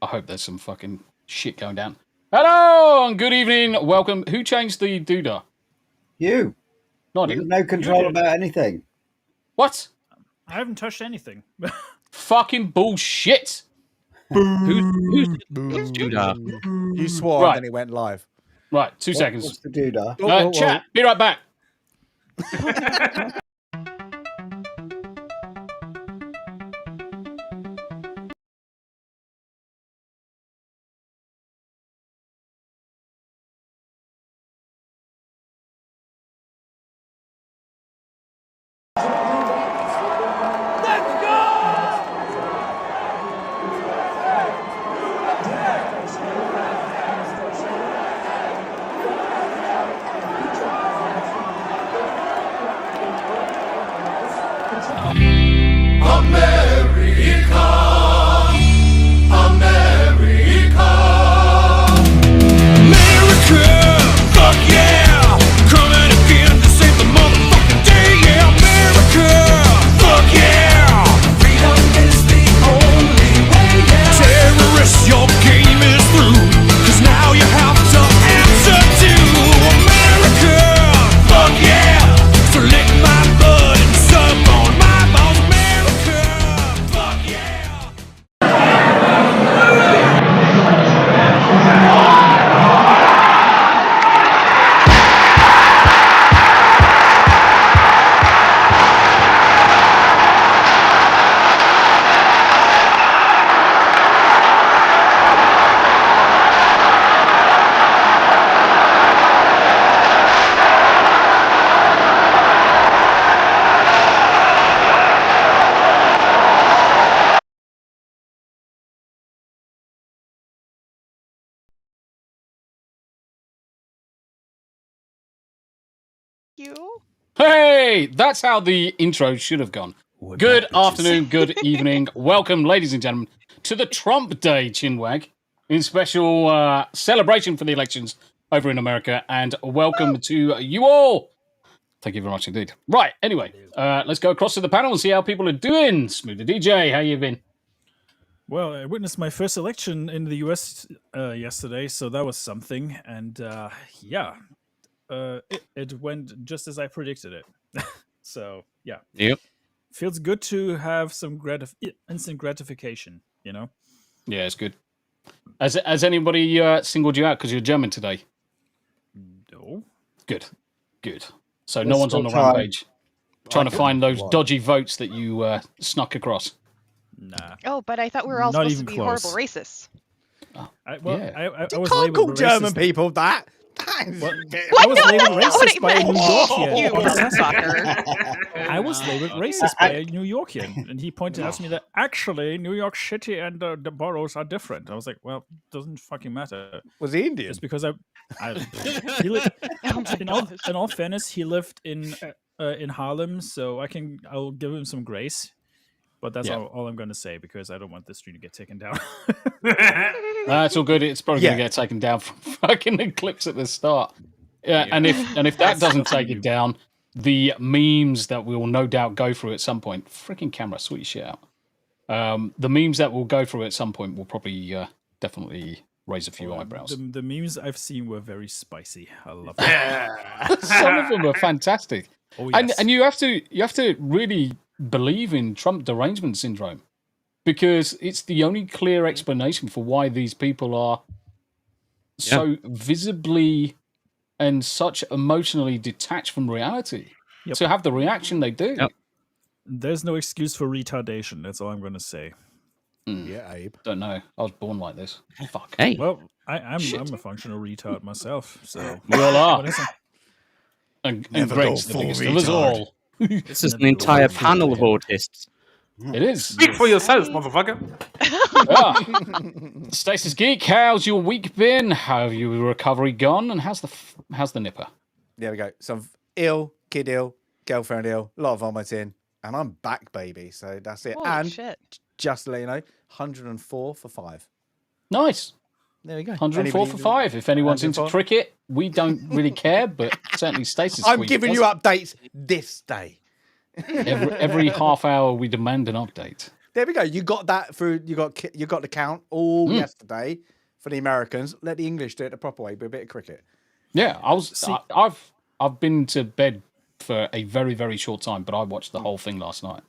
I hope there's some fucking shit going down. Hello and good evening. Welcome. Who changed the doodah? You. No, I You have didn't. no control about anything. What? I haven't touched anything. Fucking bullshit. Who's doodah? You swore and then it went live. Right, 2 seconds. What's the doodah? Chat, be right back. Hey, that's how the intro should have gone. Good afternoon, good evening. Welcome, ladies and gentlemen, to the Trump Day Chinwag in special celebration for the elections over in America. And welcome to you all. Thank you very much indeed. Right, anyway, let's go across to the panel and see how people are doing. Smooth DJ, how you been? Well, I witnessed my first election in the US yesterday, so that was something. And it went just as I predicted it. So, yeah. Yep. Feels good to have some instant gratification, you know? Yeah, it's good. Has anybody singled you out because you're German today? No. Good. So no one's on the rampage trying to find those dodgy votes that you snuck across. Nah. Oh, but I thought we were all Not supposed to even be close. horrible racists. I You was can't labeled call racist. German people that. I was labeled racist by a New Yorkian. You sucker. I was labeled racist by a New Yorkian, and he pointed out to me that actually New York City and the boroughs are different. I was like, well, doesn't fucking matter. Was he Indian? Just because in all fairness, he lived in Harlem, so I'll give him some grace. But that's all I'm going to say because I don't want this stream to get taken down. It's all good. It's probably going to get taken down from fucking the clips at the start. Yeah, and if that doesn't take it down, the memes that we'll no doubt go through at some point. Freaking camera, sort your shit out. The memes that we'll go through at some point will probably definitely raise a few eyebrows. The memes I've seen were very spicy. I love it. Some of them are fantastic. Oh, yes. And you have to really believe in Trump derangement syndrome because it's the only clear explanation for why these people are so visibly and such emotionally detached from reality to have the reaction they do. Yep. There's no excuse for retardation. That's all I'm going to say. Yeah, Abe. Don't know. I was born like this. Fuck. Hey. Well, I'm a functional retard myself. So We all are. What is it? And Never Greg's go the full biggest of us retard. all. This is an entire panel of autists. It is. Speak for yourself, motherfucker. Yeah. Stasis Geek, how's your week been? How have your recovery gone? And how's the nipper? There we go. So I'm ill, kid ill, girlfriend ill, a lot of vomiting, and I'm back, baby. So that's it. Holy and shit. just to let you know, 104 for 5. Nice. There we go. 104 for 5. If anyone's into 104? cricket, we don't really care, but certainly Stasis. I'm giving you updates this day. Every half hour we demand an update. There we go. You got that through. You got the count all Mm. yesterday for the Americans. Let the English do it the proper way. Be a bit of cricket. Yeah, I've been to bed for a very, very short time, but I watched the whole thing last night.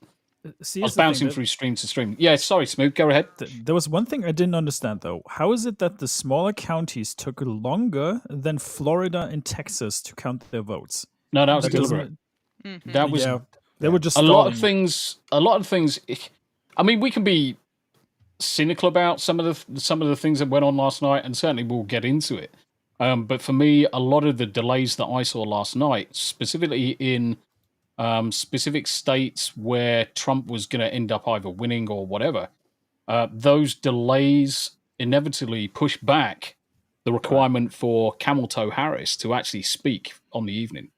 See, I was bouncing through stream to stream. Yeah, sorry, Smoot, go ahead. There was one thing I didn't understand though. How is it that the smaller counties took longer than Florida and Texas to count their votes? No, that was That deliberate. doesn't- That was they were just a lot of stalling. things. A lot of things. I mean, we can be cynical about some of the things that went on last night, and certainly we'll get into it. But for me, a lot of the delays that I saw last night, specifically in specific states where Trump was going to end up either winning or whatever, those delays inevitably push back the requirement for Camel Toe Harris to actually speak on the evening.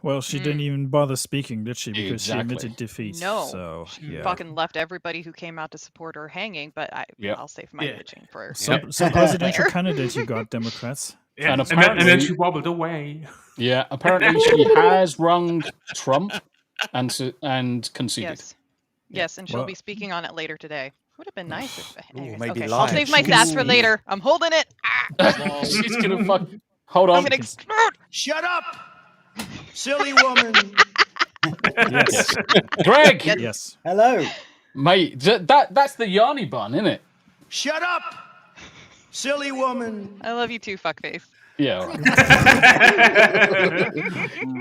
Well, she didn't even bother speaking, did she? Because Exactly. she admitted defeat. No, So she yeah. fucking left everybody who came out to support her hanging. But Yep. I'll save my bitching for. Some presidential candidate you got, Democrats. Yeah, And and then apparently- she wobbled away. Yeah, apparently she has rung Trump and conceded. Yes, and she'll Well- be speaking on it later today. Would have been nice if. Anyways, maybe okay, live. I'll save my sass for later. I'm holding it. She's gonna fuck. Hold on. I'm gonna explode. Shut up, silly woman. Yes. Greg, Yes. Hello. mate, that's the Yarny bun, isn't it? Shut up, silly woman. I love you too, fuckface. Yeah. All right.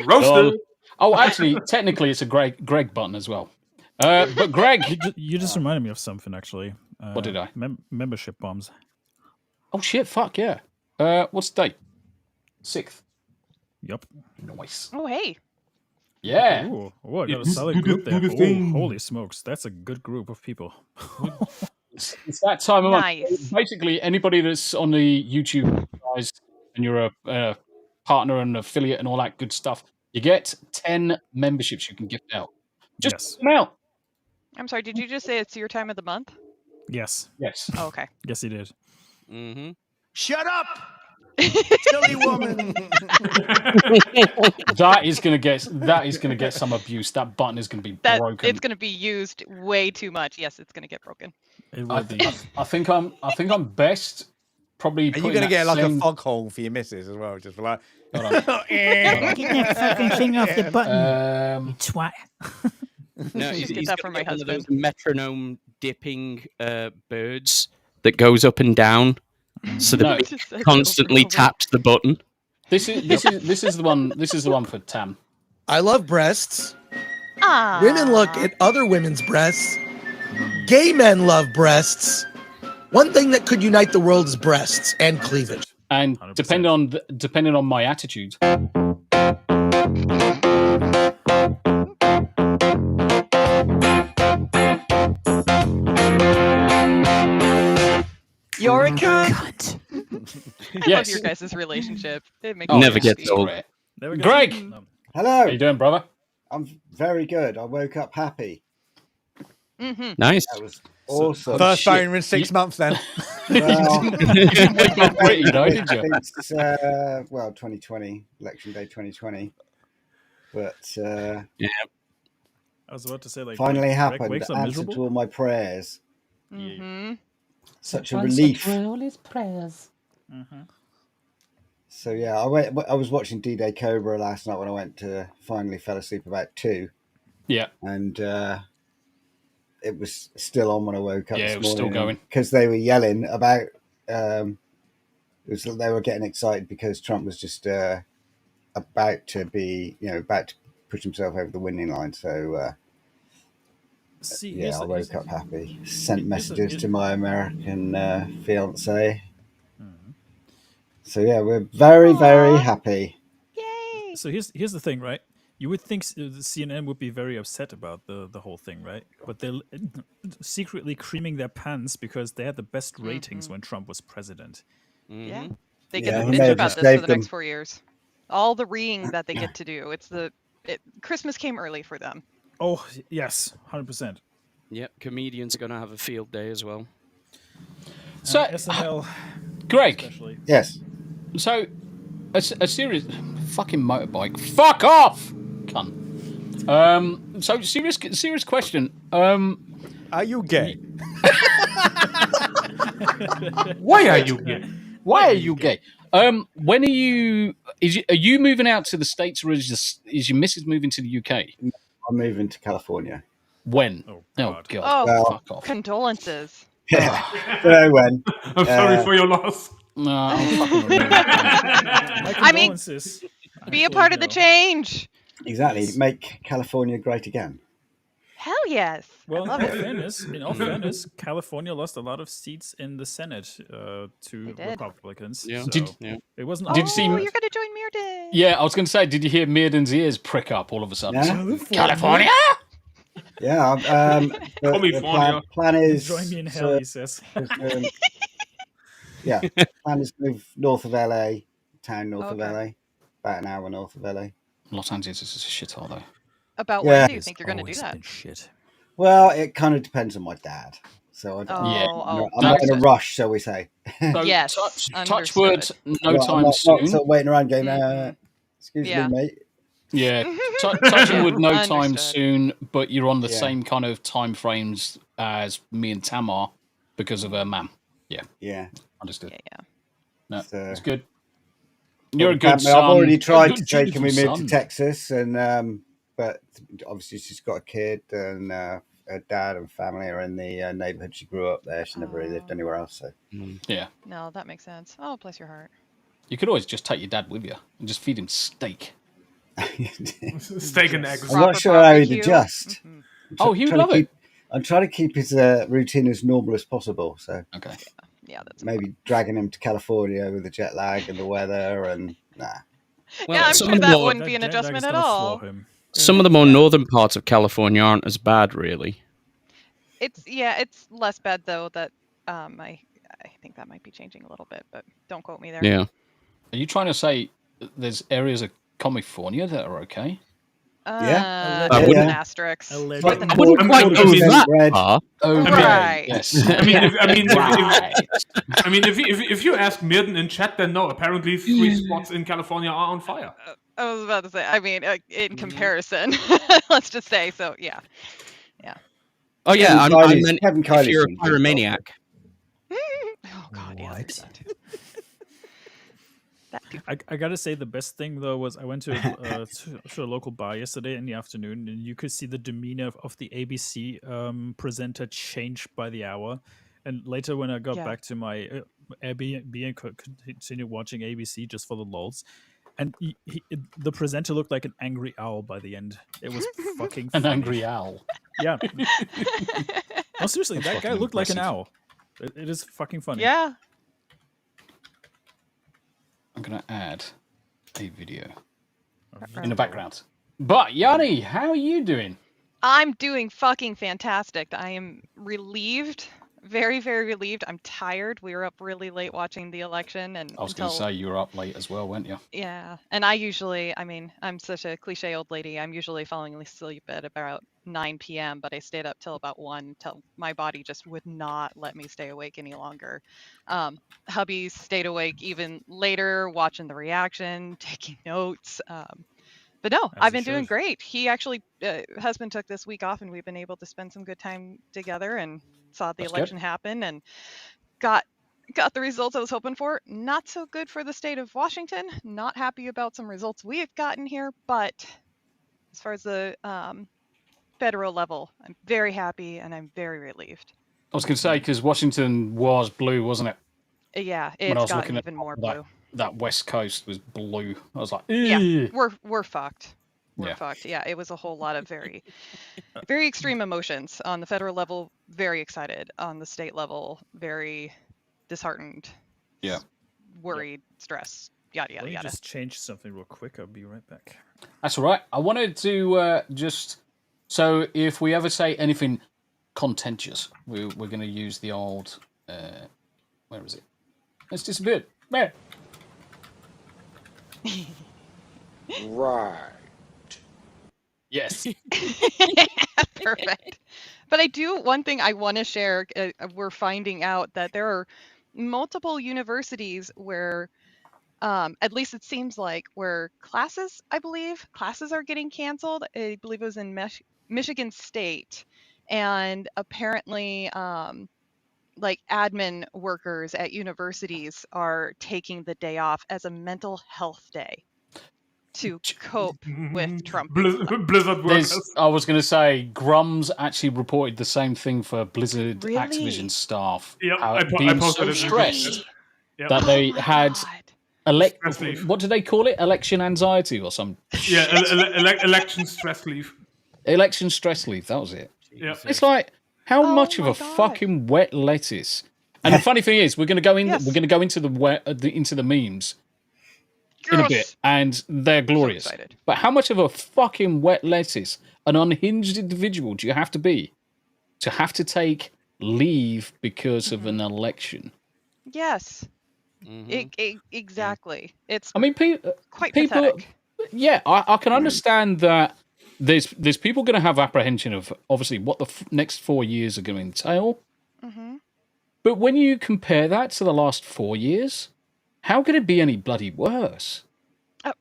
Roasted. Oh, actually, technically, it's a Greg button as well. But Greg, You just reminded me of something, actually. What did I? Membership bombs. oh shit, fuck yeah. What's the date? 6th. Yup. Nice. Oh hey. Yeah. Ooh, I got a It's solid do the- group there. do the Ooh, thing. holy smokes, that's a good group of people. It's that time of month. Nice. Basically, anybody that's on the YouTube guys and you're a partner and affiliate and all that good stuff, you get 10 memberships you can gift out. Just Yes. gift them out. I'm sorry. Did you just say it's your time of the month? Yes. Yes. Oh, okay. Yes, he did. Mm-hmm. Shut up, silly woman. That is gonna get some abuse. That button is gonna be That broken. it's going to be used way too much. Yes, it's going to get broken. It I, will be. I think I'm best probably. Are you putting going to that get like same- a foghorn for your missus as well? Just for like, Hold on. Get that fucking thing off the button, you twat. No, Just get he's that got for my one of those husband. metronome dipping birds that goes up and down, so that No. he Just said it constantly over and over. taps the button. This is the one. This is the one for Tam. I love breasts. Ah. Women look at other women's breasts. Gay men love breasts. One thing that could unite the world is breasts and cleavage. And 100%. depending on my attitude, You're a cunt. Cunt. I love yes. your guys' relationship. It makes Oh, Never yes, gets it's old. great. There we go. Greg! No. Hello. How you doing, brother? I'm very good. I woke up happy. Mm-hmm. Nice. That was awesome. first shit. phone in 6 months then. Well, You didn't wake up pretty, though, did you? since, 2020, election day 2020. But I was about to say, like, finally Greg happened. wakes up Answered miserable. to all my prayers. Mm-hmm. Such a relief. Mm-hmm. So yeah, I was watching D-Day Cobra last night when I went to finally fell asleep about 2, Yeah. and it was still on when I woke up. Yeah, this it was still morning, going. because they were yelling about. They were getting excited because Trump was just about to push himself over the winning line. So See, yeah, here's I the- woke here's up the- happy. Sent here's the- messages to my American fiance. So yeah, we're very, very happy. Yay! So here's the thing, right? You would think the CNN would be very upset about the whole thing, right? But they're secretly creaming their pants because they had the best ratings when Trump was president. Yeah. Mhm. They Yeah, get and to they bitch about just this for gave the them- next 4 years. All the reeing that they get to do. Christmas came early for them. Oh yes, 100%. Yep, comedians are going to have a field day as well. So, SNL, Greg, especially. Yes. so a serious fucking motorbike. Fuck off, cunt. So serious question. Are you gay? Why are you gay? Why are you gay? When are you? Are you moving out to the States, or is your missus moving to the UK? I'm moving to California. When? Oh Oh God. God! Oh, Well, Fuck off! condolences. Yeah, don't know when. I'm sorry for your loss. No, I'm fucking removing. My I mean, condolences. be a Actually, part of the no. change. Exactly. Yes. Make California great again. Hell yes. Well, I love in it. all fairness, California lost a lot of seats in the Senate to They did. Republicans. Yeah. So Yeah. it wasn't. Did you all see- Oh, bad. you're gonna join Mearden. Yeah, I was going to say, did you hear Mearden's ears prick up all of a sudden? Yeah. California? Yeah. The plan is Join me in hell, he says. yeah. Plan is to move north of LA, town north of Okay. LA, about an hour north of LA. Los Angeles is a shithole, though. About Yeah. when do you think you're gonna do Always that? been shit. Well, it kind of depends on my dad. So I don't, Yeah. Oh, I'm not in a That's- rush, shall we say. So Yes, touch wood, understood. no I'm time not soon. sort of waiting around going, Mhm. excuse Yeah. me, mate. Yeah, touching wood, no time Understood. soon. But you're on the Yeah. same kind of time frames as me and Tamar because of her mum. Yeah. Understood. Yeah. No, So- it's good. You're a good I've son. already A tried good, to say, can we dutiful move to son. Texas? And but obviously she's got a kid, and her dad and family are in the neighborhood. She grew up there. She never really lived anywhere else. So Yeah, No, that makes sense. Oh, bless your heart. you could always just take your dad with you and just feed him steak. Steak and eggs. I'm not Proper sure how he'd barbecue. adjust. Mhm. Oh, he would love it. I'm trying to keep his routine as normal as possible. So Okay. Yeah, that's maybe dragging him to California with the jet lag and the weather, and Well, yeah, I'm some sure of the that more, wouldn't be an That jet lag adjustment is at gonna all. floor him. some of the more northern parts of California aren't as bad, really. It's less bad though. That I think that might be changing a little bit, but don't quote me there. Yeah. Are you trying to say there's areas of California that are okay? Yeah. There's wouldn't- an asterisk. Allegedly. With an I wouldn't quite go 40% that red. far. Okay. Right. Yes. If you ask Mirden in chat, then no. Apparently, 3 spots in California are on fire. I was about to say. I mean, in comparison, let's just say. So yeah. Oh yeah, I meant Kevin if Kiley's you're a doing a good job. pyromaniac. Oh God, yeah. There's that too. That too. I gotta say the best thing though was I went to a local bar yesterday in the afternoon, and you could see the demeanor of the ABC presenter change by the hour. And later, when I got Yeah. back to my Airbnb and continued watching ABC just for the lulz, and the presenter looked like an angry owl by the end. It was fucking An funny. angry owl. Yeah. No, seriously, That's that guy fucking looked like an impressive. owl. It is fucking funny. Yeah. I'm going to add a video Oh, in the background. But, Yanni, how are you doing? I'm doing fucking fantastic. I am relieved. Very, very relieved. I'm tired. We were up really late watching the election, and I was going to say you were up late as well, weren't you? yeah. And I'm such a cliche old lady. I'm usually falling asleep at about 9 p.m., but I stayed up till about 1 till my body just would not let me stay awake any longer. Hubby stayed awake even later, watching the reaction, taking notes. But no, As I've he been doing should. great. He actually, husband took this week off, and we've been able to spend some good time together and saw the That's good. election happen and got the results I was hoping for. Not so good for the state of Washington. Not happy about some results we have gotten here, but as far as the federal level, I'm very happy and I'm very relieved. I was going to say, because Washington was blue, wasn't it? Yeah, When I it's was gotten looking at even more that, blue. that West Coast was blue. I was like, Yeah, "Ew." we're fucked. We're Yeah. fucked. Yeah, it was a whole lot of very, very extreme emotions on the federal level. Very excited on the state level. Very disheartened. Yeah. Worried, stressed. Yada Let yada me yada. just change something real quick. I'll be right back. That's all right. I wanted to so if we ever say anything contentious, we're going to use the old, where is it? It's disappeared. Where? Right. Yes. Perfect. But one thing I want to share. We're finding out that there are multiple universities where, at least it seems like, where classes are getting canceled. I believe it was in Michigan State, and apparently, like admin workers at universities are taking the day off as a mental health day to cope with Trump. Blizzard workers. I was going to say, Grum's actually reported the same thing for Blizzard Really? Activision staff. Yep, how I being posted so it. stressed Yep. that they Oh my had God. Stress leave. what do they call it? Election anxiety or some Yeah, election stress leave. election stress leave. That was it. Yeah. It's like how Oh much of my a God. fucking wet lettuce. And the funny thing is, we're going to go in. Yes. We're going to go into the memes in a bit, Yes. and they're glorious. excited. But how much of a fucking wet lettuce, an unhinged individual, do you have to be to have to take leave because of an election? Yes. Exactly. It's I mean, quite people. pathetic. Yeah, I can understand that. There's people going to have apprehension of obviously what the next 4 years are going to entail. Hmm. But when you compare that to the last 4 years, how could it be any bloody worse?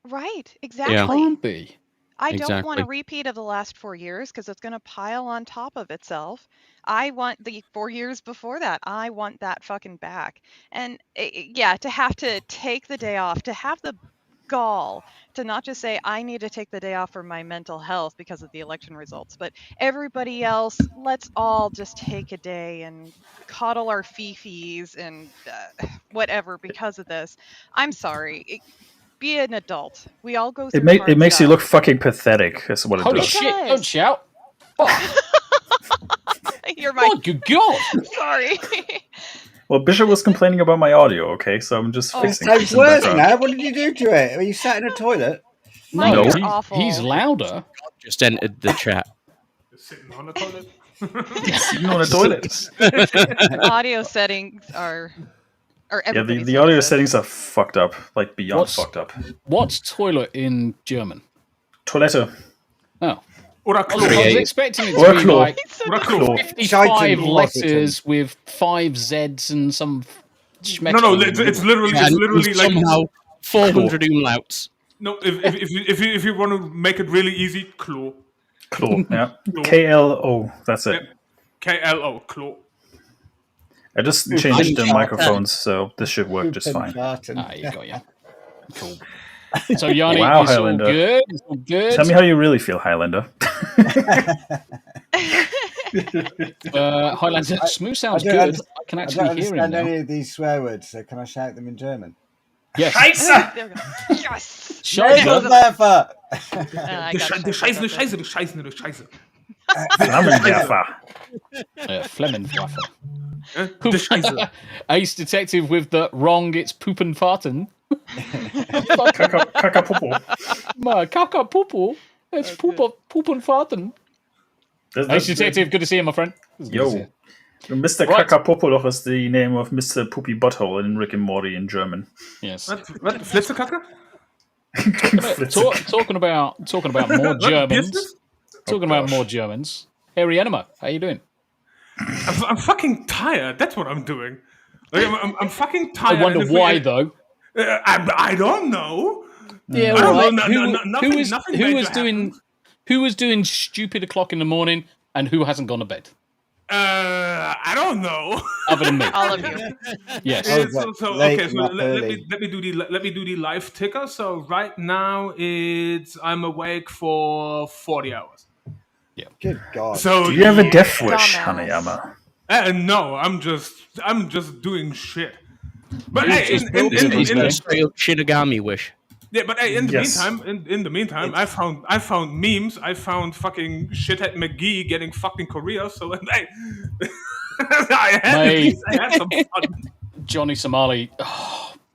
Right. Exactly. It can't be. I don't want Exactly. a repeat of the last 4 years because it's going to pile on top of itself. I want the 4 years before that. I want that fucking back. And yeah, to have to take the day off, to have the gall to not just say I need to take the day off for my mental health because of the election results, but everybody else, let's all just take a day and coddle our fifis and whatever because of this. I'm sorry. Be an adult. We all go through It makes you look fucking pathetic. That's what it Holy does. shit! does. Don't shout. You're my Oh, good God! sorry. Well, Bishop was complaining about my audio, okay? So I'm just Oh, fixing It's it in the worse background. now. What did you do to it? Are you sat in a toilet? Mine No. is he's, awful. he's louder. Just entered the chat. Sitting on the toilet. Sitting on a toilet. Audio settings are Yeah, everybody's the audio notices. settings are fucked up, like beyond What's- fucked up. What's toilet in German? Toilette. Oh, Or a I was claw. expecting it Or to a be claw. like Or a claw. 55 Scheiten letters with 5 Z's and some. No, it's literally And like somehow 400 umlauts. no. If you want to make it really easy, claw. Claw, yeah. Claw. KLO, that's it. Yep. KLO, claw. I just changed the microphones, so this should work just fine. Ah, you got ya. Cool. So Yanni, Wow, it's all Highlander. good. It's all good. Tell me how you really feel, Highlander. Highlander, smooth sounds I don't good. under- I can I actually don't hear him understand now. any of these swear words, so can I shout them in German? Yes. Scheiße! There we go. Yes. Scheiße. Never! I got Die it. Scheiße, die Scheiße, die Scheiße, die Scheiße. Flammenwerfer. Flemmenwaffe. Die Scheiße. Ace Detective with the wrong, it's poop and farting. Kakapopo. My kaka poopo. It's poop and farting. Ace Detective, good to see you, my friend. Yo. Mr. Right. Kakapopoloch is the name of Mr. Poopy Butthole in Rick and Morty in German. Yes. What? Flitzekacke? Talking about more Germans. business? Talking about more Germans. Harry Enema, how you doing? I'm fucking tired. That's what I'm doing. Like, I'm fucking tired. I wonder and if why we- though. I don't know. Yeah, I don't right. know. Nothing major Who was doing stupid o'clock in the morning and who hasn't gone to bed? I don't know. Other than me. All of you. Yes. Oh, So late okay, so and up let early. me do the live ticker. So right now I'm awake for 40 hours. Good God. So Do you have a death wish, Dumbass. Hanayama? no, I'm just doing shit. But He's hey, just in building the- his in the- name. Real Shinigami wish. yeah, but hey, in the Yes. meantime, in the meantime, I found memes. I found fucking shithead McGee getting fucked in Korea. So hey, I had some fun. Johnny Somali,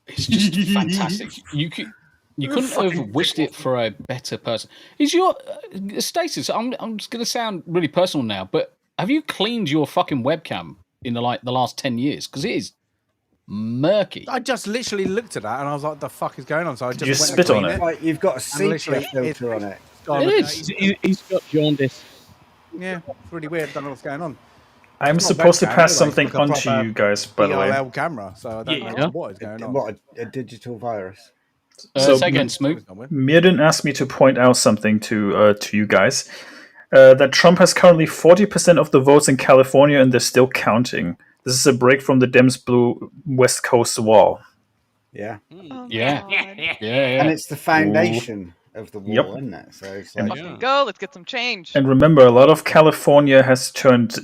it's just fantastic. You couldn't have wished it for a better person. Is your status? I'm just going to sound really personal now, but have you cleaned your fucking webcam in the last 10 years? Because it is murky. I just literally looked at that and I was like, "The fuck is going on?" So I just you went spit and on cleaned it? Right, you've got a And sepia literally, filter on it. It is. He's got jaundice. Yeah, it's really weird. Don't know what's going on. I'm It's not supposed to webcam pass anyway, something it's like a onto proper you guys, by the way. DLL camera, so I don't Yeah. know what is going on. What, a digital virus? So- Say again, Smooth. Mirden asked me to point out something to you guys. that Trump has currently 40% of the votes in California, and they're still counting. This is a break from the Dems' blue West Coast wall. Yeah. Oh, Yeah. God. Yeah. And it's the foundation of the wall, Yep. isn't it? So it's And- like, Fucking go. Let's get some change. And remember, a lot of California has turned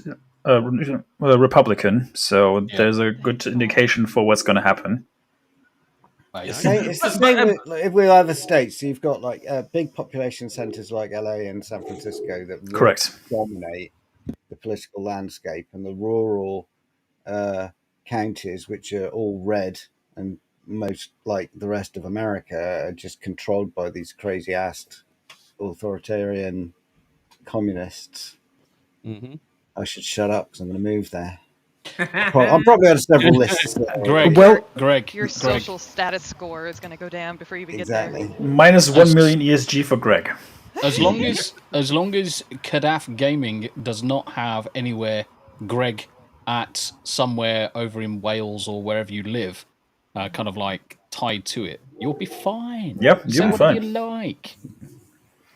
Republican, so there's a good indication for what's going to happen. it's the same with other states. So you've got like big population centers like LA and San Francisco that really Correct. dominate the political landscape, and the rural counties, which are all red and most like the rest of America, are just controlled by these crazy ass authoritarian communists. Mm-hmm. I should shut up because I'm going to move there. I'm probably on several lists. Greg, Your social status score is going to go down before you even Exactly. get there. Minus 1 million ESG for Greg. As long as Kadaf Gaming does not have anywhere Greg at somewhere over in Wales or wherever you live, kind of like tied to it, you'll be fine. Yep, Say you'll be whatever fine. you like.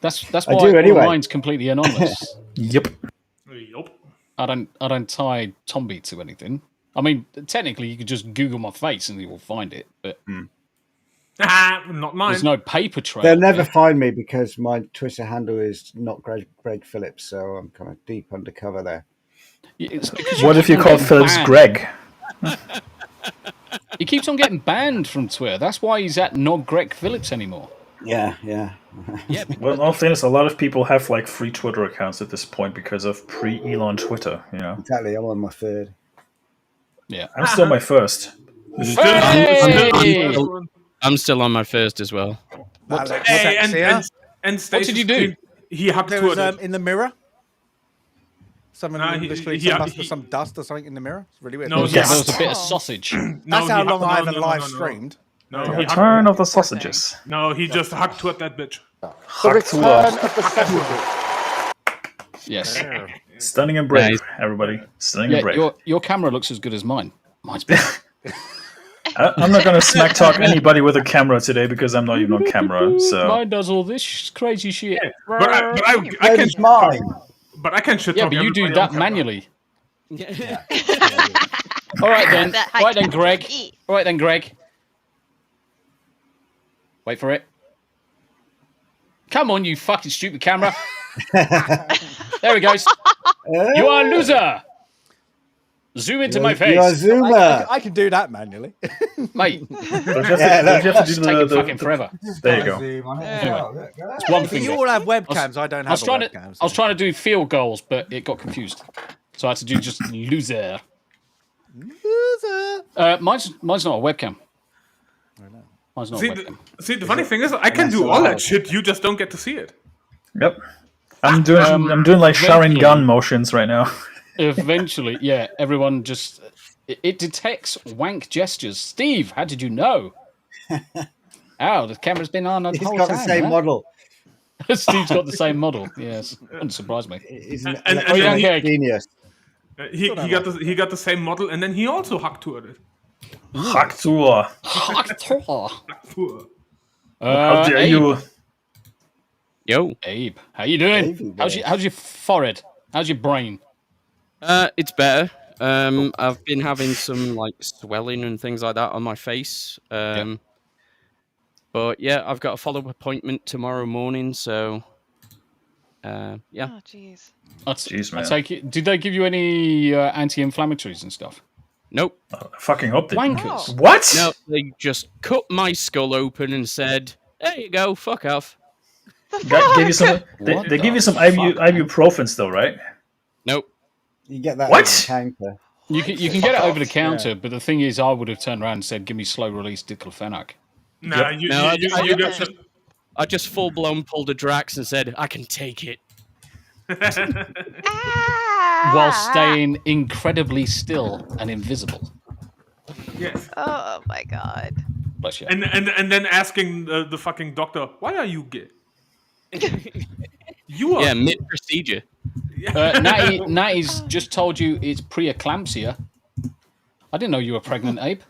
That's I why do anyway. mine's completely anonymous. Yep. Yup. I don't tie Tomby to anything. I mean, technically, you could just Google my face and you will find it, but Not mine. there's no paper trail. They'll never find me because my Twitter handle is not Greg Phillips, so I'm kind of deep undercover there. It's because What if you keep on call getting Phillips banned. Greg? He keeps on getting banned from Twitter. That's why he's at not Greg Phillips anymore. Yeah. Well, in all fairness, a lot of people have like free Twitter accounts at this point because of pre-Elon Twitter. You know, Exactly. I'm on my third. Yeah, I'm still my first. Hey! I'm still on my first as well. Hey, and What did you do? He hacked There was Twitter. in the mirror. Something he- some dust or something in the mirror. It's really weird. No, There he was a hacked- bit of sausage. That's how long I haven't no, live no. streamed. No, The he hacked- return of the sausages. No, he just hacked to that bitch. Yes. Stunning and brave, Nice. everybody. Stunning Yeah, and brave. your camera looks as good as mine. Mine's better. I'm not going to smack talk anybody with a camera today because I'm not even on camera. So Mine does all this crazy shit. But I can mine. But I can shit Yeah, talk but you do everybody on that camera. manually. All right then. That All right then, Greg. high- All right then, Greg. Wait for it. Come on, you fucking stupid camera. There he goes. You are a loser. Zoom into my face. You're a zoomer. I can do that manually. Mate. don't you have to It's do taking fucking forever. There you go. Anyway, it's one But thing. you all have webcams. I don't I was have a trying webcam. to. I was trying to do field goals, but it got confused. So I had to do just loser. Mine's not a webcam. Mine's not a webcam. The funny thing is, I can do all that shit. You just don't get to see it. Yep. I'm doing like Sharon gun motions right now. Eventually, yeah, everyone just it detects wank gestures. Steve, how did you know? Oh, the camera's been on the He's whole got time. the same huh? model. Steve's got the same model. Yes, wouldn't surprise me. He's an And electronic then- genius. He got the same model, and then he also hacked to it. Haktur. How dare Abe. you? Yo. Abe, how you doing? Abe, How's your forehead? How's your brain? It's better. I've been having some like swelling and things like that on my face. But yeah, I've got a follow-up appointment tomorrow morning, so yeah. Oh, jeez. Jeez, man. I take it. Did they give you any anti-inflammatories and stuff? Nope. I fucking hope they Wankers. What? No, they just cut my skull open and said, "There you go, fuck off." Gave you some. They give you some ibuprofen still, right? Nope. You get that What? over the counter. You can get it over the counter, but the thing is, I would have turned around and said, "Give me slow-release diclofenac." Nah, Yep. you No, got I just full-blown pulled a Drax and said, "I can take it." While staying incredibly still and invisible. yes. Oh my god. Bless you. And then asking the fucking doctor, why are you gay? You are. Yeah, mid-procedure. Natty's just told you it's preeclampsia. I didn't know you were pregnant, Abe.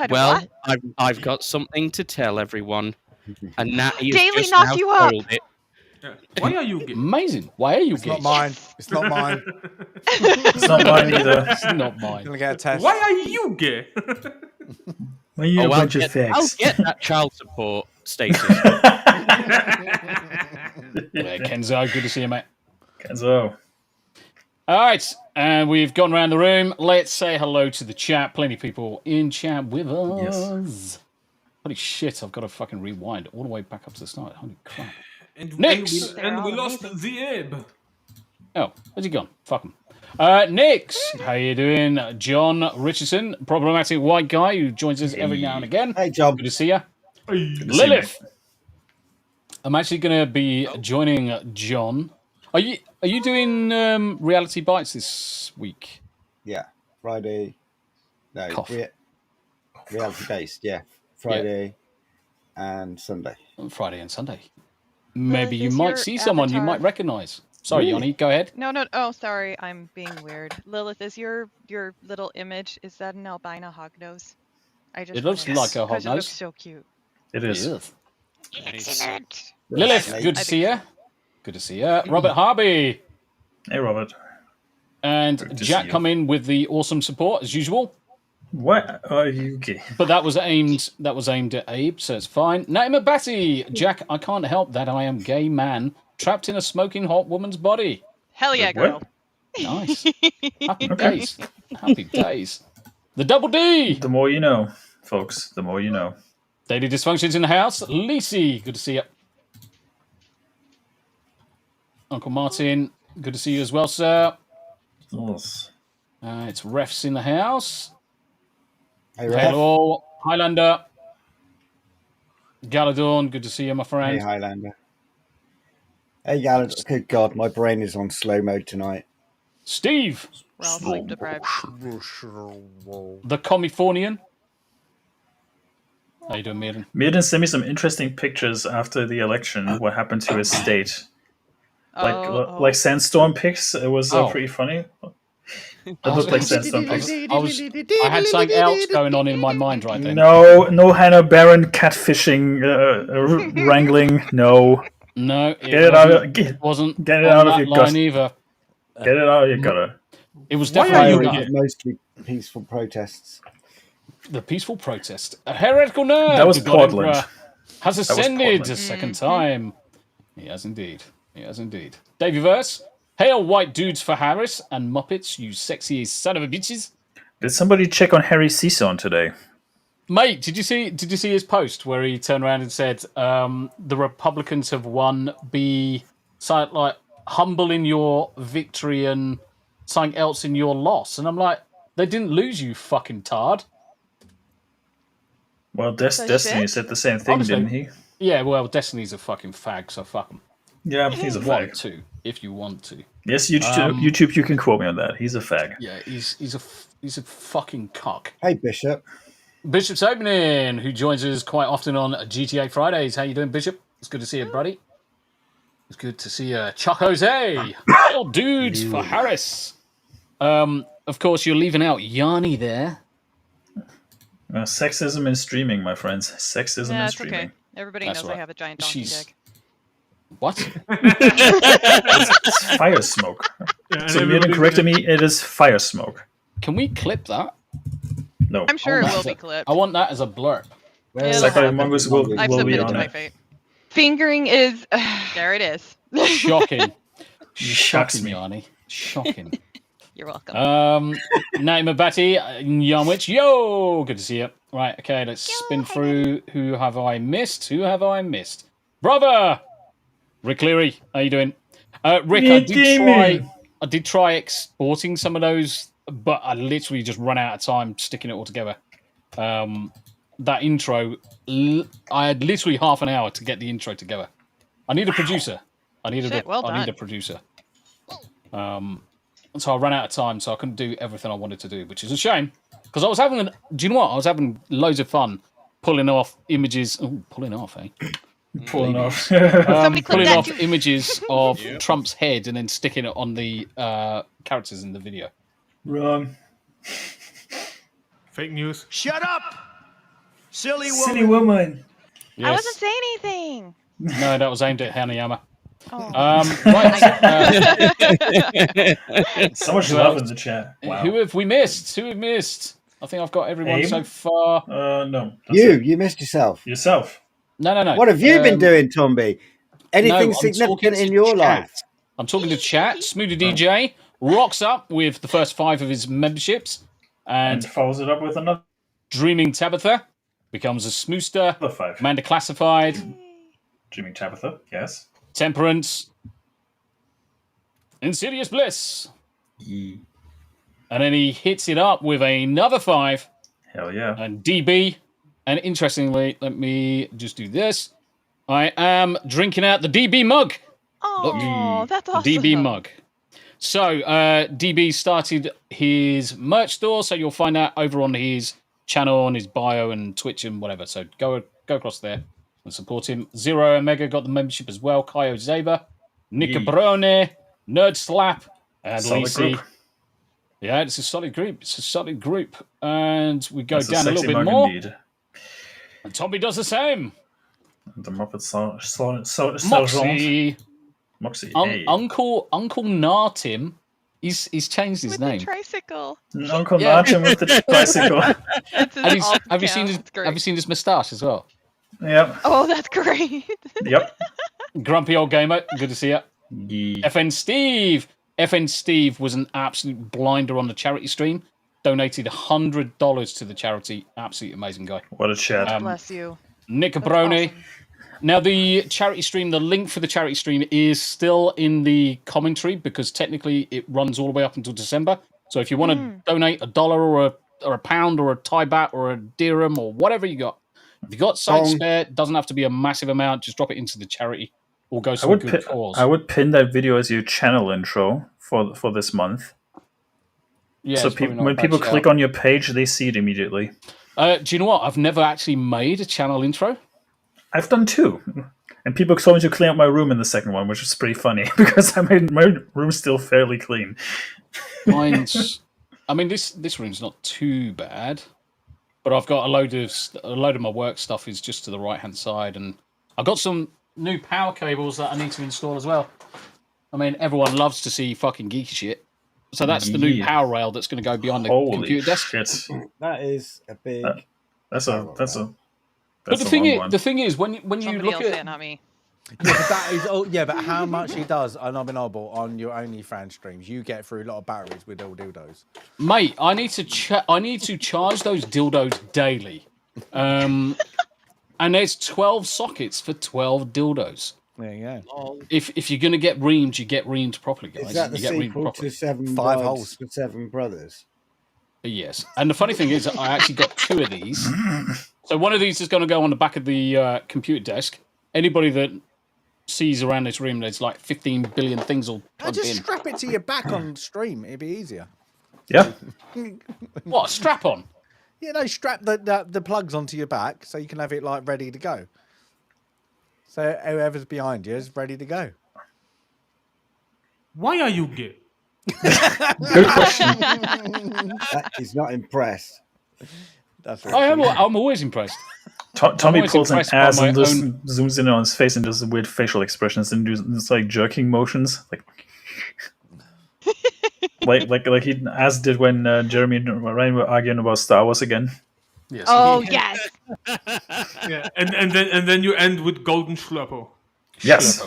Well, I've got something to tell everyone. And Natty has Daily just knocked now you up. spoiled it. Yeah. Why are you gay? Amazing. Why are you It's gay? not mine. It's not mine. It's not mine either. It's not mine. Gonna get a test. Why are you gay? Are you a bunch of I'll fags? get that child support status. Yeah, Kenzo, good to see you, mate. Kenzo. All right, and we've gone around the room. Let's say hello to the chat. Plenty of people in chat with us. Holy shit, I've got to fucking rewind all the way back up to the start. Holy crap. And Nix! we lost the Abe. Oh, where's he gone? Fuck him. Nix, how you doing? John Richardson, problematic white guy who joins us every now and again. Hey, John. Good to see you. Good to see you, Lilith. I'm actually going to be joining John. Are you doing reality bites this week? Yeah, Friday. No, Cough. reality based. Yeah, Friday and Sunday. Friday and Sunday. Maybe you is might your see someone you avatar- might recognize. Sorry, Yanni, go ahead. No. Oh, sorry. I'm being weird. Lilith, is your little image, is that an albino hognose? It looks like a It looks hognose. so cute. It is. Excellent. Lilith, Nice. good to see you. Good to see you. Robert Harvey. Hey, Robert. And Good to see Jack you. come in with the awesome support as usual. What are you gay? But that was aimed at Abe, so it's fine. Naima Batty. Jack, I can't help that I am gay man trapped in a smoking hot woman's body. Hell yeah, What? girl. Nice. Happy days. Happy days. The double D. The more you know, folks. The more you know. Daily dysfunctions in the house. Lisi, good to see you. Uncle Martin, good to see you as well, sir. Yes. It's refs in the house. Hey, Ref. Hello, Highlander. Galadorn, good to see you, my Hey, friend. Highlander. Hey, Gallagher. Good God, my brain is on slow mode tonight. Steve, We're all sleep deprived. the Comifornian. How you doing, Maiden? Mirden sent me some interesting pictures after the election. What happened to his state? Like sandstorm pics. It was pretty funny. It looked like sandstorm pics. I had something else going on in my mind right then. No Hannah Baron catfishing, wrangling. No. No, it wasn't get it on out of that your line guts. either. Get it out of your gutter. It was Why are definitely you It not. was mostly peaceful protests. The peaceful protest. A heretical nerd. That was the God Portland. Emperor, has ascended Portland. a second time. He has indeed. He has indeed. Davey Verse. Hail white dudes for Harris and Muppets, you sexy son of a bitches. Did somebody check on Harry Season today? Mate, did you see his post where he turned around and said, the Republicans have won, be like humble in your victory and something else in your loss? And I'm like, they didn't lose, you fucking tard. Well, Destiny said the same thing, Honestly, didn't he? Yeah, well, Destiny's a fucking fag, so fuck him. Yeah, he's a fag. If you want to. Yes, YouTube, you can quote me on that. He's a fag. Yeah, he's a fucking cock. Hey, Bishop. Bishop's opening, who joins us quite often on GTA Fridays. How you doing, Bishop? It's good to see you, buddy. It's good to see you, Chuck Jose. All dudes for Harris. Of course, you're leaving out Yanni there. Sexism in streaming, my friends. Sexism in It's streaming. okay. Everybody knows I have a giant donkey dick. What? It's fire smoke. So Mirden corrected me. It is fire smoke. Can we clip that? No. I'm sure it will be clipped. I want that as a blurb. Mongoose will I've be submitted on to my it. fate. Fingering is there. It is. Shocking. Shocks me. Yanni. Shocking. You're welcome. Naima Batty, Yarnwich, yo, good to see you. Right, okay, let's spin through. Who have I missed? Brother, Rick Leary, how you doing? Rick, I did try exporting some of those, but I literally just run out of time sticking it all together. That intro, I had literally half an hour to get the intro together. I need a producer. I need a producer. So I ran out of time, so I couldn't do everything I wanted to do, which is a shame. Because I was having, do you know what? I was having loads of fun pulling off images. Oh, pulling off, eh? Pulling off. Pulling off images of Trump's head and then sticking it on the characters in the video. Wrong. Fake news. Shut up, silly woman. Silly woman. Yes. I wasn't saying anything. No, that was aimed at Hanayama. Right. So much Who love else? in the chat. Wow. Who have we missed? Who have missed? I think I've got everyone Abe? so far. No. That's You missed yourself. Yourself. No. What have you been doing, Tomby? Anything I'm significant talking in to your chat. life? I'm talking to chat. Smoothie DJ rocks up with the first 5 of his memberships And follows it up with another Dreaming Tabitha becomes a Smooster. 5. Amanda Classified. Dreaming Tabitha, yes. Temperance. Insidious Bliss. Yeah. And then he hits it up with another 5. Hell yeah. And DB. And interestingly, let me just do this. I am drinking out the DB mug. Oh, that's awesome. The DB mug. So, DB started his merch store, so you'll find that over on his channel, on his bio and Twitch and whatever. So go across there and support him. Zero Omega got the membership as well. Kaio Zaba, Nicabrone, Nerd Slap, and Lisi. Yeah, it's a solid group. And we go down a little bit more. Indeed. And Tommy does the same. The Muppet Moxie. Uncle Nartim, he's changed his name. The tricycle. Uncle Nartim with the tricycle. Have you seen his moustache as well? Yep. Oh, that's great. Yep. Grumpy old gamer, good to see you. Yeah. FN Steve was an absolute blinder on the charity stream. Donated $100 to the charity. Absolutely amazing guy. What a chat. Bless you. Nick Cabroni. Awesome. Now, the charity stream, the link for the charity stream is still in the commentary because technically it runs all the way up until December. So if you want to donate $1 or a pound or a Thai baht or a dirham or whatever you got, if you got something spare, it doesn't have to be a massive amount. Just drop it into the charity or go to a good cause. I would pin that video as your channel intro for this month. Yeah, so when people click on your page, they see it immediately. Do you know what? I've never actually made a channel intro. I've done 2. And people told me to clean up my room in the second one, which was pretty funny because I made my room still fairly clean. This room's not too bad, but I've got a load of my work stuff is just to the right hand side, and I've got some new power cables that I need to install as well. I mean, everyone loves to see fucking geeky shit, so that's the new power rail that's going to go behind the computer desk. Shit. That is a big. That's a. But the thing is, when you look at it, not me. Yeah, but that is but how much he does Noble on your OnlyFans streams, you get through a lot of batteries with all dildos. Mate, I need to charge those dildos daily. And there's 12 sockets for 12 dildos. There you go. If you're gonna get reamed, you get reamed properly, guys. Is that the you get sequel to 7 5 Brides holes for 7 Brothers? Yes. And the funny thing is, I actually got 2 of these. So one of these is going to go on the back of the computer desk. Anybody that sees around this room, there's like 15 billion things all plugged just in. strap it to your back on stream. It'd be easier. Yeah. What? Strap on? Yeah, no, strap the plugs onto your back so you can have it like ready to go. So whoever's behind you is ready to go. Why are you gay? Good question. He's not impressed. That's I'm always impressed. Tommy pulls an ass and just zooms in on his face and does weird facial expressions and does like jerking motions, like he as did when Jeremy and Ryan were arguing about Star Wars again. Yes. Oh yes. Yeah, and then you end with Golden Schluppo. Yes.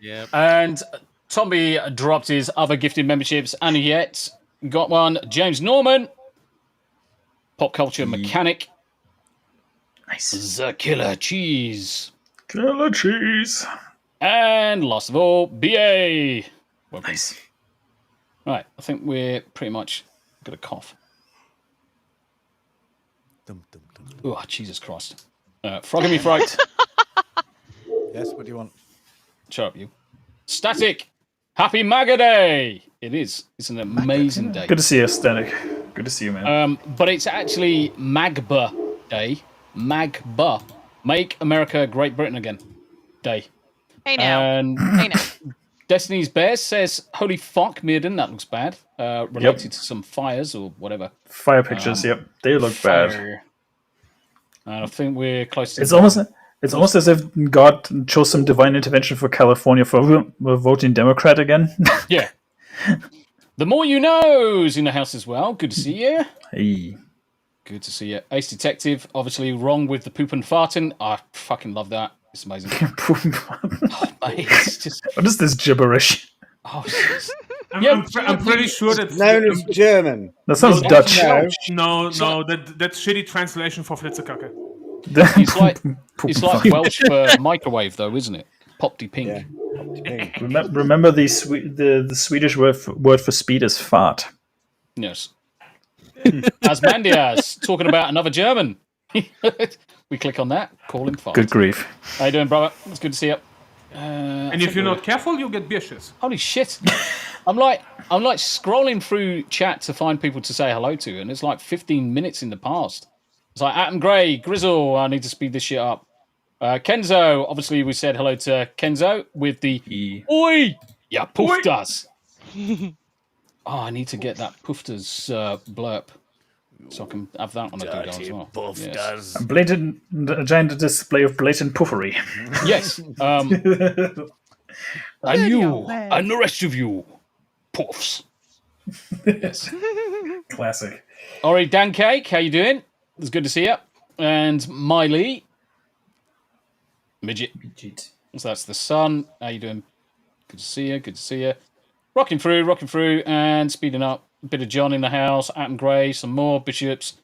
Yeah. And Tommy dropped his other gifted memberships, and yet got one. James Norman, Pop Culture Mechanic. Nice. The Killer Cheese. Killer Cheese. And last of all, BA. Welcome. Nice. Right, I think we're pretty much got a cough. Oh, Jesus Christ. Frogging me fright. Yes, what do you want? Shut up, you. Static. Happy MAGA Day. It is. It's an amazing day. Good to see you, Static. Good to see you, man. But it's actually MAGBA Day. MAGBA. Make America Great Britain Again Day. Hey now. And hey now. Destiny's Bears says, holy fuck, Mirden, that looks bad. Related to some fires or whatever. Fire pictures, yep. They look bad. And I think we're close to It's almost It's almost as if God chose some divine intervention for California for voting Democrat again. Yeah. The more you know's in the house as well. Good to see you. Hey. Good to see you. Ace Detective, obviously wrong with the poop and farting. I fucking love that. It's amazing. Mate, it's just... What is this gibberish? Oh, I'm pretty sure that's known as German. That sounds Dutch. No, that's shitty translation for Flitzekacke. It's like Welsh for microwave, though, isn't it? Popty pink. Yeah. Remember the Swedish word for speed is fart. Yes. Asmandias talking about another German. We click on that. Call him fart. Good grief. How you doing, brother? It's good to see you. And if you're not careful, you'll get vicious. Holy shit! I'm like scrolling through chat to find people to say hello to, and it's like 15 minutes in the past. It's like Atom Gray, Grizzle. I need to speed this shit up. Kenzo, obviously we said hello to Kenzo with the Oi! Yeah, Pooftas. Oh, I need to get that Pooftas blurb so I can have that on a Google as well. Yes. A giant display of blatant puffery. Yes. And you, and the rest of you, puffs. Yes. Classic. Ori Dan Cake, how you doing? It's good to see you. And Miley. Midget. So that's the sun. How you doing? Good to see you. Good to see you. Rocking through, and speeding up. A bit of John in the house. Atom Gray, some more bishops.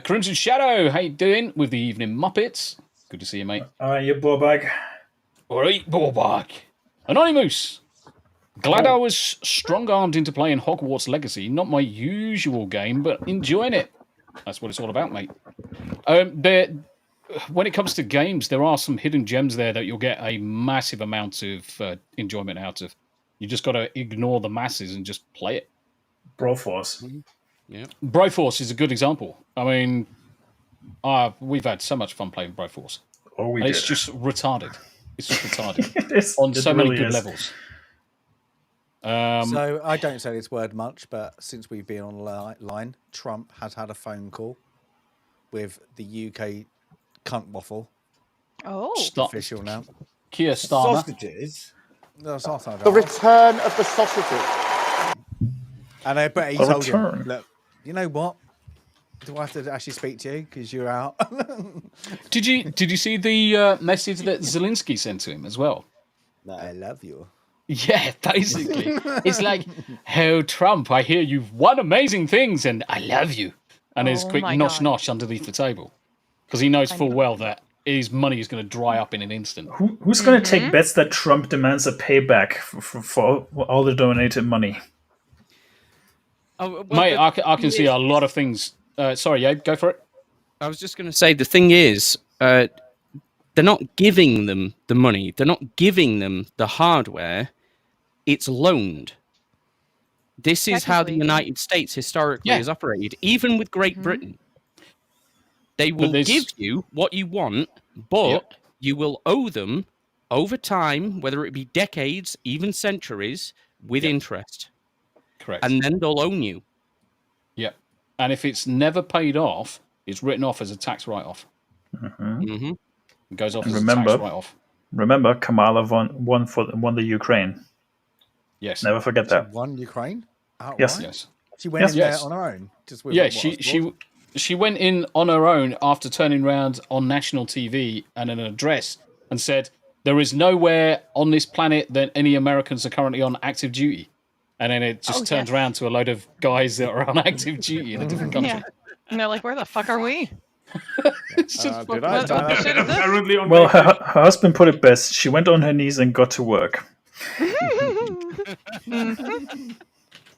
Crimson Shadow, how you doing? With the Evening Muppets. Good to see you, mate. You ballbag. All right, ballbag. Anonymous. Glad I was strong-armed into playing Hogwarts Legacy. Not my usual game, but enjoying it. That's what it's all about, mate. When it comes to games, there are some hidden gems there that you'll get a massive amount of enjoyment out of. You just got to ignore the masses and just play it. Broforce. Yeah. Broforce is a good example. I mean, we've had so much fun playing Broforce. Oh, we did. It's just retarded. It's just retarded. On so many good levels. So I don't say this word much, but since we've been online, Trump has had a phone call with the UK cunt waffle. Oh, official now. Keir Starmer. Sausages. No, sausage. The return of the sausages. And but he told him, look, you know what? Do I have to actually speak to you because you're out? Did you see the message that Zelensky sent to him as well? No. I love you. Yeah, basically. It's like, oh, Trump, I hear you've won amazing things and I love you. And there's quick nosh underneath the table. Because he knows full well that his money is going to dry up in an instant. Who's going to take bets that Trump demands a payback for all the donated money? Mate, I can see a lot of things. Sorry, Abe, go for it. I was just going to say, the thing is, they're not giving them the money. They're not giving them the hardware. It's loaned. This is how the United States historically has operated, even with Great Britain. They will give you what you want, but you will owe them over time, whether it be decades, even centuries, with interest. Correct. And then they'll own you. Yeah. And if it's never paid off, it's written off as a tax write-off. It goes off as a tax write-off. Remember, Kamala won the Ukraine. Yes. Never forget that. She won Ukraine? Outright? Yes. She went in there on her own. Just with she went in on her own after turning around on national TV and an address and said, there is nowhere on this planet that any Americans are currently on active duty. And then it just turns around to a load of guys that are on active duty in a different country. Yeah. And they're like, where the fuck are we? It's just well, her husband put it best. She went on her knees and got to work.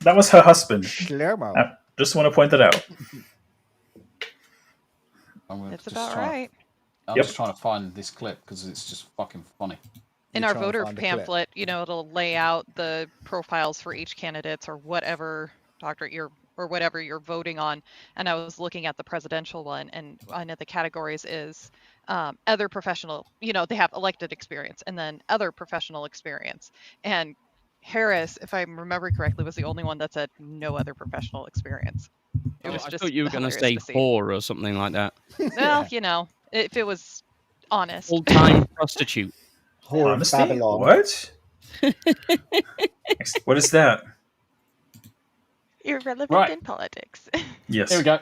That was her husband. I just want to point that out. It's about right. I'm just trying to find this clip because it's just fucking funny. In our voter pamphlet, it'll lay out the profiles for each candidates or whatever doctorate whatever you're voting on. And I was looking at the presidential one, and one of the categories is other professional. They have elected experience and then other professional experience. And Harris, if I remember correctly, was the only one that said no other professional experience. It was I just thought you were going to say hilarious to see. 4 or something like that. Well, if it was Honest. Full-time prostitute. Whore of Honesty? Babylon. What? What is that? Irrelevant in politics. Yes. Here we go.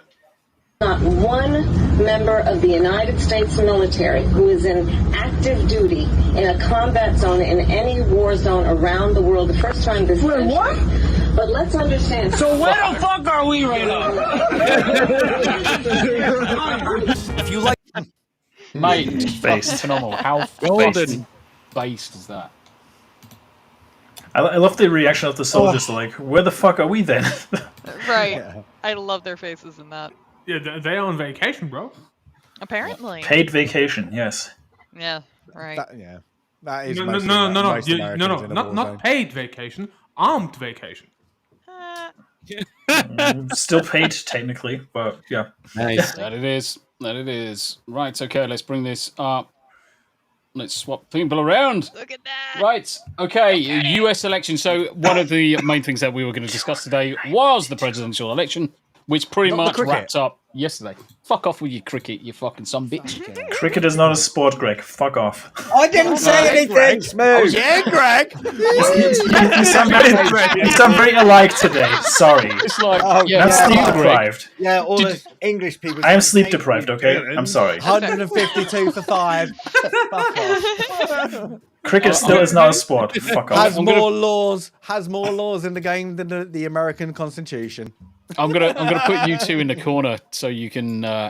Not one member of the United States military who is in active duty in a combat zone in any war zone around the world. The first time this. Wait, what? But let's understand. So where the fuck are we right now? If you like, Mate, it's fucking Based. phenomenal. How Golden. based is that? I love the reaction of the soldiers. Like, where the fuck are we then? Right. Yeah. I love their faces in that. Yeah, they are on vacation, bro. Apparently. Paid vacation. Yes. Yeah. Right. That is No, most no, of- no, no, most no, Americans no, in a not war not zone. paid vacation, armed vacation. Still paid technically, but yeah. Nice. That it is. That it is. Right, okay, let's bring this up. Let's swap people around. Look at that. Right, okay, US election. So, one of the main things that we were going to discuss today was the presidential election, which pretty Not the much cricket. wrapped up yesterday. Fuck off with your cricket, you fucking son bitch. Cricket is not a sport, Greg. Fuck off. I didn't say anything, Smooth. Yeah, Greg. You sound very alike today. Sorry. It's like, Oh, yeah, I'm sleep Greg. deprived. Yeah, all those English people. I am sleep deprived, okay? I'm sorry. 152 for 5. Fuck off. Cricket still is not a sport. Fuck off. Has more laws in the game than the American Constitution. I'm gonna put you two in the corner so you can. Yeah,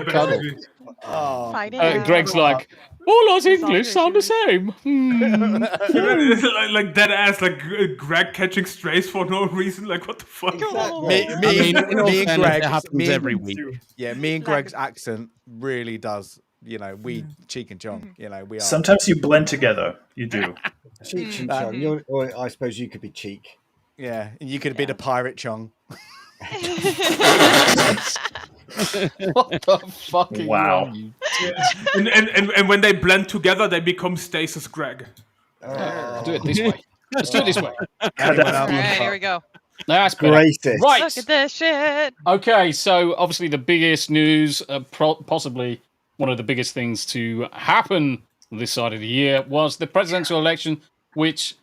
Cuddle. basically. Oh, Fight it out. Greg's like, all us English sound the same. Hmm. like dead ass, like Greg catching strays for no reason. Like what the fuck? me in all and fairness, Greg. it happens every week. Yeah, me and Greg's accent really does. You know, we cheek and chong. You know, we are. Sometimes you blend together. You do. Cheech and Chong. Or I suppose you could be Cheek. Yeah, and you could be the pirate chong. What the fuck? are you Wow. on, you- And when they blend together, they become Stasis Greg. Do it this way. Let's do it this way. All right, here we go. That's better. Racist. Right. Look at this shit. Okay, so obviously the biggest news, possibly one of the biggest things to happen this side of the year, was the presidential election, which,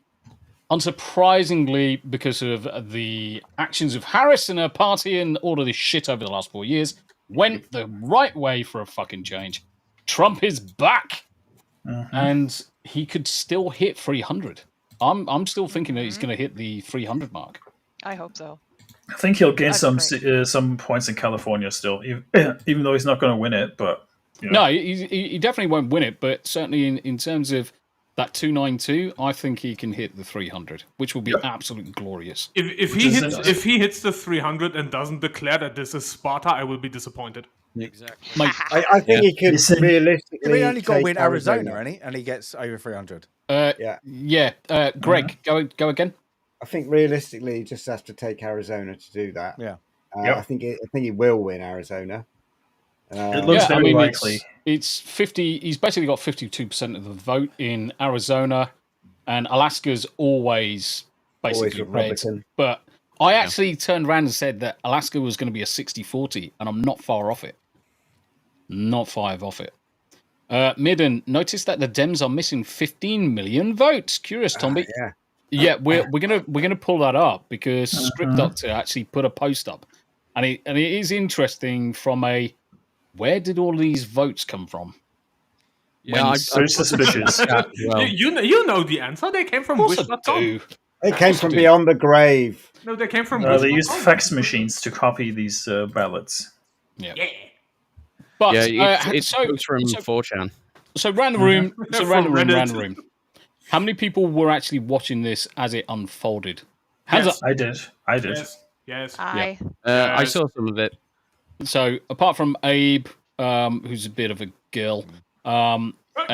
unsurprisingly, because of the actions of Harris and her party and all of this shit over the last 4 years, went the right way for a fucking change. Trump is back, and he could still hit 300. I'm still thinking that he's going to hit the 300 mark. I hope so. I think he'll gain That's some points in California still, even though he's not going to win it. But you know. No, he definitely won't win it, but certainly in terms of that 292, I think he can hit the 300, which will be absolutely glorious. If he hits the 300 and doesn't declare that this is Sparta, I will be disappointed. Exactly. Mate, I think he could realistically. He only got to take win Arizona, and he gets over 300. Greg, go again. I think realistically, he just has to take Arizona to do that. Yeah. I think he will win Arizona. It looks very likely. It's 50. He's basically got 52% of the vote in Arizona, and Alaska's always basically red. Republican. But I actually turned around and said that Alaska was going to be a 60-40, and I'm not far off it. Not far off it. Midden, notice that the Dems are missing 15 million votes. Curious, Tomby. Yeah, we're gonna pull that up because Script Doctor actually put a post up, and it is interesting from a where did all these votes come from? Yeah, I'm very suspicious. You know the answer. They came from Wish.com. They came from beyond the grave. No, they came from. They used fax machines to copy these ballots. Yeah. But it's from 4chan. So round the room. Round the room. How many people were actually watching this as it unfolded? Hands up. I did. Yes. I saw some of it. So apart from Abe, who's a bit of a girl, and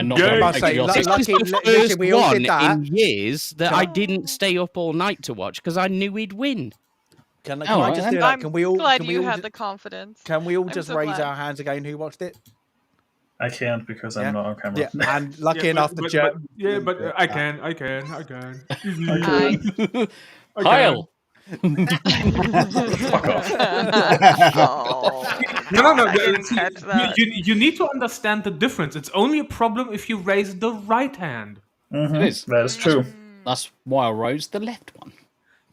not very patriotic. This is the first one in years that I didn't stay up all night to watch because I knew he'd win. Can I just do that? Can we all? Glad can we you all had ju- the confidence. Can we all I'm just so raise glad. our hands again? Who watched it? I can't because I'm not on camera. Yeah, and lucky enough, the but I can. Kyle, Fuck off. No. I didn't catch that. You need to understand the difference. It's only a problem if you raise the right hand. Mm-hmm. It is. That is true. That's why I rose the left one.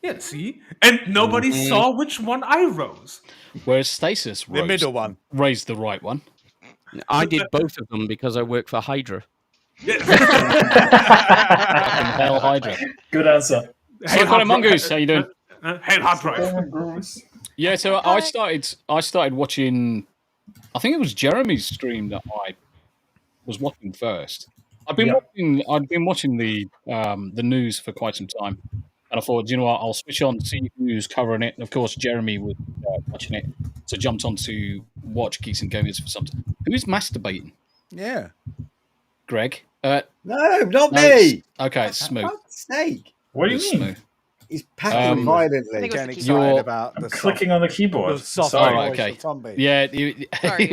Yeah, see? And nobody saw which one I rose. Whereas Stasis The middle one. raised the right one. I did both of them because I work for Hydra. Hail Hydra. Good answer. So, Colin Mongoose, how you doing? Hail Hard Drive. Yeah, so I started watching. I think it was Jeremy's stream that I was watching first. I'd been watching the news for quite some time, and I thought, you know what, I'll switch on to see who's covering it. And of course, Jeremy was watching it, so jumped on to watch Geeks and Gamers for some time. Who's masturbating? Yeah. Greg? No, not me. Okay, it's Smooth. For fuck's sake. What do you It's mean? Smooth. He's packing violently. Getting You're excited about the clicking on the keyboard. The soft Sorry. voice Okay. of Tomby. Yeah, Sorry.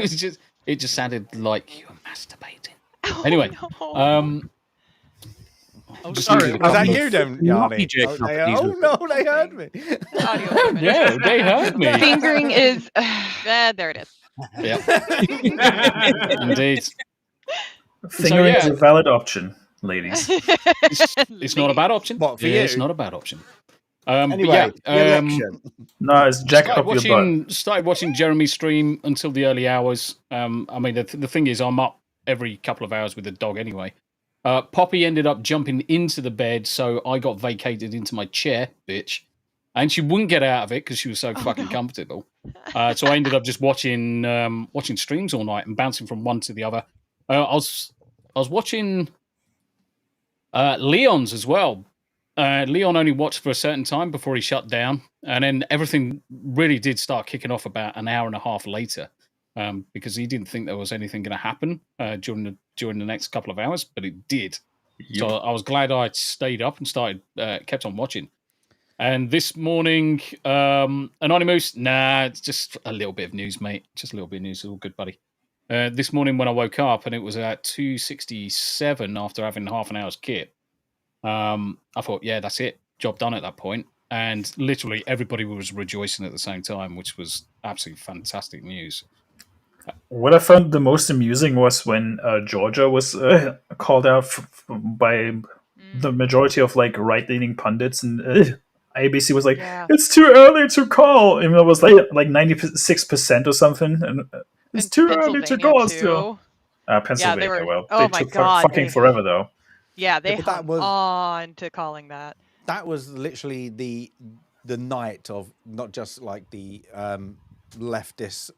it just sounded like you were masturbating. Oh, Anyway, no. just sorry. needed a Was that couple you, of- then, Not Yanni? PJ Oh, Cup, these no, they heard me. Audio Oh, no, they heard me. Fingering is. There it is. Yeah, indeed. Fingering yeah. is a valid option, ladies. It's not a bad option. What, for Yeah, you? it's not a bad option. Anyway, but the election. No, it's jack up your butt. Started watching Jeremy's stream until the early hours. I mean, the thing is, I'm up every couple of hours with the dog anyway. Poppy ended up jumping into the bed, so I got vacated into my chair, bitch. And she wouldn't get out of it because she was so fucking comfortable. So I ended up just watching streams all night and bouncing from one to the other. I was watching Leon's as well. Leon only watched for a certain time before he shut down, and then everything really did start kicking off about an hour and a half later, because he didn't think there was anything going to happen during the next couple of hours, but it did. Yep. So I was glad I stayed up and kept on watching. And this morning, Anonymous, it's just a little bit of news, mate. Just a little bit of news. It's all good, buddy. This morning when I woke up and it was at 2:67 after having half an hour's kit, I thought, yeah, that's it. Job done at that point. And literally everybody was rejoicing at the same time, which was absolutely fantastic news. What I found the most amusing was when Georgia was called out by the majority of like right-leaning pundits, and ABC was like, "It's too early to call," and it was like 96% or something, and it's too early to call still. Pennsylvania, they were, well, oh they my took God, fucking forever though. Yeah, they Yeah, but that hung was- on to calling that. That was literally the night of not just like the leftist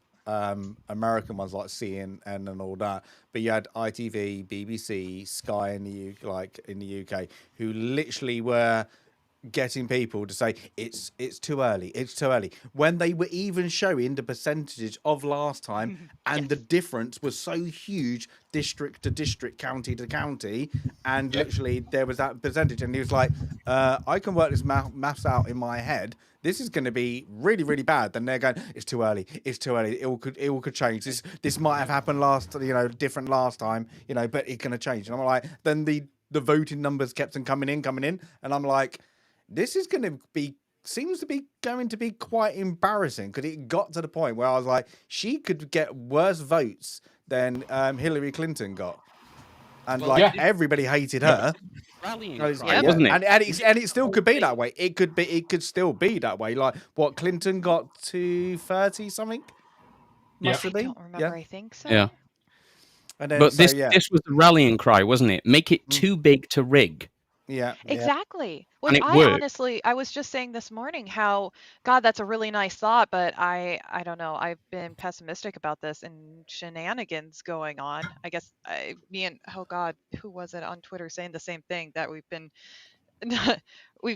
American ones like CNN and all that, but you had ITV, BBC, Sky in the UK, who literally were getting people to say it's too early, when they were even showing the percentage of last time, and the difference was so huge, district to district, county to county, and literally there was that percentage, and he was like, I can work this maths out in my head. This is going to be really, really bad. Then they're going, it's too early. It all could change. This might have happened different last time, but it's going to change. And I'm like, then the voting numbers kept on coming in, and I'm like, this is going to be, seems to be going to be quite embarrassing, because it got to the point where I was like, she could get worse votes than Hillary Clinton got. And everybody hated her. Rallying cry, wasn't it? And it still could be that way. It could still be that way. Like what Clinton got to 30 something. Must have I been. don't remember. I think so. Yeah. And then, But this was the rallying cry, wasn't it? Make it too big to rig. Yeah. Exactly. And Which it I worked. honestly, I was just saying this morning how, God, that's a really nice thought, but I don't know. I've been pessimistic about this and shenanigans going on. I guess oh God, who was it on Twitter saying the same thing, that we've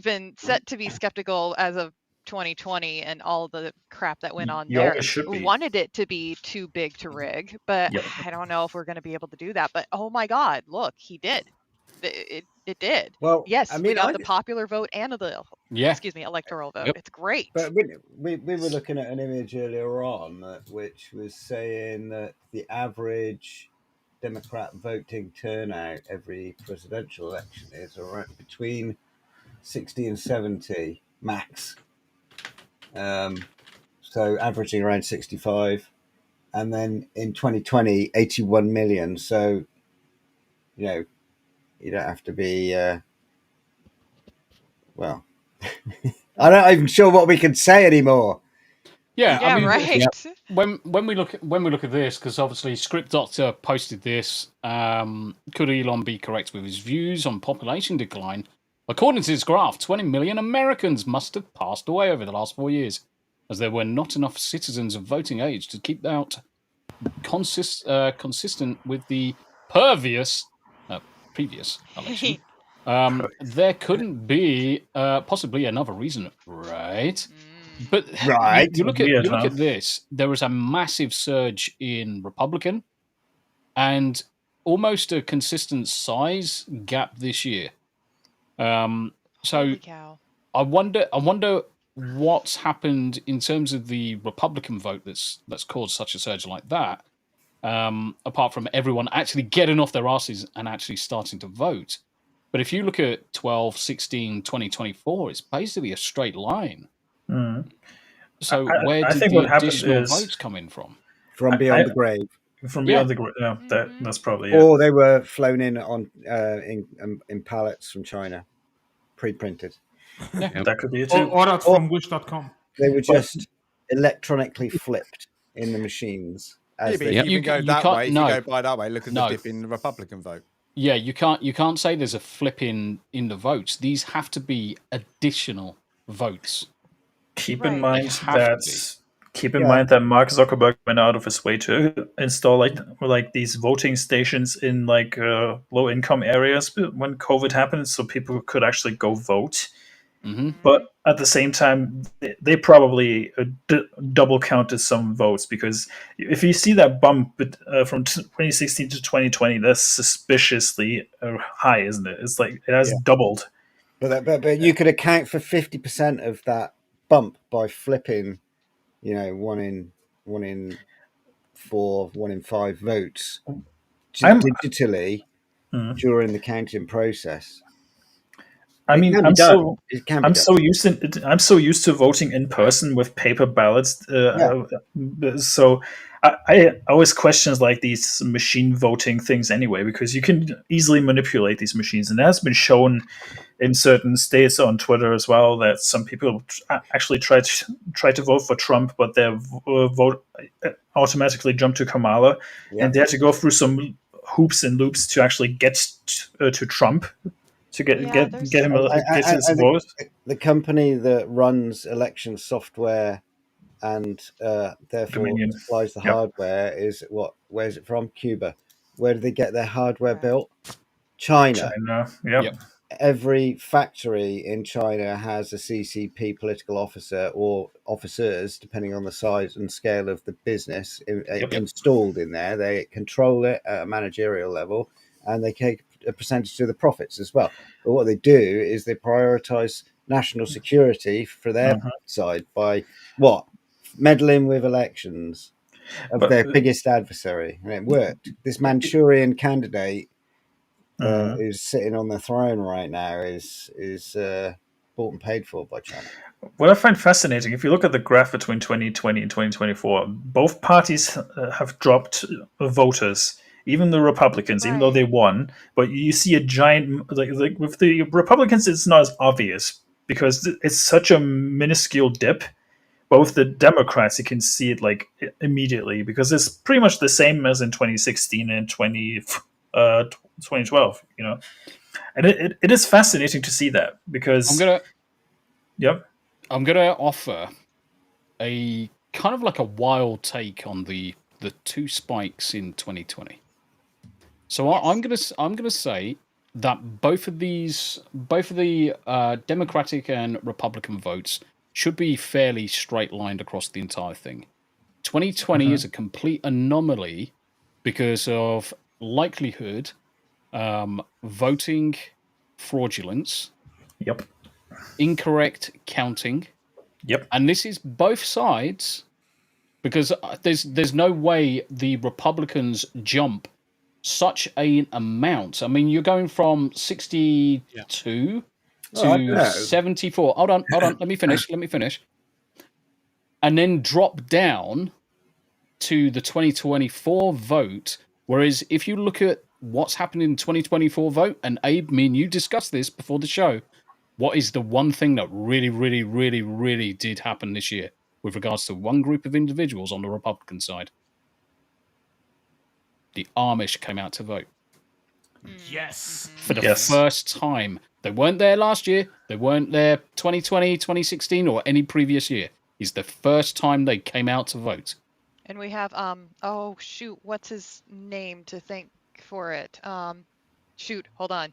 been set to be skeptical as of 2020 and all the crap that went on You there. always should We be. wanted it to be too big to rig, but Yep. I don't know if we're going to be able to do that. But oh my God, look, he did. It did. Well, Yes, I we mean, got the popular vote and the electoral vote. Yep. It's great. But we were looking at an image earlier on which was saying that the average Democrat voting turnout every presidential election is around between 60 and 70 max. So averaging around 65. And then in 2020, 81 million. So, you don't have to be, well, I'm not even sure what we can say anymore. Yeah, I mean, right. when we look at this, because obviously Script Doctor posted this. Could Elon be correct with his views on population decline? According to this graph, 20 million Americans must have passed away over the last 4 years, as there were not enough citizens of voting age to keep out consistent with the previous election. There couldn't be possibly another reason, right? But Right. you look at this. There was a massive surge in Republican, and almost a consistent size gap this year. So Holy cow. I wonder what's happened in terms of the Republican vote that's caused such a surge like that. Apart from everyone actually getting off their asses and actually starting to vote. But if you look at 12, 16, 2024, it's basically a straight line. Mm. So I did think the what happened additional is votes come in from? From beyond the grave. From beyond the grave. Yeah, that's probably it. Or they were flown in on in pallets from China, pre-printed. Yeah, that could be it too. Ordered from wish.com. They were just electronically flipped in the machines. If you even go that way, if you go by that way, look at the dip in the Republican vote. Yeah, you can't say there's a flip in the votes. These have to be additional votes. Keep in mind that Mark Zuckerberg went out of his way to install like these voting stations in low income areas when COVID happened, so people could actually go vote. Mm-hmm. But at the same time, they probably double counted some votes, because if you see that bump from 2016 to 2020, that's suspiciously high, isn't it? It's like it has doubled. But you could account for 50% of that bump by flipping, one in 4, 1 in 5 votes digitally during the counting process. I mean, I'm so used to voting in person with paper ballots. So I always question these machine voting things anyway, because you can easily manipulate these machines, and it has been shown in certain states on Twitter as well that some people actually try to vote for Trump, but their vote automatically jumped to Kamala, and they had to go through some hoops and loops to actually get to Trump. To get him his vote. The company that runs election software and therefore supplies the hardware is where's it from? Cuba. Where do they get their hardware built? China. Yep. Every factory in China has a CCP political officer or officers, depending on the size and scale of the business, installed in there. They control it at a managerial level, and they take a percentage of the profits as well. But what they do is they prioritize national security for their side by meddling with elections of their biggest adversary, and it worked. This Manchurian candidate who's sitting on the throne right now is bought and paid for by China. What I find fascinating, if you look at the graph between 2020 and 2024, both parties have dropped voters. Even the Republicans, even though they won, but you see a giant like with the Republicans, it's not as obvious because it's such a minuscule dip. Both the Democrats, you can see it immediately because it's pretty much the same as in 2016 and 2012. And it is fascinating to see that because I'm gonna offer a kind of like a wild take on the two spikes in 2020. So I'm gonna say that both of the Democratic and Republican votes should be fairly straight lined across the entire thing. 2020 is a complete anomaly because of likelihood, voting fraudulence, incorrect counting, and this is both sides because there's no way the Republicans jump such an amount. I mean, you're going from 62 to 74. Hold on. Let me finish. and then drop down to the 2024 vote. Whereas if you look at what's happening in the 2024 vote, and Abe, me and you discussed this before the show, what is the one thing that really, really, really, really did happen this year with regards to one group of individuals on the Republican side? The Amish came out to vote. Yes. For the first time. They weren't there last year. They weren't there 2020, 2016, or any previous year. It's the first time they came out to vote. And we have oh shoot, what's his name to thank for it? Shoot, hold on.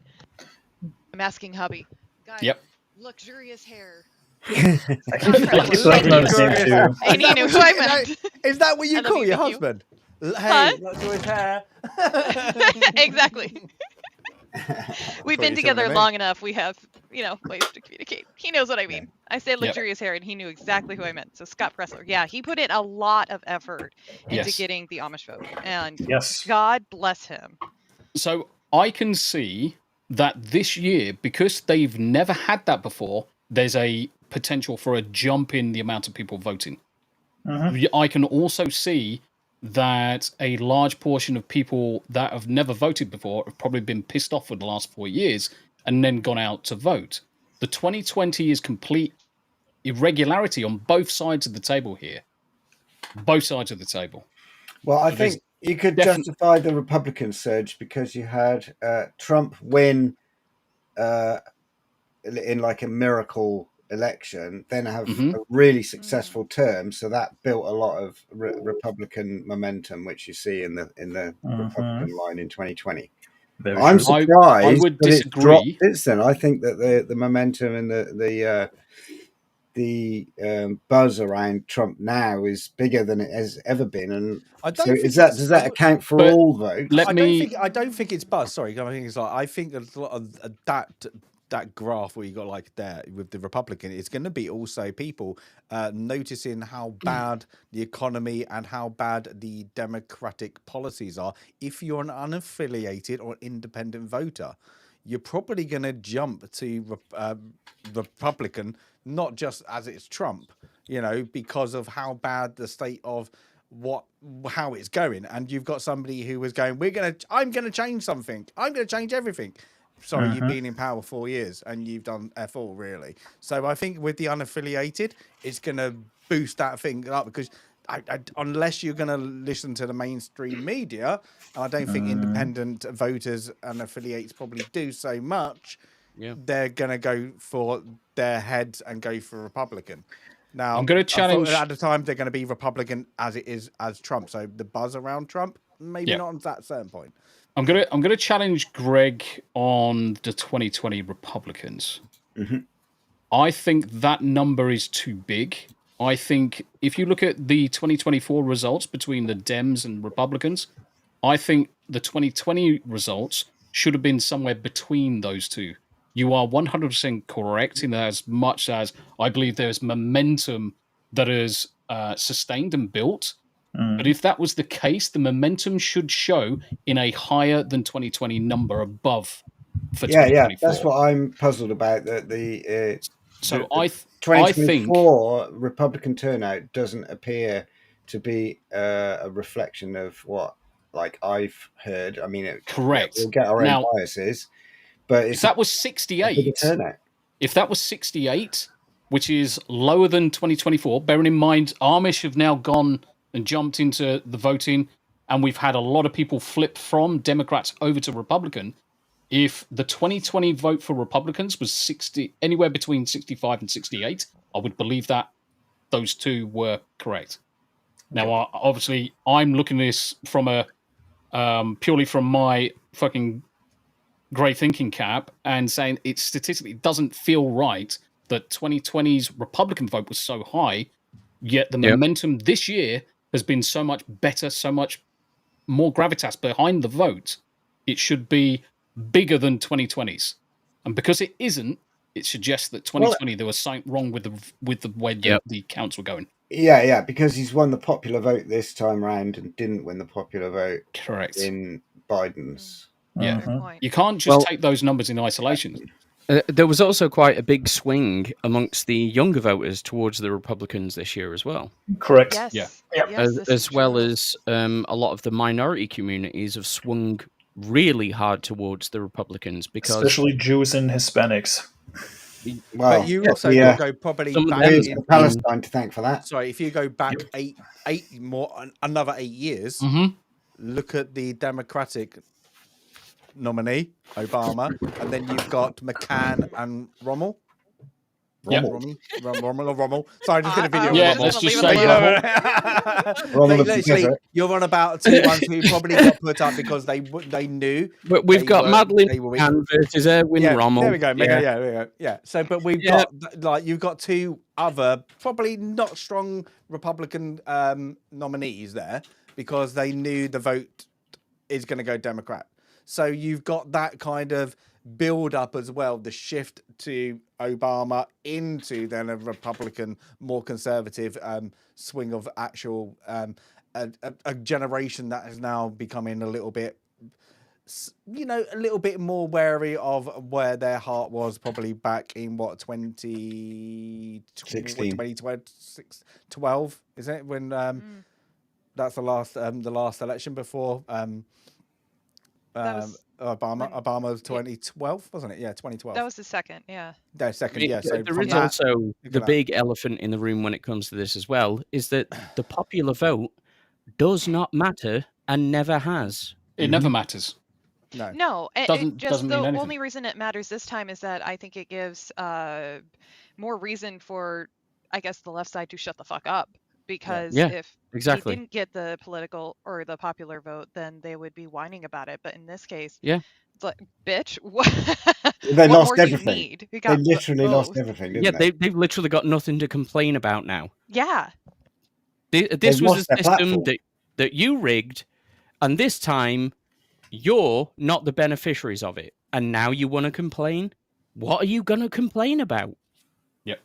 I'm asking hubby. Guys, yep. Luxurious hair. I keep writing on his name too. And he knew who I meant. Is that what you call your husband? Hey, luxurious hair. Exactly. We've been together long enough. We have, ways to communicate. He knows what I mean. I say luxurious hair, and he knew exactly who I meant. So Scott Pressler, yeah, he put in a lot of effort into getting the Amish vote, and God bless him. So I can see that this year, because they've never had that before, there's a potential for a jump in the amount of people voting. I can also see that a large portion of people that have never voted before have probably been pissed off for the last 4 years and then gone out to vote. The 2020 is complete irregularity on both sides of the table here. Both sides of the table. Well, I think you could justify the Republican surge because you had Trump win in like a miracle election, then have a really successful term, so that built a lot of Republican momentum, which you see in the Republican line in 2020. I'm surprised I would that disagree. it's dropped since then. I think that the momentum and the buzz around Trump now is bigger than it has ever been, and does that account for all votes? I don't think it's buzz. Sorry, I think it's like I think a lot of that graph where you got like there with the Republican, it's going to be also people noticing how bad the economy and how bad the Democratic policies are. If you're an unaffiliated or independent voter, you're probably going to jump to Republican, not just as it's Trump, because of how bad the state of how it's going. And you've got somebody who was going, I'm going to change something. I'm going to change everything. Sorry, you've been in power 4 years and you've done F all, really. So I think with the unaffiliated, it's going to boost that thing up because unless you're going to listen to the mainstream media, and I don't think independent voters and affiliates probably do so much, they're going to go for their heads and go for Republican. Now, I'm going to challenge. At the time, they're going to be Republican as it is as Trump. So the buzz around Trump, maybe not at that certain point. I'm gonna challenge Greg on the 2020 Republicans. I think that number is too big. I think if you look at the 2024 results between the Dems and Republicans, I think the 2020 results should have been somewhere between those two. You are 100% correct in as much as I believe there's momentum that is sustained and built. But if that was the case, the momentum should show in a higher than 2020 number above for 2024. Yeah, that's what I'm puzzled about. That the 2024 Republican turnout doesn't appear to be a reflection of what, like I've heard. I mean, correct. We'll get our own biases, but if that was 68, if that was 68, which is lower than 2024, bearing in mind Amish have now gone and jumped into the voting, and we've had a lot of people flip from Democrats over to Republican. If the 2020 vote for Republicans was anywhere between 65 and 68, I would believe that those two were correct. Now, obviously, I'm looking at this from a purely from my fucking grey thinking cap and saying it statistically doesn't feel right that 2020's Republican vote was so high, yet the momentum this year has been so much better, so much more gravitas behind the vote. It should be bigger than 2020's. And because it isn't, it suggests that 2020 there was something wrong with the way the counts were going. Yeah, because he's won the popular vote this time round and didn't win the popular vote correct in Biden's. Yeah. You can't just take those numbers in isolation. There was also quite a big swing amongst the younger voters towards the Republicans this year as well. Correct. Yes. Yeah. Yes, this is As well true. as a lot of the minority communities have swung really hard towards the Republicans because Especially Jews and Hispanics. Well, But you yeah, also yeah. go probably Some of back them There's in. Palestine to thank for that. Sorry, if you go back another 8 years, Mm-hmm. look at the Democratic nominee, Obama, and then you've got McCann and Rommel. Yep. Rommel. Sorry, I just did a video. Yeah, of let's Rommel. just say Rommel. Literally, you're on about two ones who probably got put up because they knew. But we've got Madeline McCann versus Erwin Rommel. There we go. Yeah. So, but we've got like you've got two other probably not strong Republican nominees there because they knew the vote is going to go Democrat. So you've got that kind of build up as well, the shift to Obama into then a Republican, more conservative swing of actual a generation that is now becoming a little bit, a little bit more wary of where their heart was probably back in 2012, is it when that's the last election before Obama's 2012, wasn't it? Yeah, 2012. That was the second, yeah. No, second, yeah. So there is also the big elephant in the room when it comes to this as well, is that the popular vote does not matter and never has. It never matters. No, Doesn't the mean anything. only reason it matters this time is that I think it gives more reason for, I guess, the left side to shut the fuck up. Because if they didn't get the political or the popular vote, then they would be whining about it. But in this case, it's like, bitch, what? They what lost more do you everything. need? They literally lost everything, didn't they? They've literally got nothing to complain about now. Yeah. This was a system that you rigged, and this time you're not the beneficiaries of it. And now you want to complain? What are you going to complain about? Yep.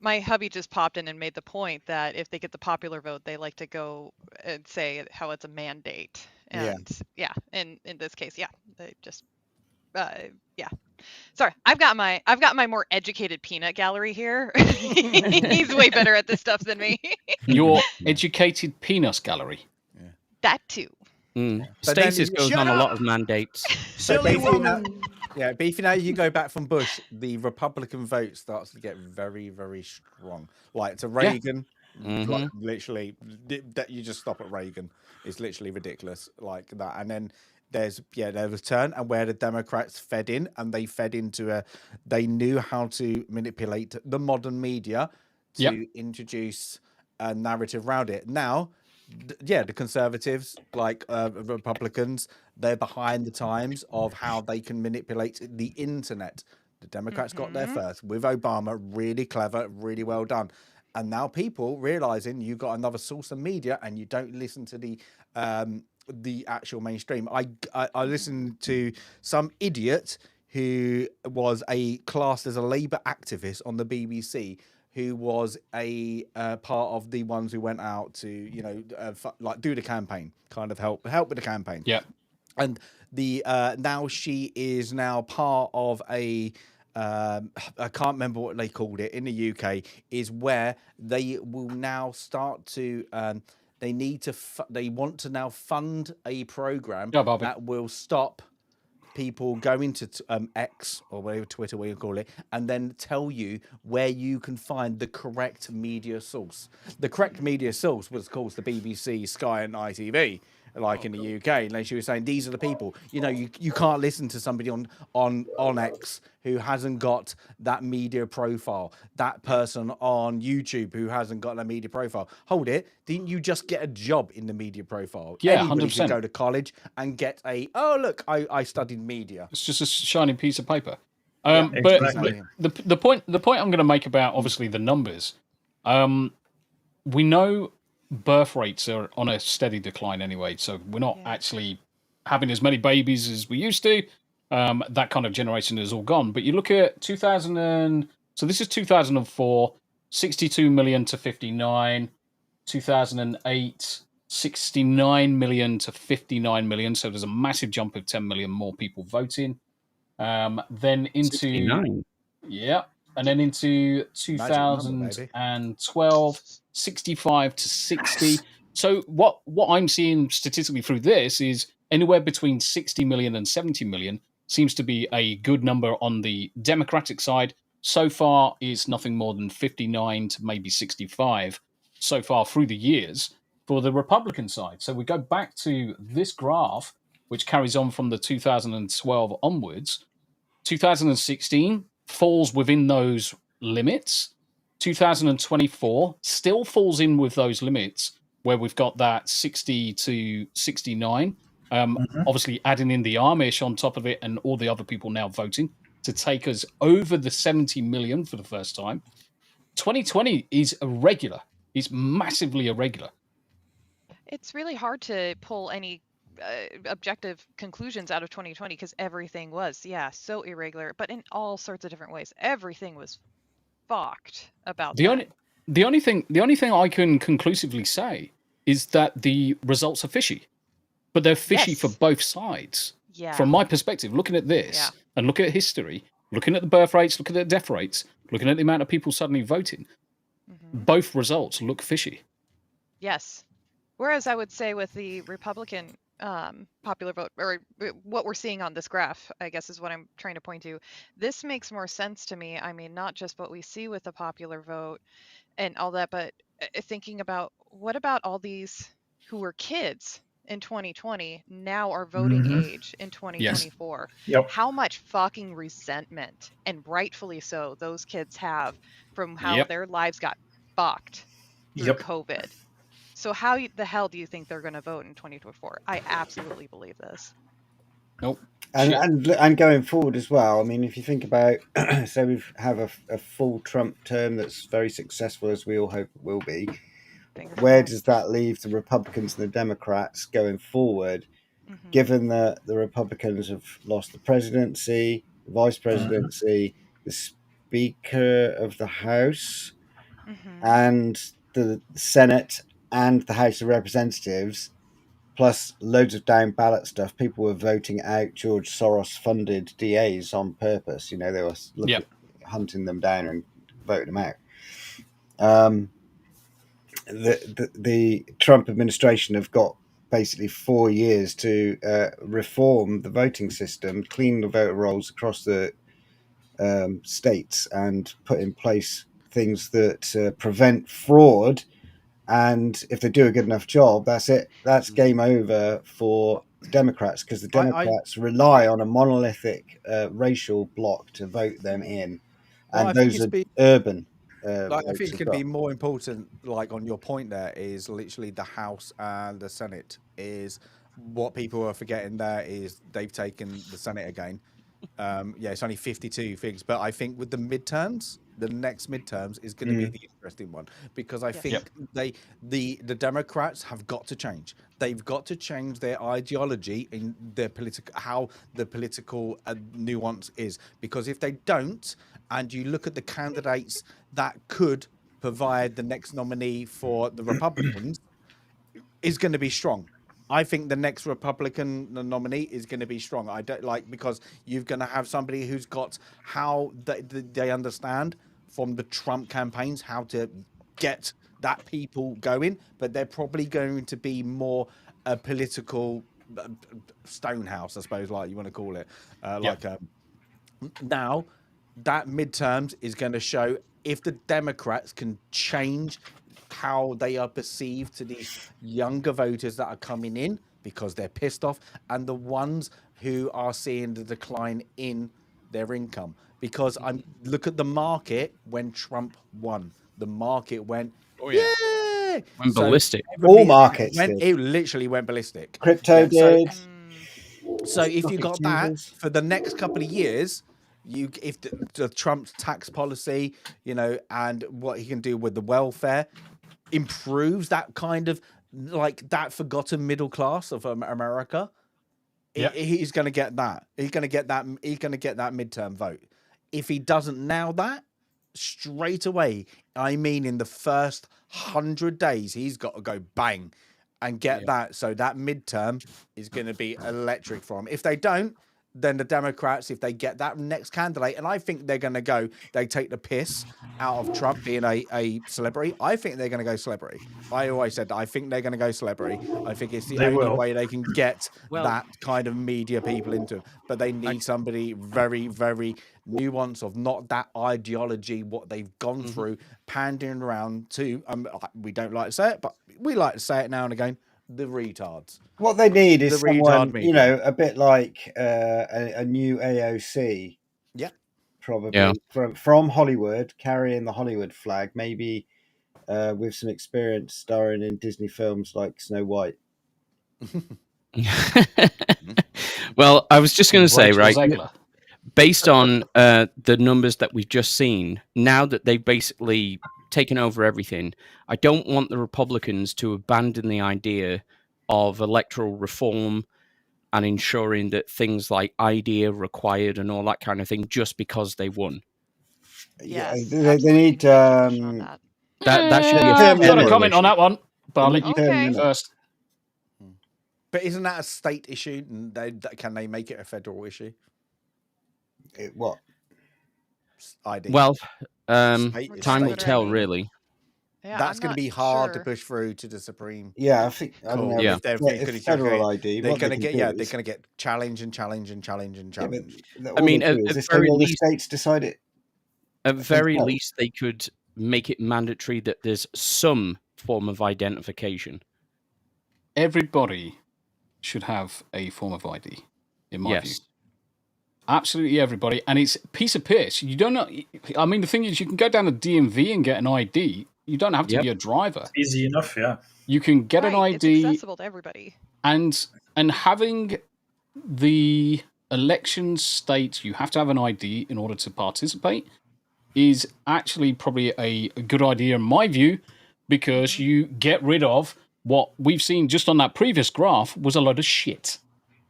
My hubby just popped in and made the point that if they get the popular vote, they like to go and say how it's a mandate. And in this case, they just Sorry, I've got my more educated peanut gallery here. He's way better at this stuff than me. Your educated penis gallery. That too. Stasis goes on a lot of mandates. Silly woman. Yeah, but if you go back from Bush, the Republican vote starts to get very, very strong. Like to Reagan, like, literally, that you just stop at Reagan. It's literally ridiculous, like that. And then there was turn, and where the Democrats fed in, and they fed into they knew how to manipulate the modern media to introduce a narrative around it. Now, the conservatives, like Republicans, they're behind the times of how they can manipulate the internet. The Democrats got there first with Obama, really clever, really well done. And now people realizing you got another source of media and you don't listen to the actual mainstream. I listened to some idiot who was classed as a Labour activist on the BBC, who was a part of the ones who went out to, like do the campaign, kind of help with the campaign. Yeah. And the now she is now part of I can't remember what they called it in the UK, is where they will now start to they want to now fund a program that will stop people going to X or whatever, Twitter, what you call it, and then tell you where you can find the correct media source. The correct media source was, of course, the BBC, Sky, and ITV, like in the UK. And she was saying, these are the people. You can't listen to somebody on X who hasn't got that media profile. That person on YouTube who hasn't got that media profile. Hold it. Didn't you just get a job in the media profile? Yeah, Anybody 100%. could go to college and get I studied media. It's just a shining piece of paper. Yeah, but exactly. the point I'm going to make about obviously the numbers, we know birth rates are on a steady decline anyway, so we're not actually having as many babies as we used to. That kind of generation is all gone. But you look at 2000 so this is 2004, 62 million to 59, 2008, 69 million to 59 million. So there's a massive jump of 10 million more people voting. Then into 69. yeah, and then into Magic number, baby. 2012, 65 to 60. So what I'm seeing statistically through this is anywhere between 60 million and 70 million seems to be a good number on the Democratic side. So far is nothing more than 59 to maybe 65 so far through the years for the Republican side. So we go back to this graph, which carries on from the 2012 onwards. 2016 falls within those limits. 2024 still falls in with those limits where we've got that 60 to 69. Obviously, adding in the Amish on top of it and all the other people now voting to take us over the 70 million for the first time. 2020 is irregular. It's massively irregular. It's really hard to pull any objective conclusions out of 2020 because everything was, so irregular, but in all sorts of different ways. Everything was fucked about that. The only thing I can conclusively say is that the results are fishy, but they're fishy for both sides. Yeah. From my perspective, looking at this and looking at history, looking at the birth rates, looking at the death rates, looking at the amount of people suddenly voting, both results look fishy. Yes. Whereas I would say with the Republican popular vote, or what we're seeing on this graph, I guess is what I'm trying to point to, this makes more sense to me. I mean, not just what we see with the popular vote and all that, but thinking about what about all these who were kids in 2020 now are voting age in 2024. Yep. How much fucking resentment, and rightfully so, those kids have from how their lives got fucked through COVID. So how the hell do you think they're going to vote in 2024? I absolutely believe this. Nope. And going forward as well, I mean, if you think about, so we have a full Trump term that's very successful, as we all hope it will be. Where does that leave the Republicans and the Democrats going forward, given that the Republicans have lost the presidency, the vice presidency, the Speaker of the House, and the Senate and the House of Representatives, plus loads of down ballot stuff? People were voting out George Soros funded DAs on purpose. You know, they were hunting them down and voting them out. The Trump administration have got basically 4 years to reform the voting system, clean the voter rolls across the states, and put in place things that prevent fraud. And if they do a good enough job, that's it. That's game over for the Democrats, because the Democrats rely on a monolithic racial bloc to vote them in, and those are urban. I think it could be more important, like on your point there, is literally the House and the Senate. Is what people are forgetting there is they've taken the Senate again. It's only 52 things, but I think with the midterms, the next midterms is going to be the interesting one, because I think the Democrats have got to change. They've got to change their ideology in their how the political nuance is, because if they don't, and you look at the candidates that could provide the next nominee for the Republicans, is going to be strong. I think the next Republican nominee is going to be strong. I don't because you're going to have somebody who's got how they understand from the Trump campaigns how to get that people going, but they're probably going to be more a political stonehouse, I suppose, like you want to call it. Now, that midterms is going to show if the Democrats can change how they are perceived to these younger voters that are coming in because they're pissed off, and the ones who are seeing the decline in their income. Because look at the market when Trump won. The market went, yeah! Went ballistic. All markets did. It literally went ballistic. Crypto did. So if you got that for the next couple of years, if the Trump's tax policy, and what he can do with the welfare improves that kind of that forgotten middle class of America, he's going to get that. He's going to get that. He's going to get that midterm vote. If he doesn't now that straight away, I mean, in the first 100 days, he's got to go bang and get that. So that midterm is going to be electric for him. If they don't, then the Democrats, if they get that next candidate, and I think they're going to go, they take the piss out of Trump being a celebrity. I think they're going to go celebrity. I always said that I think they're going to go celebrity. I think it's the only way they can get that kind of media people into it. But they need somebody very, very nuanced of not that ideology, what they've gone through, pandering around to, we don't like to say it, but we like to say it now and again, the retards. What they need is The someone, retard you know, a bit like a new AOC. Yeah. Probably from Hollywood, carrying the Hollywood flag, maybe with some experience starring in Disney films like Snow White. Well, I was just going to say, right, Zegler. based on the numbers that we've just seen, now that they've basically taken over everything, I don't want the Republicans to abandon the idea of electoral reform and ensuring that things like ID are required and all that kind of thing just because they won. Yes, they need that should be I've got a comment on that one, but I'll let you first. But isn't that a state issue? Can they make it a federal issue? What? ID. Well, time will tell, really. Yeah, that's going to be hard to push through to the Supreme. Yeah, I think. I don't know. If it's federal ID. They're going to get. Yeah, they're going to get challenge and challenge and challenge and challenge. Yeah, I mean, at very least, the states decide it. At very least, they could make it mandatory that there's some form of identification. Everybody should have a form of ID, in my view. Absolutely everybody. And it's a piece of piss. You don't know. I mean, the thing is, you can go down to DMV and get an ID. You don't have to be a driver. It's easy enough, yeah. You can get an ID. It's accessible to everybody. And having the elections state you have to have an ID in order to participate is actually probably a good idea in my view, because you get rid of what we've seen just on that previous graph was a load of shit.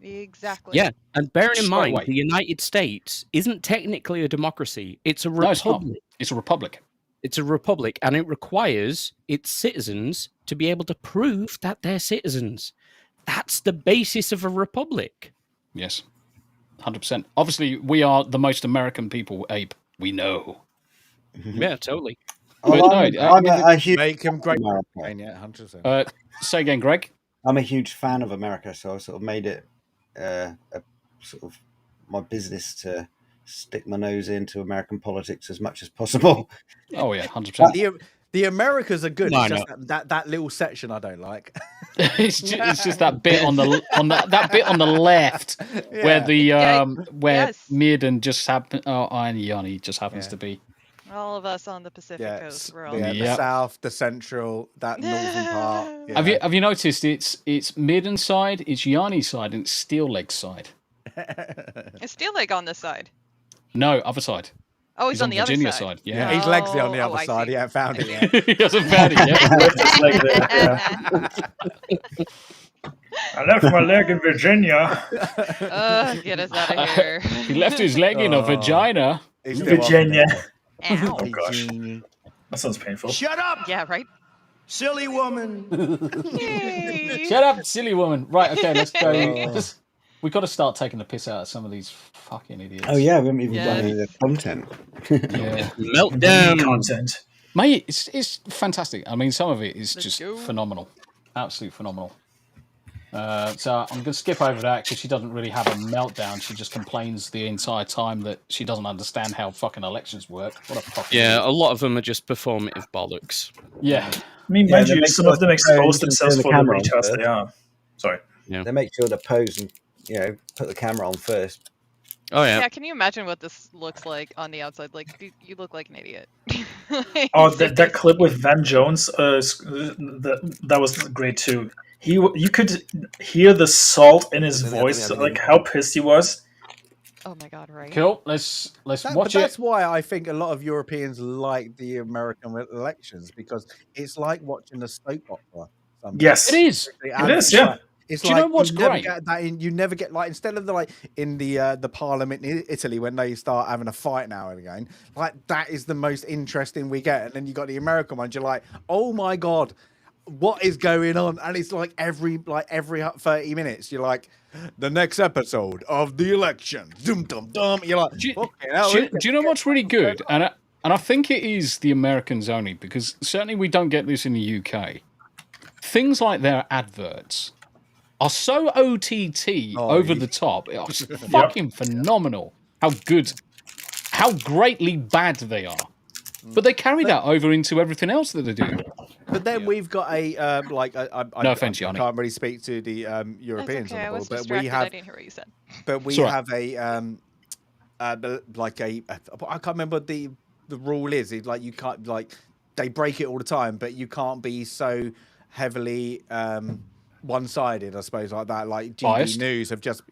Exactly. Yeah, and bearing in mind, the United States isn't technically a democracy. It's a republic. It's a republic. It's a republic, and it requires its citizens to be able to prove that they're citizens. That's the basis of a republic. Yes, 100%. Obviously, we are the most American people, Abe. We know. Yeah, totally. I'm a huge make him great. Yeah, 100%. Say again, Greg. I'm a huge fan of America, so I sort of made it a sort of my business to stick my nose into American politics as much as possible. Oh yeah, 100%. The Americas are good. It's just that little section I don't like. it's just that bit on that bit on the left where the where Mirden just happens. Yanni just happens to be. All of us on the Pacific Coast. We're all the south, the central, that northern part. Yeah. Have you noticed it's Mirden's side, it's Yanni's side, and it's Steel Leg's side. Is Steel Leg on this side? No, other side. Oh, he's on the Virginia other side. Yeah, he's Legsley on the other side. He hasn't found it yet. He hasn't found it yet. I left my leg in Virginia. Get us out of here. He left his leg in a vagina. Virginia. Ow. Oh gosh, that sounds painful. Shut up! Yeah, right. Silly woman. Shut up, silly woman. Right, okay, let's go. We've got to start taking the piss out of some of these fucking idiots. Oh yeah, we haven't even done any of the content. Meltdown content. Mate, it's fantastic. I mean, some of it is just phenomenal. Absolutely phenomenal. So I'm going to skip over that because she doesn't really have a meltdown. She just complains the entire time that she doesn't understand how fucking elections work. What a fucking a lot of them are just performative bollocks. Yeah. I mean, mind you, some of them expose themselves for the retards they are. Sorry. Yeah. They make sure to pose and, put the camera on first. Oh, yeah. Yeah, can you imagine what this looks like on the outside? Like, you look like an idiot. That clip with Van Jones, that was great too. You could hear the salt in his voice, like how pissed he was. Oh my god! Right. Cool. Let's watch it. That's why I think a lot of Europeans like the American elections, because it's like watching a soap opera. Yes, it is. It is. Yeah. It's Do you know what's great? You never get like, instead of in the parliament in Italy when they start having a fight now and again, like that is the most interesting we get, and then you got the American ones. You're like, oh my god. what is going on? And it's like every 30 minutes, you're like, the next episode of the election. Dum dum dum. You're like, do you know what's really good? And I think it is the Americans only, because certainly we don't get this in the UK. Things like their adverts are so OTT over the top. It's fucking phenomenal how good, how greatly bad they are. But they carry that over into everything else that they do. But then we've got a no offense, Yanni. I can't really speak to the Europeans okay. on the board, but distracted. we have. I didn't hear what you said. But we have a I can't remember what the rule is. It's like you can't they break it all the time, but you can't be so heavily one-sided, I suppose, like that. Like GB biased. News have just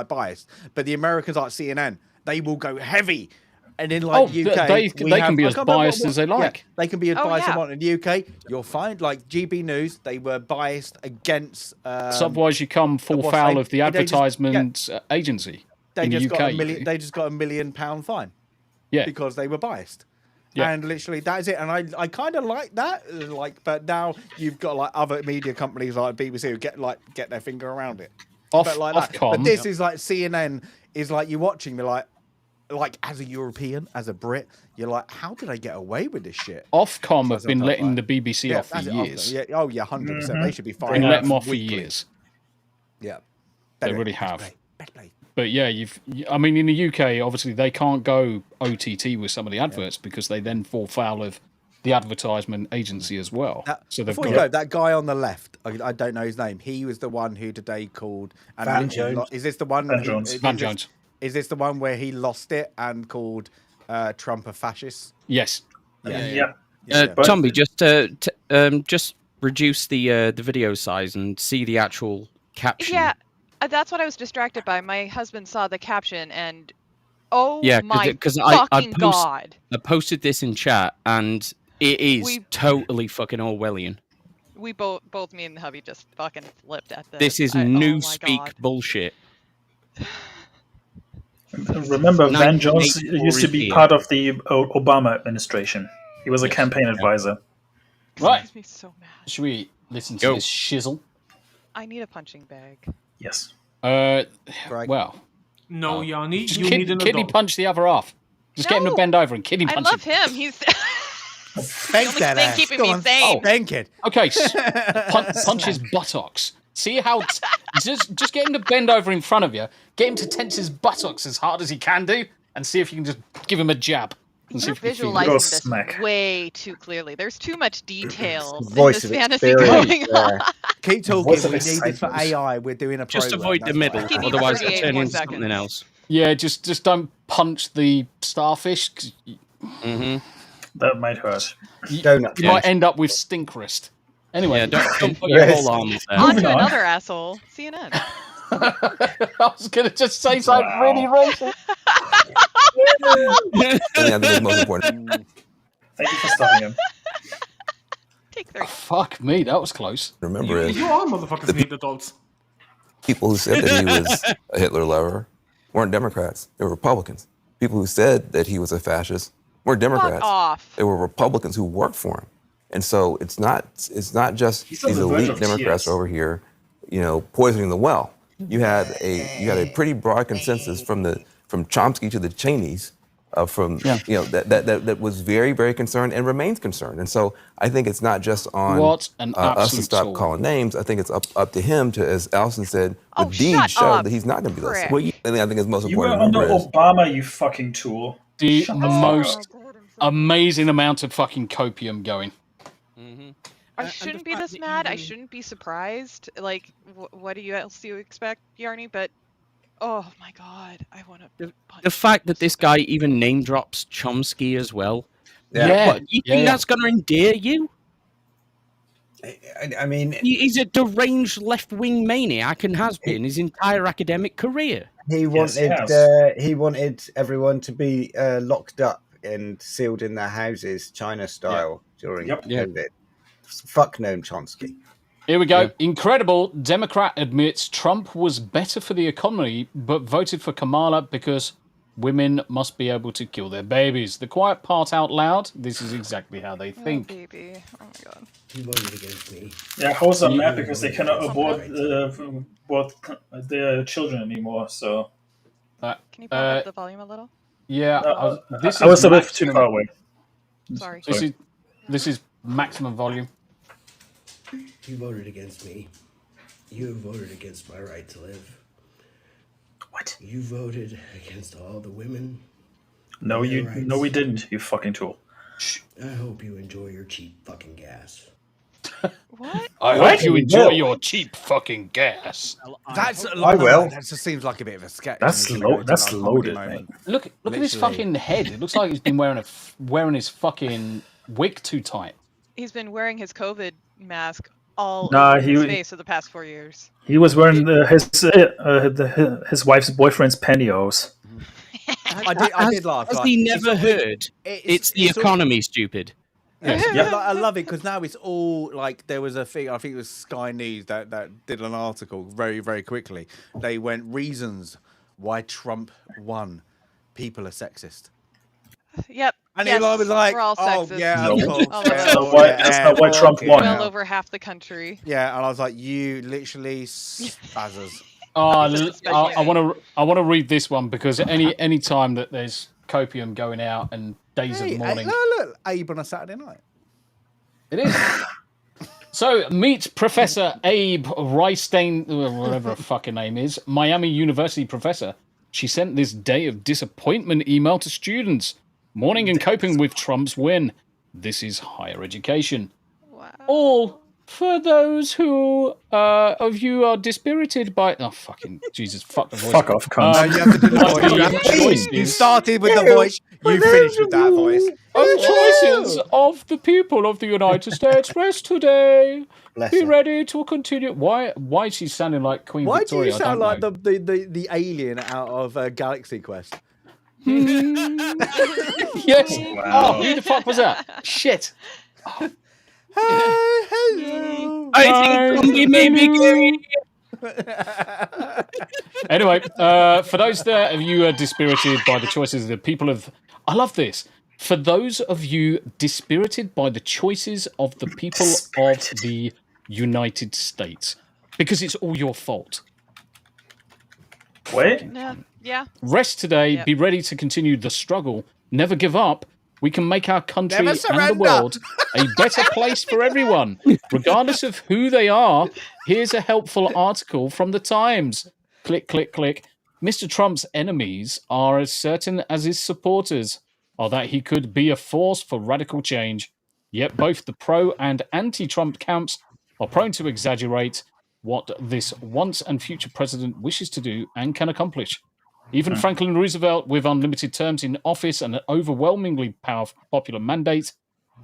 biased. But the Americans like CNN, they will go heavy. And in UK, they can be as biased as they like. Yeah, they can be as biased as they want. In the UK, you'll find like GB News, they were biased against. Otherwise, you come full foul of the advertisement agency. They in just the UK, got they just got £1 million fine. Yeah, because they were biased. Yeah. And literally that is it. And I kind of like that. But now you've got like other media companies like BBC who get their finger around it. But this is like CNN is like you're watching. They're like as a European, as a Brit, you're like, how did I get away with this shit? Ofcom have been letting the BBC off for years. Yeah. Oh yeah, 100%. They should be fine. They let them off for years. Yeah, they really have. But yeah, I mean, in the UK, obviously they can't go OTT with some of the adverts because they then fall foul of the advertisement agency as well. So before you go, that guy on the left, I don't know his name. He was the one who today called Van Jones. Is this the one? Van Jones. Van Jones. Is this the one where he lost it and called Trump a fascist? Yes. Yeah. Tommy, just reduce the video size and see the actual caption. Yeah, that's what I was distracted by. My husband saw the caption and my fucking god! I posted this in chat and it is totally fucking Orwellian. We both, me and the hubby, just fucking flipped at this. This is newspeak bullshit. Remember, Van Jones used to be part of the Obama administration. He was a campaign advisor. Right. Makes me so mad. Should we listen to this shizzle? I need a punching bag. Yes. Well. No, Yanni, just you need an kidney adult. Punch the other half. Just get him to bend over and kidney punch him. I love him. He's the only thing keeping me sane. Thank it. Okay, punch his buttocks. See how... just get him to bend over in front of you. Get him to tense his buttocks as hard as he can do. And see if you can just give him a jab. You're visualizing this way too clearly. There's too much detail in this fantasy going on. Keep talking. We need this for AI. We're doing a program. Just avoid the middle, otherwise it'll turn into something else. Yeah, just don't punch the starfish. That might hurt. You might end up with stink wrist. Anyway, don't put your whole arm there. On to another asshole. CNN. I was going to just say something really racist. I think it's most important. Thank you for stopping him. Take 3. Fuck me, that was close. Remember, You all motherfuckers need adults. people who said that he was a Hitler lover weren't Democrats. They were Republicans. People who said that he was a fascist weren't Democrats. Fuck off. They were Republicans who worked for him. And so it's not just these elite Democrats over here, poisoning the well. You had a pretty broad consensus from Chomsky to the Cheneys, that was very, very concerned and remains concerned. And so I think it's not just on us to stop calling names. I think it's up to him to, as Alison said, the deeds show that he's not going to be listening. I think it's most important. You were under Obama, you fucking tool. The most amazing amount of fucking copium going. I shouldn't be this mad. I shouldn't be surprised. Like, what else do you expect, Yarny? But, oh my god, I want to... The fact that this guy even name drops Chomsky as well. Yeah. You think that's going to endear you? I mean... He's a deranged left-wing maniac and has been his entire academic career. He wanted everyone to be locked up and sealed in their houses, China style, during COVID. Fuck Noam Chomsky. Here we go. Incredible. Democrat admits Trump was better for the economy, but voted for Kamala because Women must be able to kill their babies. The quiet part out loud, this is exactly how they think. Baby. Oh my god. You voted against me. Yeah, hoes are You- mad because they cannot abort Oh, their children anymore. So Can you pump up the volume a little? Yeah, I was a bit too far away. Sorry. This is maximum volume. You voted against me. You voted against my right to live. What? You voted against all the women. No, we didn't. You fucking tool. I hope you enjoy your cheap fucking gas. What? I hope you enjoy your cheap fucking gas. That's I will. That just seems like a bit of a sketch. That's and it's gonna go that's to, like, comedy loaded, moment. man. Look at his Literally. fucking head. It looks like he's been wearing his fucking wig too tight. He's been wearing his COVID mask all Nah, over his face for the past 4 years. He was wearing his wife's boyfriend's pantyhose. I did laugh. Has like, he never heard? It's the all- economy, stupid. Yeah, like, I love it because now it's all like there was a thing. I think it was Sky News that did an article very, very quickly. They went reasons why Trump won. People are sexist. Yep. And yes, Elon was like, we're all "Oh sexist. yeah, No. of course, All yeah, of us. That's not why Trump won. Well over half the country. Yeah, and I was like, you literally spazzers. I want to read this one because any time that there's copium going out and days of mourning, Look, Abe on a Saturday night. it is. So meet Professor Abe Reistein, whatever her fucking name is, Miami University professor. She sent this day of disappointment email to students, mourning and coping with Trump's win. This is higher education. Wow. All for those who of you are dispirited by... Oh, fucking Jesus, fuck the voice. Fuck off, cunt. No, you have to do the voice. You started with the voice, you finished with that voice. Of choices of the people of the United States rest today. Bless Be her. ready to continue. Why is she sounding like Queen Why Victoria? do you sound I like don't know. the alien out of Galaxy Quest? Yes. Wow. Oh, who the fuck was that? Shit. Hello. I think we may be gay. Anyway, for those of you who are dispirited by the choices of the people of... I love this. For those of you dispirited by the choices of the people of the United States. Because it's all your fault. Wait. Yeah. Rest today, Yep. be ready to continue the struggle, never give up. We can make our country Never and the surrender. world a better place for everyone. Regardless of who they are, here's a helpful article from the Times. Click, click, click. Mr. Trump's enemies are as certain as his supporters are that he could be a force for radical change. Yet both the pro and anti-Trump camps are prone to exaggerate what this once and future president wishes to do and can accomplish. Even Franklin Roosevelt, with unlimited terms in office and an overwhelmingly powerful popular mandate,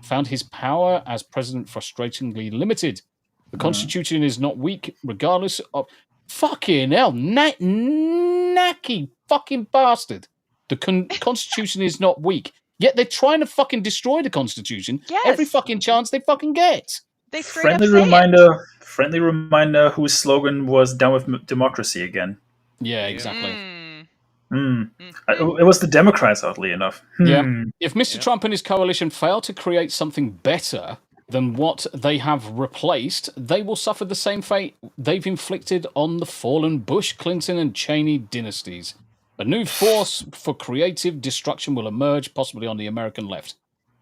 found his power as president frustratingly limited. The Constitution is not weak, regardless of... Fucking hell, nacky fucking bastard. The Constitution is not weak. Yet they're trying to fucking destroy the Constitution every Yes. fucking chance they fucking get. They straight up Friendly say it. reminder whose slogan was "Down with democracy" again. Yeah, exactly. It was the Democrats, oddly enough. Yeah. If Mr. Trump and his coalition fail to create something better than what they have replaced, they will suffer the same fate they've inflicted on the fallen Bush, Clinton, and Cheney dynasties. A new force for creative destruction will emerge, possibly on the American left.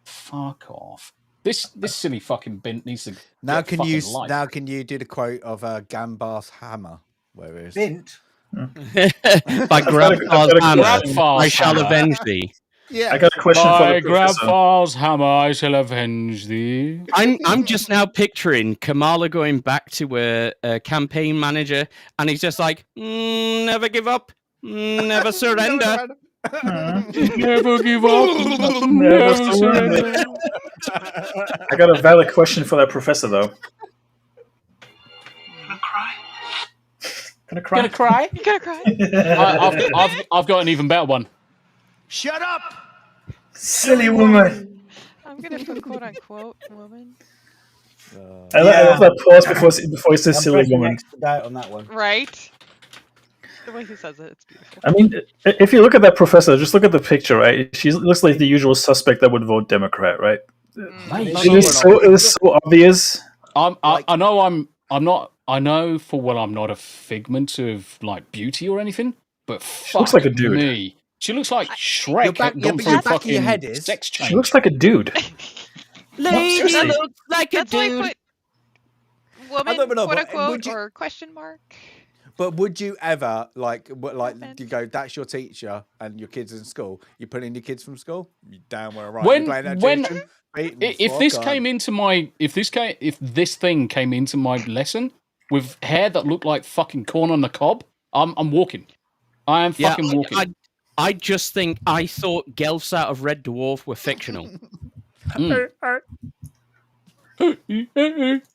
Fuck off. This silly fucking bint needs to Now get can fucking you life. now can you do the quote of Gambas Hammer? Where is Bint. By Grandpa's hammer, I shall hammer. avenge thee. Yeah. I got a question for By the professor. Grandpa's hammer, I shall avenge thee. I'm just now picturing Kamala going back to a campaign manager, and he's just like, never give up, never surrender. Never give up, never surrender. I got a valid question for that professor, though. Gonna cry? Gonna cry? You gonna cry? I've got an even better one. Shut up! Silly woman. I'm gonna put quote unquote woman. I love that pause before he says I'm silly pressing woman. expedite on that one. Right. The way he says it, it's beautiful. I mean, if you look at that professor, just look at the picture, right? She looks like the usual suspect that would vote Democrat, right? It is so obvious. I know I'm not. I know full well I'm not a figment of like beauty or anything, but She looks like a dude. me. She looks like Shrek. back of your head is sex change. She looks like a dude. Lady seriously. looks like a That's why I dude. put woman, quote unquote, or question mark. But would you ever like you go? That's your teacher, and your kids in school. You put in your kids from school. You damn well right. If this thing came into my lesson with hair that looked like fucking corn on the cob, I'm walking. I am fucking walking. I just think I thought Gelfs out of Red Dwarf were fictional.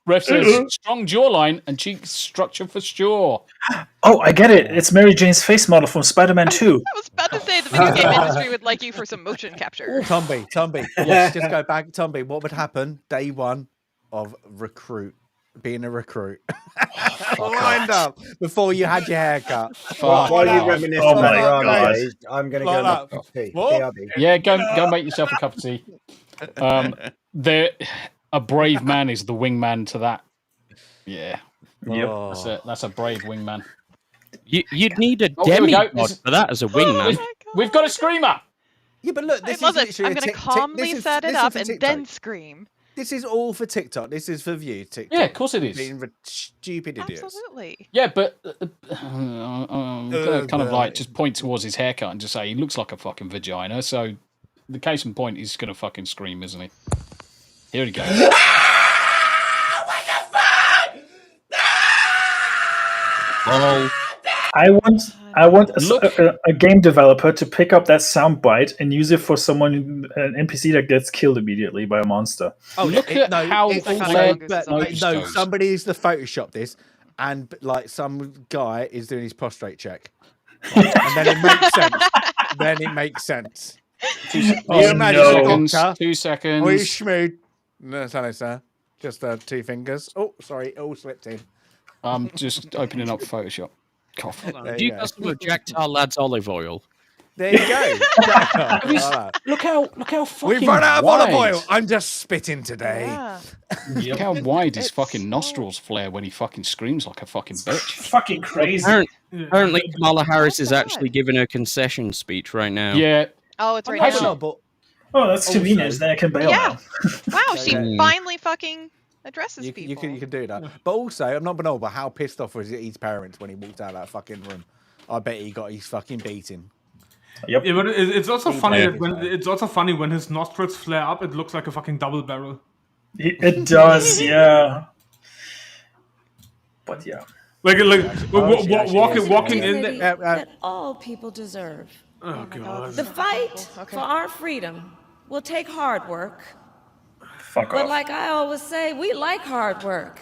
Ref says strong jawline and cheek structure for sure. Oh, I get it. It's Mary Jane's face model from Spider-Man 2. I was about to say the video game industry would like you for some motion capture. Tumby. Let's just go back. Tumby, what would happen day one of being a recruit? Lined up before you had your haircut. While you reminisce Oh my about God. days, I'm going to go make a cup of tea. BRB. Yeah, go make yourself a cup of tea. A brave man is the wingman to that. Yeah. Yep. That's a brave wingman. You'd need a here we go. demigod for that as a wingman. We've got a screamer. Yeah, but look, this I love is it. literally I'm going to calmly set it up and then scream. This is all for TikTok. This is for view. TikTok. Yeah, of course it is. Being stupid idiots. Absolutely. Yeah, but I'm gonna kind of like just point towards his haircut and just say he looks like a fucking vagina. So the case in point, he's gonna fucking scream, isn't he? Here he goes. Oh. I want a game developer to pick up that soundbite and use it for an NPC that gets killed immediately by a monster. Oh, look at how somebody needs to Photoshop this, and like some guy is doing his prostrate check, and then it makes sense. 2 seconds. 2 seconds. Oh, you schmood. No, sorry, sir. Just 2 fingers. Oh, sorry. It all slipped in. I'm just opening up Photoshop. Cough. Do you guys know Jacktar Lads olive oil? There you go. Look how fucking We've run out of wide. olive oil. I'm just spitting today. Yeah. Look how wide his fucking nostrils flare when he fucking screams like a fucking bitch. Fucking crazy. Apparently, Kamala Harris is actually giving a concession speech right now. Yeah. Oh, it's right Actually, now. Oh, that's convenient. Then I can bail now. Wow, she finally fucking addresses people. You can do that. But also, I'm not banal, but how pissed off was his parents when he walked out of that fucking room? I bet he got his fucking beating. Yep. Yeah, but it's also funny when his nostrils flare up, it looks like a fucking double barrel. It does, yeah. But yeah. Walking in there. that all people deserve. Oh god. The fight for our freedom will take hard work. Fuck But off. like I always say, we like hard work.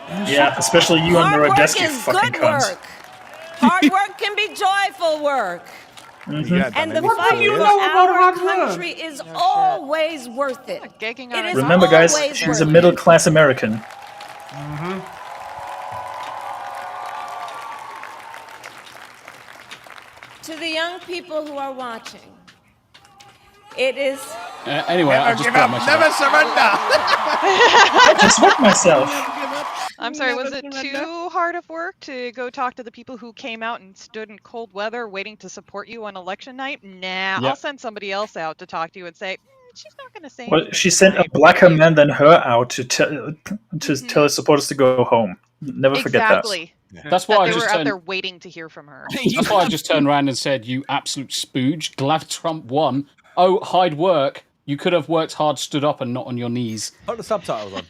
Yeah, especially you and Hard work Narodesky, is fucking good cunts. work. Hard work can be joyful work. Mhm. And the fight for our country is always worth it. It is Remember, guys, always she's worth a it. middle-class American. To the young people who are watching, it is. Anyway, I just got myself. Never surrender. I just hurt myself. I'm sorry, was it too hard of work to go talk to the people who came out and stood in cold weather waiting to support you on election night? Nah, I'll send somebody else out to talk to you and say, she's not going to say Well, anything she sent a tonight." blacker man than her out to tell her supporters to go home. Never forget that. Exactly. That's why I They just were out turned. there waiting to hear from her. That's why I just turned around and said, "You absolute spooge! Glad Trump won. Oh, hard work. You could have worked hard, stood up, and not on your knees." Put the subtitles on.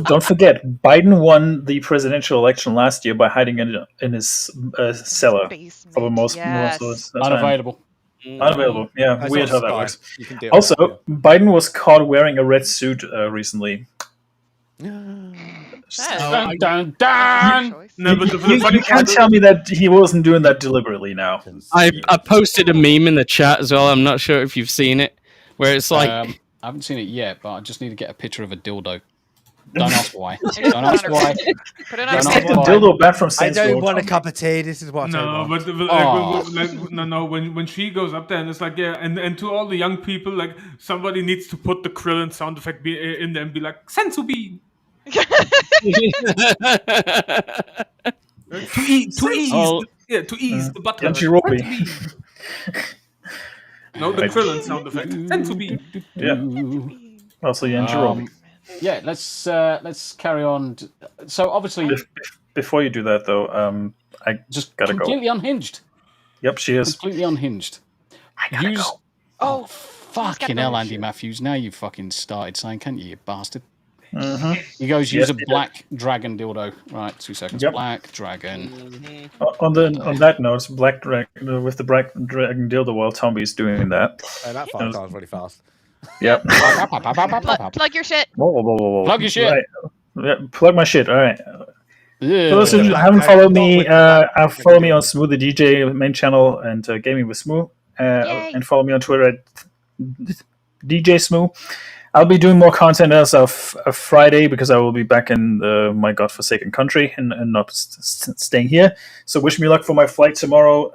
Don't forget, Biden won the presidential election last year by hiding in his cellar for the most of the time. Unavailable. Unavailable. Yeah, That's weird how also that fine. works. You can deal Also, with it, Biden was caught wearing a red suit recently. Dun, dun, dun. No, but the You funny can't tell me that he wasn't doing that deliberately now. I posted a meme in the chat as well. I'm not sure if you've seen it, where it's like I haven't seen it yet, but I just need to get a picture of a dildo. Don't ask why. Don't ask why. Put it Don't on ask the why. dildo back from I Saints don't Row. want a cup of tea. This is what I No, want. but Aw. no. When she goes up there and it's like, yeah, and to all the young people, like somebody needs to put the Krillin sound effect in there and be like, sensu bean. To ease the butler. Yanjirobe. Sensu bean. No, the Krillin sound effect. Sensu bean. Yeah. Also Yanjirobe. Yeah, let's carry on. So obviously, Before you do that, though, I just gotta completely go. unhinged. Yep, she is. Completely unhinged. I gotta go. Oh, fucking hell, Andy Matthews! Now you fucking started saying, can't you bastard? Mm-hmm. He goes, Yes, use a he black dragon dildo. Right, 2 seconds. Yep. Black dragon. On that note, Black Dragon with the Black Dragon dildo while Tomby's doing that. Oh, that fire car's really fast. Yep. Plug your shit. Whoa. Plug your shit. Right. Yeah, plug my shit. All right. Yeah. For those who haven't followed me, follow me on Smooth the DJ main channel and Gaming with Smooth, and follow me on Twitter at DJ Smooth. I'll be doing more content as of Friday because I will be back in my godforsaken country and not staying here. So wish me luck for my flight tomorrow.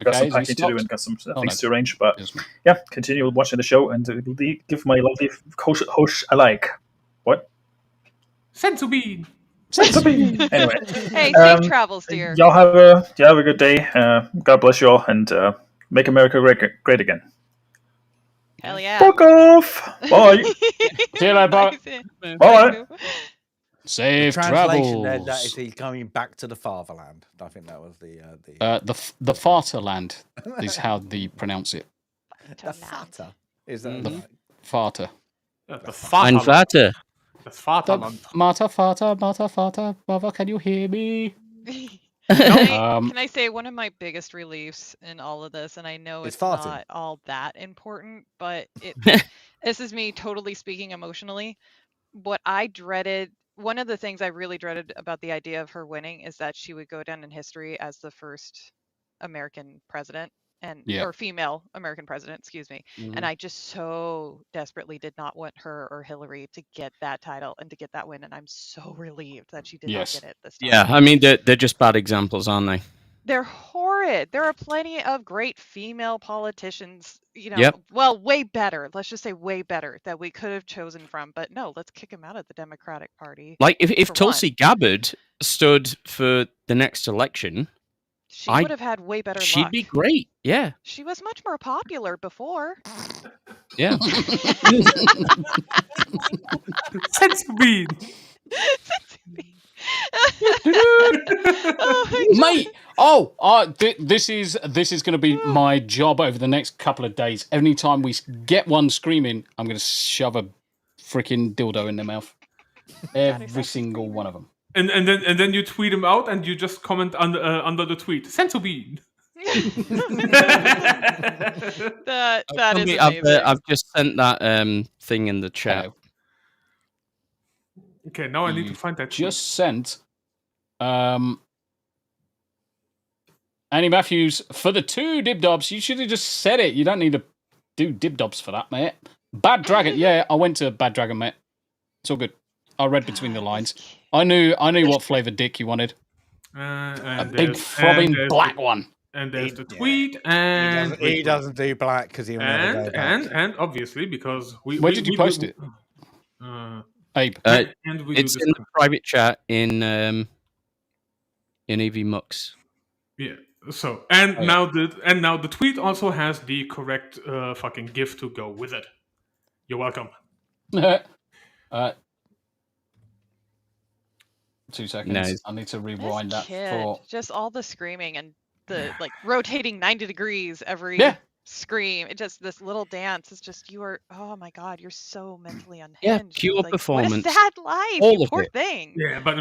Got some packing to do and got some things to arrange. But yeah, continue watching the show and give my lovely host a like. What? Sensu bean. Anyway. Hey, safe travels, dear. Y'all have a good day. God bless you all and make America great again. Hell yeah. Fuck off. Bye. See you later, bye. Bye. Safe the translation travels. there, that is he's coming back to the fatherland. I think that was the Farterland is how they pronounce it. the fatter. Is that the right? Farter? The Ein Vater. Das Vaterland. Vater, Mother, can you hear me? Can I say one of my biggest reliefs in all of this, and I know it's not all that important, but this is me totally speaking emotionally. What I dreaded, one of the things I really dreaded about the idea of her winning is that she would go down in history as the first American president or female American president, excuse me. And I just so desperately did not want her or Hillary to get that title and to get that win. And I'm so relieved that she did not get it this time. Yeah, I mean, they're just bad examples, aren't they? They're horrid. There are plenty of great female politicians, well, way better. Let's just say way better that we could have chosen from. But no, let's kick them out of the Democratic Party. Like, if Tulsi Gabbard stood for the next election, she would have had way better luck. She'd be great, yeah. She was much more popular before. Yeah. Sensu bean. Mate, this is going to be my job over the next couple of days. Anytime we get one screaming, I'm going to shove a freaking dildo in their mouth. Every single one of them. And then you tweet them out and you just comment under the tweet. Sensu bean. that is amazing. I've just sent that thing in the chat. Okay, now I need to find that. Just sent Annie Matthews for the 2 dibdobs. You should have just said it. You don't need to do dibdobs for that, mate. Bad Dragon. Yeah, I went to Bad Dragon, mate. It's all good. I read between the lines. I knew what flavour dick you wanted. A big throbbing black one. And there's the tweet, and he doesn't do black because he'll never go back. And obviously because where did you post it? Abe. It's in the private chat in EV Mux. Yeah. So now the tweet also has the correct fucking GIF to go with it. You're welcome. 2 seconds. Nice. I need to rewind that for just all the screaming and the rotating 90 degrees every scream. It just this little dance is just oh my god, you're so mentally unhinged. Yeah, pure performance. What is that life? All you of poor it. thing. Yeah, but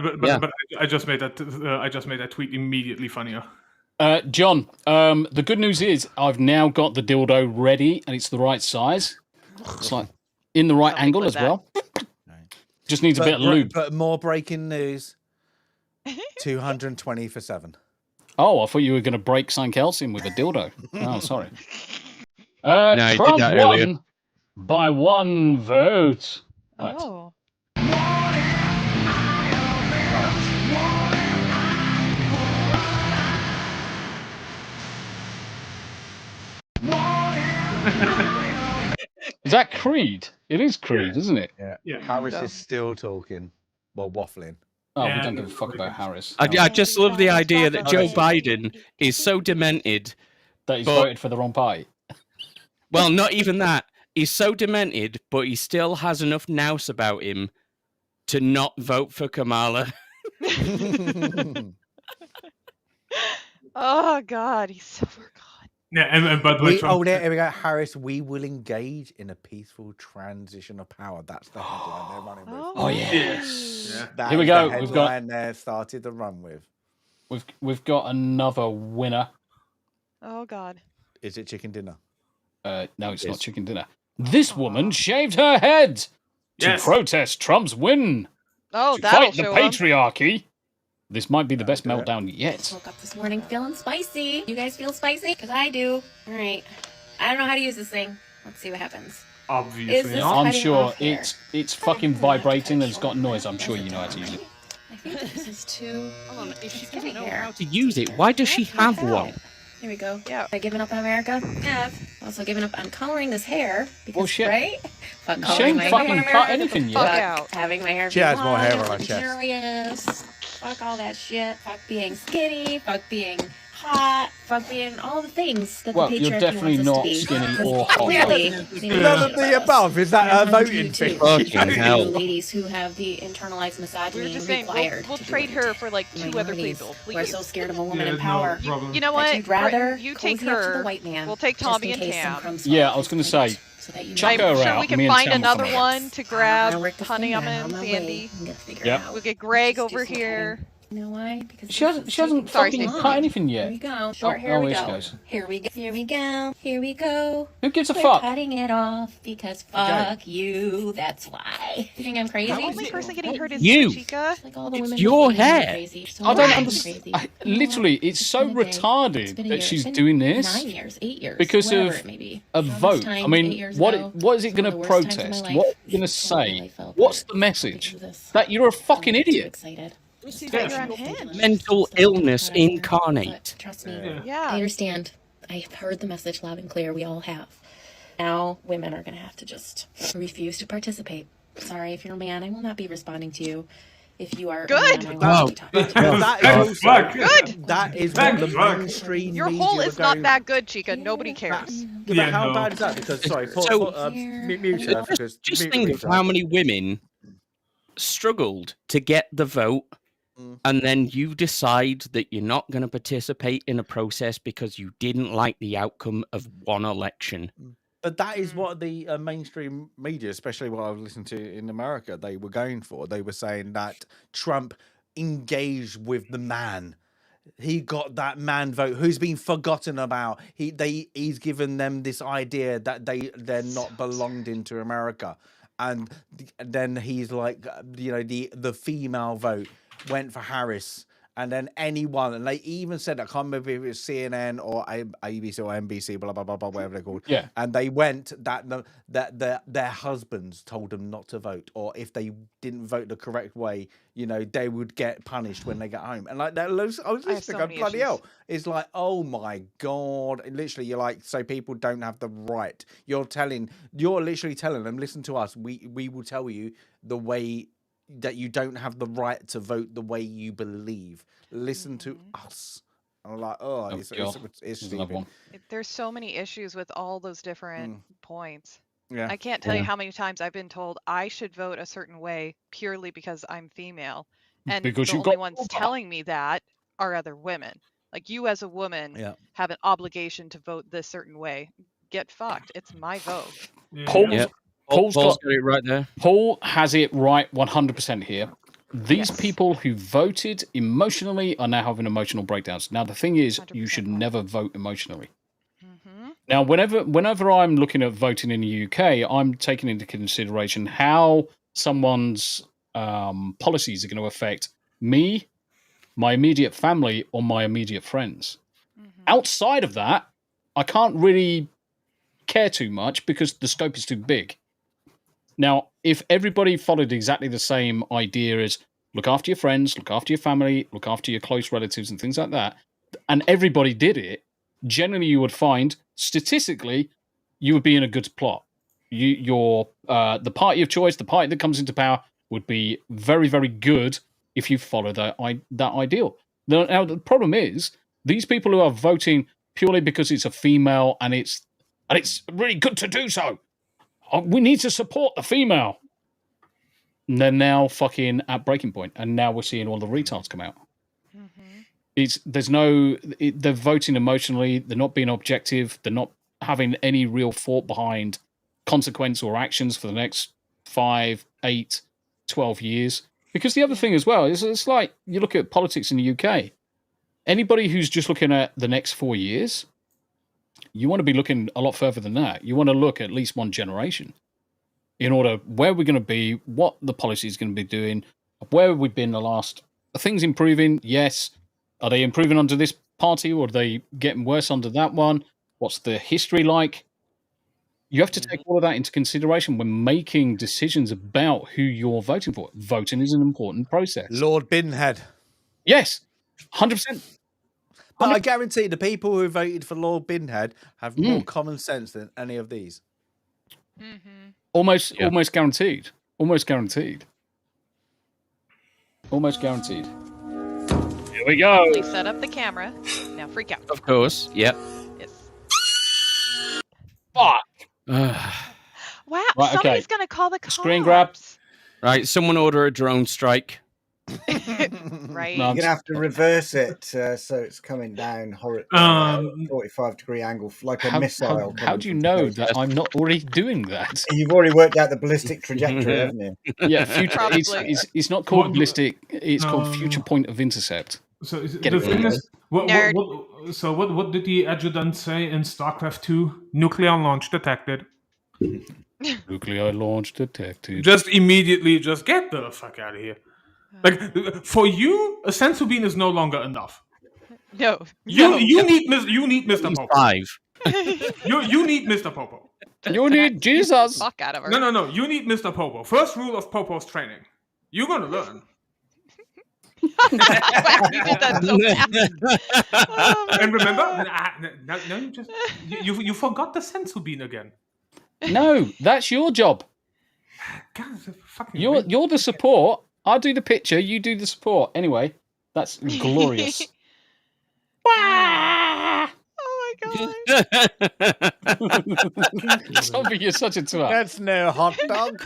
I just made that tweet immediately funnier. John, the good news is I've now got the dildo ready and it's the right size. It's like in the right angle as well. Just needs a bit of lube. But more breaking news. 220 for 7. Oh, I thought you were going to break St. Kelsey with a dildo. Oh, sorry. No, he did that earlier. By 1 vote. Right. Oh. Is that Creed? It is Creed, isn't it? Yeah. Harris is still talking. Well, waffling. Oh, we don't give a fuck about Harris. I just love the idea that Joe waffling. Biden is so demented that he's voted for the wrong party. Well, not even that. He's so demented, but he still has enough nous about him to not vote for Kamala. Oh God, he's so forgotten. Yeah, and by the way, Trump, there we go. Harris, we will engage in a peaceful transition of power. That's the headline they're running with. Oh yes. That Here we is go. The We've got headline they started the run with. We've got another winner. Oh God. Is it chicken dinner? No, it's not chicken dinner. This woman shaved her head to protest Trump's win. Oh, to that'll fight the show 'em. patriarchy. This might be the best meltdown yet. Woke up this morning feeling spicy. You guys feel spicy? Because I do. All right. I don't know how to use this thing. Let's see what happens. Obviously, I'm sure it's fucking vibrating and it's got noise. I'm sure you know how to use it. I think this is too... Hold on, if she's gonna know How to use it? Why does she have one? Here we go. Yeah. Have I given up on America? Have. Also given up on coloring this hair. Because, shit. right? Fuck She coloring ain't my fucking hair. cut anything Fuck yet. out. Having my hair She has more long hair and on her chest. luxurious. Fuck all that shit. Fuck being skinny. Fuck being hot. Fuck being all the things that Well, the you're patriarchy definitely wants us not to be. skinny or Clearly. hot. None of the above. Is that a voting thing? Fucking hell. Ladies who have the internalized misogyny We were just saying, required. we'll trade her for like 2 other people, We're please. so scared of a woman Yeah, in no power. problem. You know That what? you'd rather You take cozy up to her. the white man, We'll take just Tommy in and case some Tam. crumbs Yeah, fall I was going to off say, so that you chuck I'm her sure out. we can me and find Tam will another come in. one to grab I'll work this Honey thing out. and On my way. Sandy. I'm gonna figure Yep. it out. We'll get Greg Just do over some here. cutting. You know why? Because She hasn't Sorry, fucking Stacey. cut anything Here yet. we go. Short hair. oh, we here she go. goes. Here we go. Here we go. Here we go. Who gives a We're fuck? cutting it off because fuck you. That's why. You think I'm crazy? The only person getting hurt is You. Chica. Like all the It's women your before me are hair. crazy. So I don't I'm understand. crazy. You know Literally, what? it's so been a day. It's retarded been a that year. she's It's been doing this 9 years, 8 years, because whatever of it may be. a All this vote. time, I mean, 8 years what ago, is it some going of to the worst times of my protest? life. What are you going to So I say? felt What's it the message? because of this. That you're a fucking Too idiot. excited. You're unhinged. Mental illness incarnate. But trust me, Yeah. Yeah. I understand. I've heard the message loud and clear. We all have. Now, women are going to have to just refuse to participate. Sorry, if you're a man, I will not be responding to you. If you are Good. a man, I will not be talking to you. That Thank is fuck. also, Good. that is Thank what the fuck. mainstream Your media hole were is not going- that good, Chica. Nobody cares. Yeah, but Yeah, how no. bad is that? Because sorry, So- mute her because Just mute think of her. how many women struggled to get the vote, and then you decide that you're not going to participate in a process because you didn't like the outcome of one election. But that is what the mainstream media, especially what I've listened to in America, they were going for. They were saying that Trump engaged with the man. He got that man vote who's been forgotten about. He's given them this idea that they're not belonged into America. And then he's like, the female vote went for Harris. And then anyone, and they even said, I can't remember if it was CNN or ABC or NBC, blah, blah, blah, blah, whatever they're called. Yeah. And they went that their husbands told them not to vote, or if they didn't vote the correct way, they would get punished when they get home. And like that, I was listening, so going, many bloody issues. hell. It's like, oh my God. And literally, you're like, so people don't have the right. You're literally telling them, listen to us. We will tell you the way that you don't have the right to vote the way you believe. Listen to us. And I'm like, it's Another stupid. one. There's so many issues with all those different points. Yeah. I can't tell you how many times I've been told I should vote a certain way purely because I'm female. And Because the you only got ones vulva. telling me that are other women. Like, you as a woman have an obligation to vote this certain way. Get fucked. It's my vote. Paul's, Yep. Paul's Paul's got got it right there. Paul has it right 100% here. These people who voted emotionally are now having emotional breakdowns. Now, the thing is, you should never vote emotionally. Now, whenever I'm looking at voting in the UK, I'm taking into consideration how someone's policies are going to affect me, my immediate family, or my immediate friends. Outside of that, I can't really care too much because the scope is too big. Now, if everybody followed exactly the same idea as look after your friends, look after your family, look after your close relatives and things like that, and everybody did it, generally you would find, statistically, you would be in a good plot. The party of choice, the party that comes into power, would be very, very good if you follow that ideal. Now, the problem is, these people who are voting purely because it's a female and it's really good to do so. We need to support the female. And they're now fucking at breaking point, and now we're seeing all the retards come out. They're voting emotionally. They're not being objective. They're not having any real thought behind consequence or actions for the next 5, 8, 12 years. Because the other thing as well is it's like you look at politics in the UK. Anybody who's just looking at the next 4 years, you want to be looking a lot further than that. You want to look at least one generation in order where we're going to be, what the policy is going to be doing, where we've been the last. Are things improving? Yes. Are they improving under this party, or are they getting worse under that one? What's the history like? You have to take all of that into consideration when making decisions about who you're voting for. Voting is an important process. Lord Binhead. Yes, 100%. But I guarantee the people who voted for Lord Binhead have more common sense than any of these. Almost guaranteed. Almost guaranteed. Almost guaranteed. Here we go. Please set up the camera. Now freak out. Of course. Yep. Yes. Fuck. Wow. Right, Somebody's going to call the cops. Screen grab. Right. Someone order a drone strike. Right. You're going to have to reverse it so it's coming down 45-degree angle, like a missile. How do you know that I'm not already doing that? You've already worked out the ballistic trajectory, haven't you? Yeah, future. It's not called ballistic. It's called future point of intercept. So the thing is, what did the adjutant say in StarCraft 2? Nuclear launch detected. Nuclear launch detected. Just immediately, just get the fuck out of here. Like, for you, a sensu bean is no longer enough. No. You need Mr. Popo. 5. You need Mr. Popo. You need Jesus. Fuck out of her. No. You need Mr. Popo. First rule of Popo's training. You're gonna learn. Wow, you did that so fast. And remember, you forgot the sensu bean again. No, that's your job. God, fucking You're the support. I'll do the picture. You do the support. Anyway, that's glorious. Oh my god. Zombie, you're such a twat. That's no hot dog.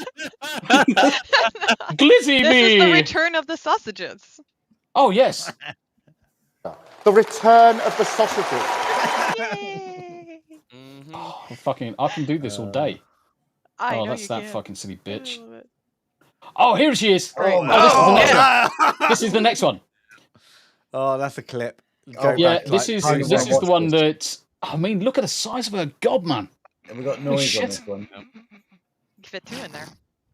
Glizzy This me. is the return of the sausages. Oh, yes. The return of the sausages. Oh, fucking, I can do this all day. I know that's you that can. fucking silly bitch. Oh, here she is. Right. This is the next one. Oh, that's a clip. This is the one that. I mean, look at the size of her gob, man. Have we got noise on this one? Fit 2 in there.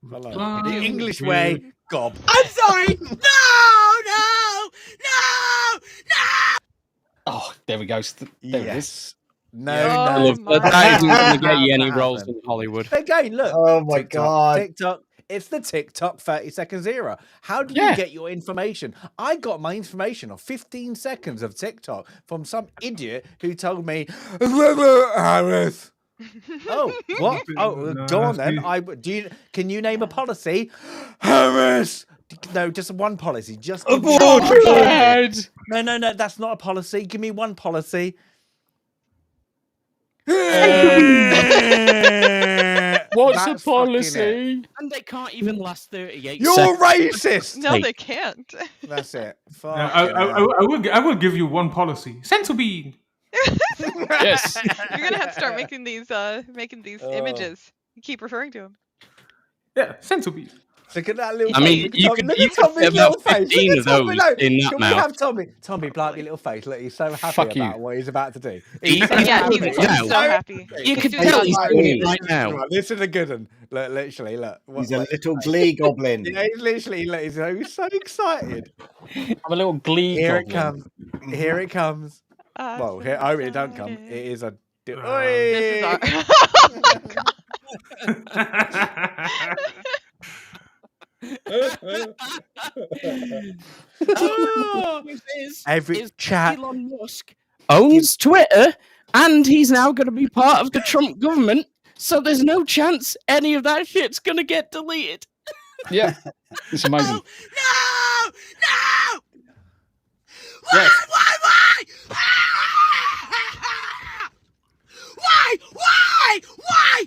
The English way, gob. I'm sorry. No. Oh, there we go. There it is. No. That isn't going to get you any roles in Hollywood. Again, look. Oh my god. TikTok. It's the TikTok 30 seconds era. How do you get your information? I got my information of 15 seconds of TikTok from some idiot who told me, Harris. Oh, what? Oh, go on then. Can you name a policy? Harris. No, just one policy. Just abort. No, that's not a policy. Give me one policy. What's a policy? And they can't even last 38 You're seconds. racist. No, they can't. That's it. I will give you one policy. Sensu bean. Yes. You're gonna have to start making these images. You keep referring to them. Yeah, sensu bean. Look at that little. I mean, you could fit about 15 of those in that Can we mouth. have Tommy, blow up your little face. Look, he's so happy about what he's about to do. He's so happy. You can tell he's doing it right now. Right, this is a good one. Look, literally, look. He's a little glee goblin. Yeah, he's literally, look, he's so excited. I'm a little glee Here goblin. it comes. Here it comes. Well, here, it don't come. It is a This is our. Every chat. Elon Musk owns Twitter, and he's now going to be part of the Trump government. So there's no chance any of that shit's going to get deleted. Yeah, it's amazing. No! No! Yes. Why?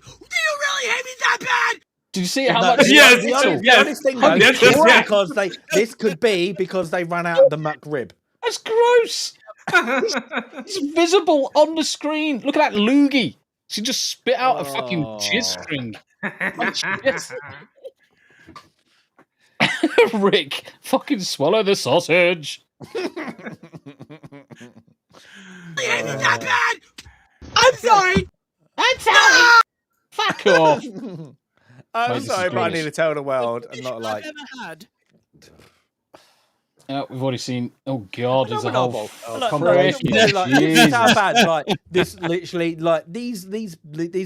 Do you really hate me that bad? Did you see how much? The honest thing though, because this could be because they ran out of the McRib. That's gross. It's visible on the screen. Look at that loogie. She just spit out a fucking jizz string. Rick, fucking swallow the sausage. That bad. I'm sorry. Fuck off. I'm sorry, but I need to tell the world and not like. We've already seen. Oh God, there's a whole congregation. This is how bad. Like this, literally, like these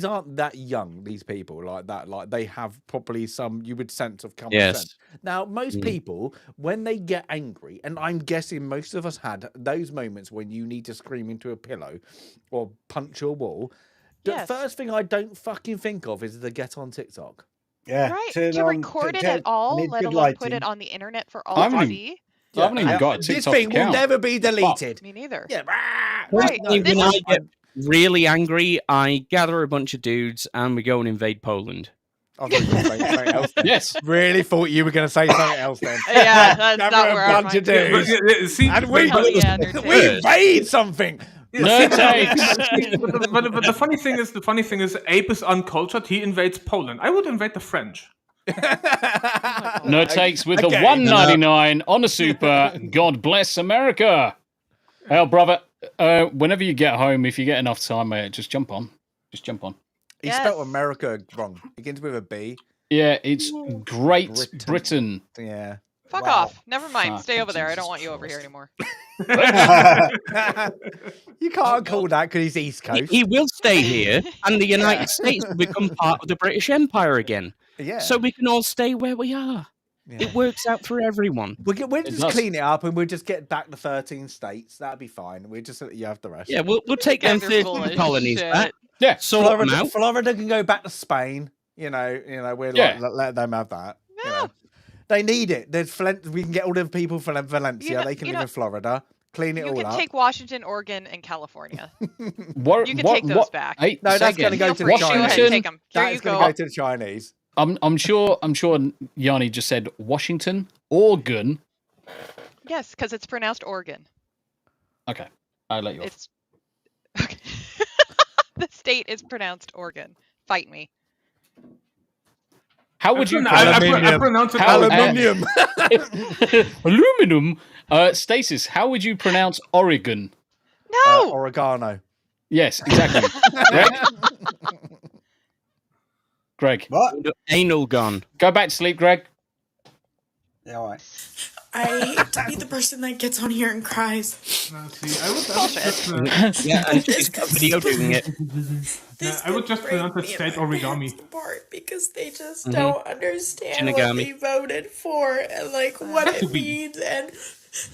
aren't that young. These people like that. Like they have probably some you would sense of common sense. Now, most people, when they get angry, and I'm guessing most of us had those moments when you need to scream into a pillow or punch your wall. The first thing I don't fucking think of is to get on TikTok. Yeah, Right. To record it at all, let alone put it on the internet for all to see. I haven't even got a TikTok This thing account. will never be deleted. Me neither. Yeah. Right. When I get really angry, I gather a bunch of dudes and we go and invade Poland. I thought you were going to say something else. Yes. Really thought you were going to say something else then. Yeah, that's not where a bunch of dudes. And we invade something. No takes. But the funny thing is, Ape is uncultured. He invades Poland. I would invade the French. No takes with the $1.99 on the super. God bless America. Hell, brother. Whenever you get home, if you get enough time, mate, just jump on. Just jump on. He spelled America wrong. Begins with a B. Yeah, it's Great Britain. Yeah. Fuck off. Never mind. Stay over there. I don't want you over here anymore. You can't call that because he's East Coast. He will stay here, and the United States will become part of the British Empire again. Yeah. So we can all stay where we are. Yeah. It works out for everyone. We'll just clean it up and we'll just get back the 13 states. That'd be fine. We'll just let you have the rest. Yeah, we'll take them 13 colonies back. Yeah, Florida can go back to Spain. You know, we're like let them have that. No. You know. They need it. We can get all the people from Valencia. They can live in Florida. Clean it all up. You can take Washington, Oregon, and California. You can take those back. Hey, no, that's going to go to the Chinese. Take them. That's going to go to the Chinese. I'm sure Yanni just said Washington, Oregon. Yes, because it's pronounced Oregon. Okay, I'll let you off. Okay. The state is pronounced Oregon. Fight me. How would you I pronounce it aluminium? Aluminum. Stasis, how would you pronounce Oregon? No. Oregano. Yes, exactly. Greg. What? Anal gun. Go back to sleep, Greg. Yeah, all right. I hate to be the person that gets on here and cries. No, see, I would yeah, and she's got video doing it. I would just pronounce it state origami. Apart because they just don't understand what they voted for and like what it means and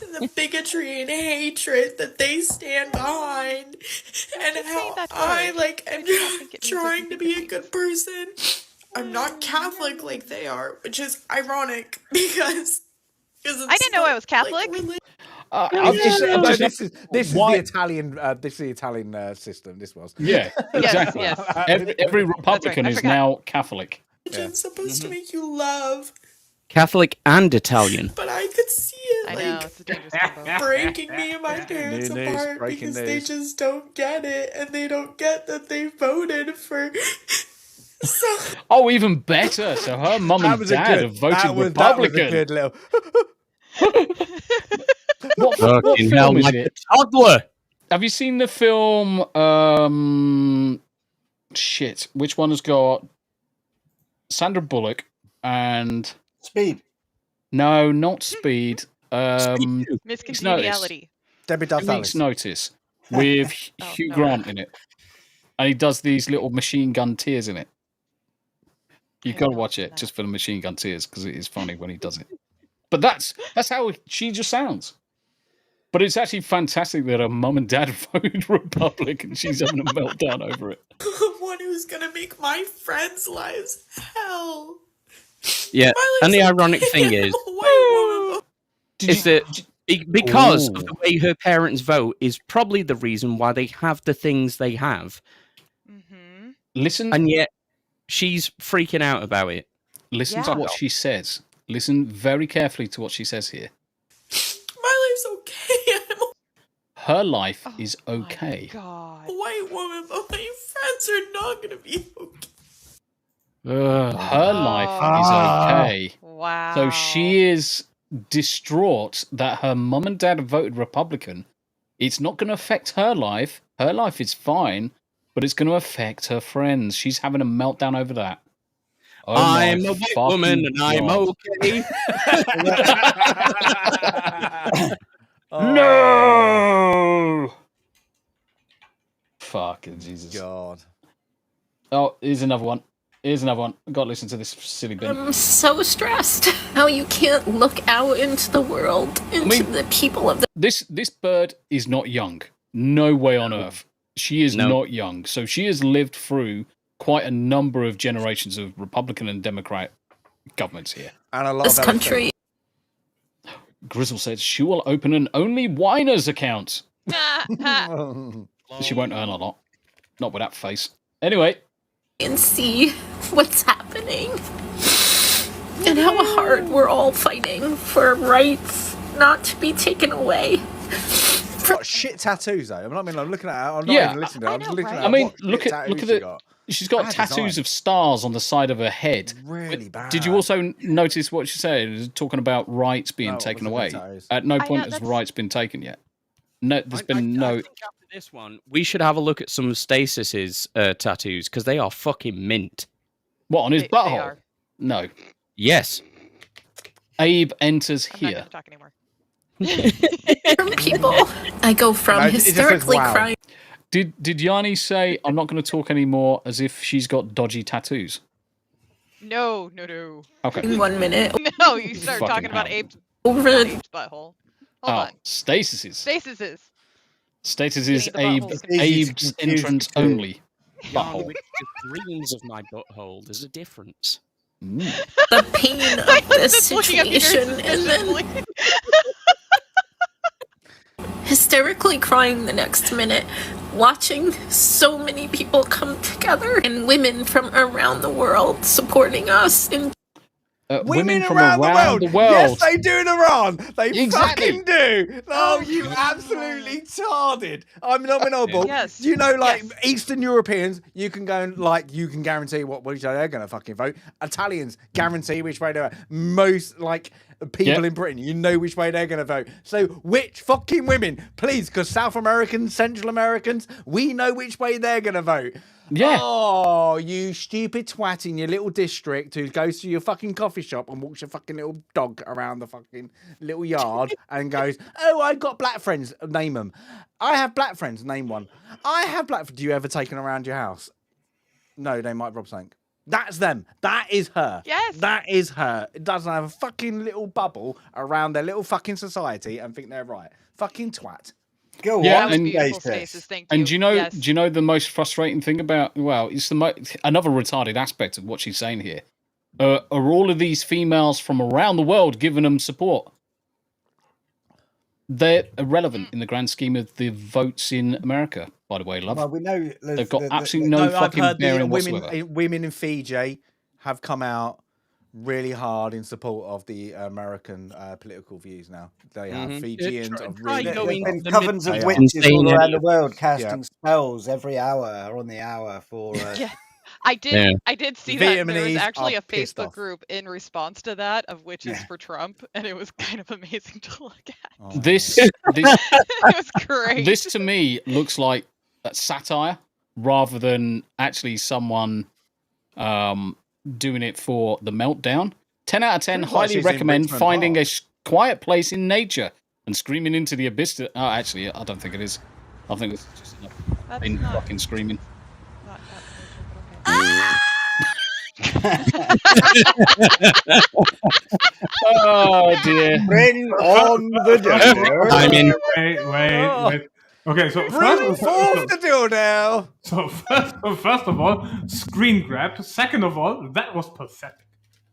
the bigotry and hatred that they stand behind and how I am trying to be a good person. I'm not Catholic like they are, which is ironic because I didn't know I was Catholic. This is the Italian system. This was exactly. Yes. Every Republican is now Catholic. It's supposed to make you love. Catholic and Italian. But I could see it I know, it's a dangerous combo. breaking me and my parents apart because they just don't get it and they don't get that they voted for. Oh, even better. So her mum and dad have voted Republican. That was a good little. What film is it? Toddler. Have you seen the film? Shit. Which one has got Sandra Bullock and Speed? No, not Speed. Miss Congeniality. Debbie Does Week's Notice with Hugh Grant in it. and he does these little machine gun tears in it. You've got to watch it just for the machine gun tears because it is funny when he does it. But that's how she just sounds. But it's actually fantastic that her mum and dad voted Republic and she's having a meltdown over it. One who's gonna make my friends' lives hell. Yeah, and the ironic thing is, that because of the way her parents vote is probably the reason why they have the things they have. Listen, and yet she's freaking out about it. Listen to what she says. Listen very carefully to what she says here. My life's okay. Her life is okay. White woman, but my friends are not gonna be okay. Her life is okay. Wow. So she is distraught that her mum and dad voted Republican. It's not going to affect her life. Her life is fine, but it's going to affect her friends. She's having a meltdown over that. Oh I'm a white woman and I'm okay. No! Fucking Jesus. God. Oh, here's another one. Here's another one. I've got to listen to this silly bit. I'm so stressed. How you can't look out into the world, into the people of the... This bird is not young. No way on earth. She is not young. So she has lived through quite a number of generations of Republican and Democrat governments here. And a lot This of country. Grizzle says she will open an Only Whiners account. She won't earn a lot. Not with that face. Anyway. And see what's happening. And how hard we're all fighting for rights not to be taken away. Got shit tattoos though. I'm looking at her. I'm not even listening to her. I'm just looking at her. I mean, What look shit at tattoos it. got. She's got Bad tattoos design. of stars on the side of her head. Really bad. Did you also notice what she said? It was talking about rights being No, taken it away. wasn't tattoos. At no I point know, has rights been taken yet. No, there's been I no. think after this one, we should have a look at some of Stasis's tattoos because they are fucking mint. What, on his They butthole? are. No. Yes. Abe enters I'm not here. gonna talk anymore. From people. I go from No, it just says hysterically wow. crying. Did Yanni say I'm not going to talk anymore as if she's got dodgy tattoos? No. Okay. in 1 minute. No, you start Fucking talking about hell. Abe's Over butthole. Hold Oh, on. Stasis's. Stasis's. Status is Getting the butthole. Abe's entrance only. Yarn with the dreams of my butthole. There's a difference. the pain of this situation and then hysterically crying the next minute, watching so many people come together and women from around the world supporting us and Women from around around the the world. world. Yes, they do in Iran. They Exactly. fucking do. Oh, you absolutely tarded. I'm nominable. Yes. You know, like Eastern Europeans, you can go and you can guarantee which way they're going to fucking vote. Italians guarantee which way they're. Most people in Britain, you know which way they're going to vote. So which fucking women, please, because South Americans, Central Americans, we know which way they're going to vote. Yeah. Oh, you stupid twat in your little district who goes to your fucking coffee shop and walks your fucking little dog around the fucking little yard and goes, oh, I got black friends. Name them. I have black friends. Name one. I have black friends. Do you ever take them around your house? No, they might rob something. That's them. That is her. Yes. That is her. It doesn't have a fucking little bubble around their little fucking society and think they're right. Fucking twat. Go Yeah, on, and- Beautiful Stasis, thank you. And do you know? Yes. Do you know the most frustrating thing about? Well, it's another retarded aspect of what she's saying here. Are all of these females from around the world giving them support? They're irrelevant in the grand scheme of the votes in America. By the way, love. Well, we know They've got absolutely no I've fucking heard the bearing whatsoever. women in Fiji have come out really hard in support of the American political views now. They have Fijians of try really... going There's been the covens of mid- witches all Insane around the idiot. world casting spells every hour or on the hour for. Yeah. I did see that. There was Vietnamese actually are a pissed Facebook off. group in response to that of witches for Trump, and it was kind of amazing to look at. This It was great. this to me looks like satire rather than actually someone doing it for the meltdown. 10 out of 10. Looks like Highly she's in recommend Richmond finding Park. quiet place in nature and screaming into the abyss. Oh, actually, I don't think it is. I think it's just enough That's in not- fucking screaming. Oh dear. Bring on the dildo. I'm in. Wait. Okay, so Bring forth the dildo. So first of all, screen grab. Second of all, that was pathetic.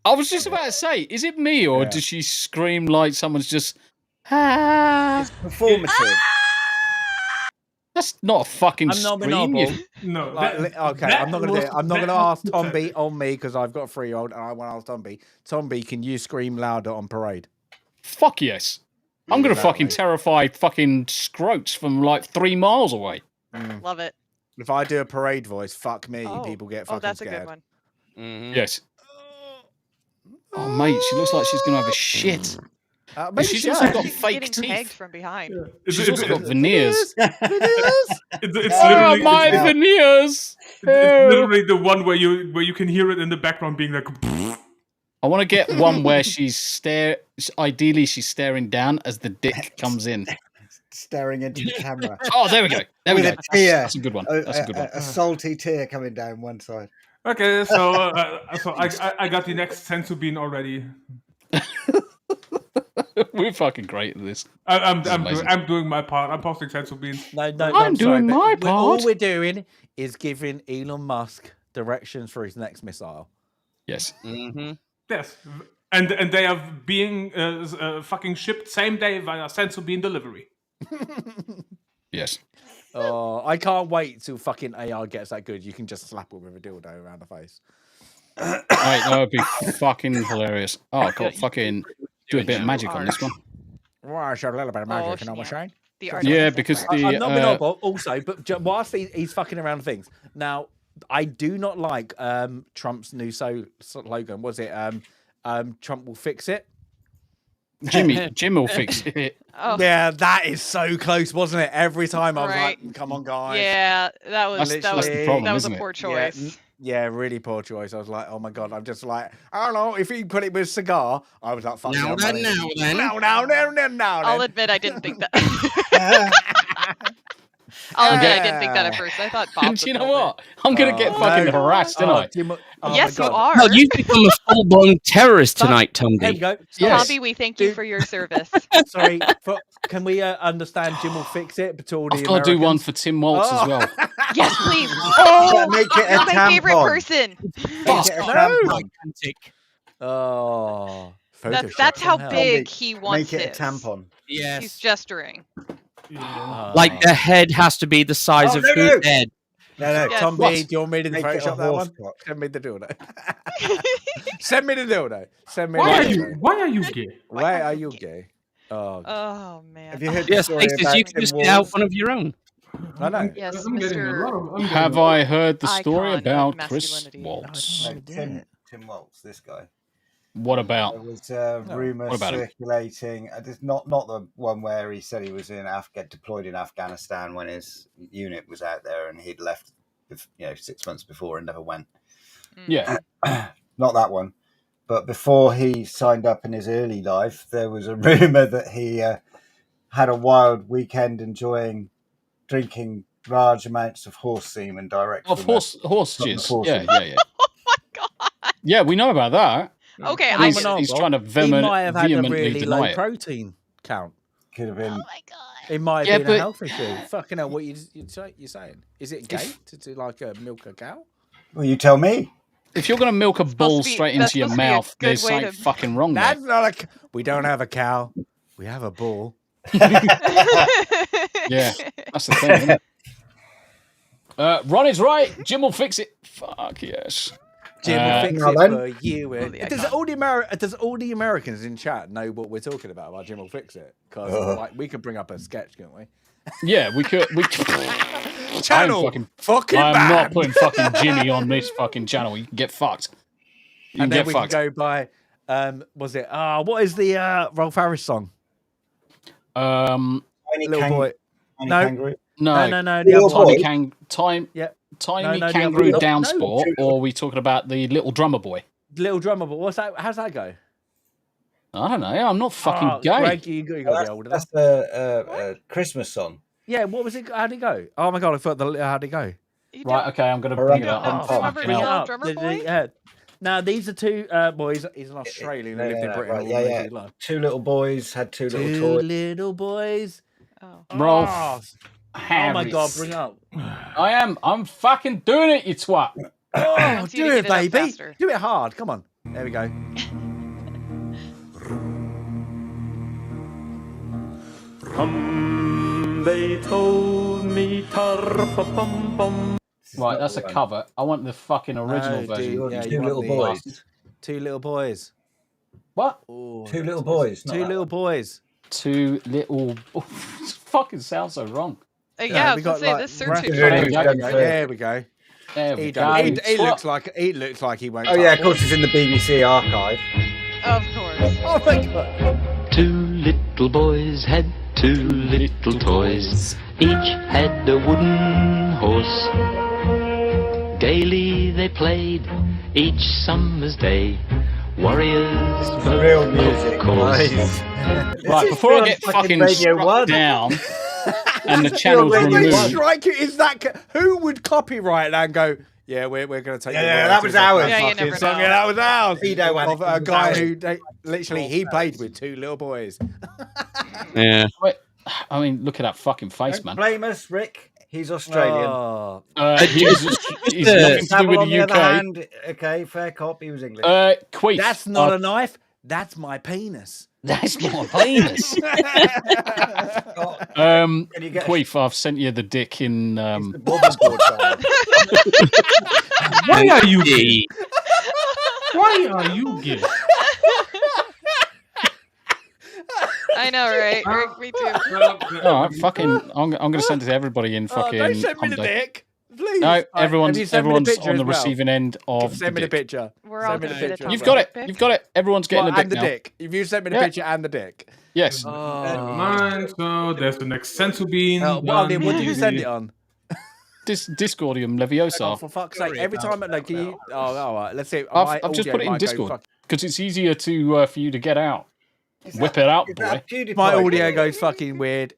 I was just about to say, is it me or does she scream like someone's just? It's performative. That's not a fucking I'm not scream. noble. No. Okay, I'm not gonna do it. I'm not gonna ask Tom B on me because I've got a 3-year-old and I want to ask Tom B. Tom B, can you scream louder on parade? Fuck yes. I'm gonna fucking terrify fucking scroats from like 3 miles away. Love it. If I do a parade voice, fuck me, people get fucking that's scared. a good one. Yes. Oh mate, she looks like she's gonna have a shit. But she's also got fake getting teeth. pegged from behind. She's also got veneers. It's Oh, literally my veneers! It's literally the one where you can hear it in the background being like. I want to get one where ideally she's staring down as the dick comes in. Staring into the camera. Oh, there we go. There we With go. a tear. That's a good one. That's a good one. A salty tear coming down one side. Okay, so I got the next sensu bean already. We're fucking great at this. I'm doing my part. I'm posting sensu beans. No, I'm doing my part. All we're doing is giving Elon Musk directions for his next missile. Yes. Mm-hmm. Yes, and they are being fucking shipped same day via sensu bean delivery. Yes. Oh, I can't wait till fucking AR gets that good. You can just slap it with a dildo around the face. Right, that would be fucking hilarious. Oh, I got fucking do a bit of magic on this one. Well, I showed a little bit of magic, you know what I'm saying? Yeah, because the I'm not monoble also, but whilst he's fucking around things. Now, I do not like Trump's new slogan. Was it Trump will fix it? Jim will fix it. Oh. Yeah, that is so close, wasn't it? Every time I was like, "Come on, guys." Yeah, that was the problem, that was a isn't poor it? choice. Yeah, really poor choice. I was like, "Oh my god!" I'm just like, I don't know. If he put it with a cigar, I was like, "Fuck Now then. I'll admit I didn't think that. I'll admit I didn't think that at first. I thought Bob. And you know what? I'm gonna get fucking harassed, aren't I? Yes, you are. Well, you've become a full-blown terrorist tonight, Tom There B. we go. Yes. Tomby, we thank you for your service. Sorry, can we understand Jim will fix it? But all the I've got to do one Americans? for Tim Waltz as well. Yes, please. Oh, make it a You're my favorite tampon. person. Make it a tampon. Oh, That's how big he wants Make it a his. tampon. Yes. He's gesturing. Like the head has to be the size of whose head? No, Yes. Tom B, do you want me to Make it a Photoshop that one? horse cock. Send me the dildo. Send me the dildo. Send me Why the dildo. are you gay? Why are you gay? Oh, Oh man. Have you heard the Yes, story places about you can Tim just get out Walls? one of your own. I know. Yes, I'm getting a lot Mr. of. I'm getting Have a lot I heard the story Icon of about Chris masculinity. Waltz? No, Tim Waltz, this guy. What about? There was a rumor What about him? circulating. It's not the one where he said he was deployed in Afghanistan when his unit was out there and he'd left, 6 months before and never went. Yeah. Not that one. But before he signed up in his early life, there was a rumor that he had a wild weekend drinking large amounts of horse semen direct Of from horse from the jizz. horses. Yeah. Oh my god. Yeah, we know about that. Okay, And he's trying to He might have had a vehemently really low deny it. protein count. Could have been. Oh my god. It might Yeah, have been a but- health issue. Fucking hell, what you're saying? Is it gay to like milk a cow? Well, you tell me. If you're going to milk a bull to be- straight that's into your supposed to be a mouth, good there's way something to- fucking wrong there. That's not like we don't have a cow. We have a bull. Yeah, that's the thing, isn't it? Ron is right. Jim will fix it. Fuck yes. Jim will fix now it then. for you. Does all the Americans in chat know what we're talking about Jim will fix it? Because we could bring up a sketch, couldn't we? Yeah, we could. Channel fucking I'm bad. not putting fucking Jimmy on this fucking channel. You can get fucked. You can And then get we fucked. can go by. Was it? What is the Rolf Harris song? Tiny Little boy. Tiny No. kangaroo. No, The Little other one. boy. Tiny No, the kangaroo other- down no. sport, or are we talking about the little drummer boy? Little drummer, but what's that? How's that go? I don't know. I'm not fucking Oh, gay. Greg, you got to be older. That's a Christmas song. Yeah, what was it? How'd it go? Oh my god, I thought how'd it go? Right, okay, I'm going to Right, bring it up. don't I'm remember fucking the hell. old drummer boy? Yeah. Now these are two boys. He's an Australian who lived in Britain all his life. Two little boys had two little Two toys. little boys. Oh. Rolf. Oh my God! Bring up. I am. I'm fucking doing it, you twat. Oh, do it, baby. Do it hard. Come on. There we go. They told me Right, that's a cover. I want the fucking original version. Yeah, two little boys. Two little boys. What? Ooh, Two little boys. Two little boys. Two little. Fucking sounds so wrong. Yeah, I was gonna say this search. There we go. There we He go. he looks like he won't. Oh yeah, of course it's in the BBC archive. Of course. Oh my God. Two little boys had two little toys. Each had a wooden horse. Gaily they played each summer's day. Warriors, real music, of course. Right, before I get fucking struck down and the channels removed. Strike it is that. Who would copyright that and go? Yeah, we're going to take. Yeah, that was ours. Yeah, you never Song. know. Yeah, that was ours. Of a guy who literally he played with two little boys. Yeah. Wait, I mean, look at that fucking face, man. Blame us, Rick. He's Australian. Oh. He's nothing to do with the UK. Hand, okay, fair cop. He was English. Queef. That's not a knife. That's my penis. That's my penis. Queef, I've sent you the dick in. Why are you gay? Why are you gay? I know, right? Rick, me too. All right, fucking. I'm going to send it to everybody in fucking. Don't send me the dick. Please. No, everyone's Have you sent me the on picture the as well? receiving end of. Send me the picture. We're all Send me the gonna picture. You've got it. You've got it. Everyone's getting Well, a dick and the now. dick. If you sent me the picture and the dick. Yes. Mine. So there's the next sensu bean. What did you send it on? Discordium Leviosa. Oh, for fuck's sake! Every time, like, can you? Oh, all right. Let's see. I've just put it in Discord because it's easier to for you to get out. Whip it out, boy. My audio goes fucking weird.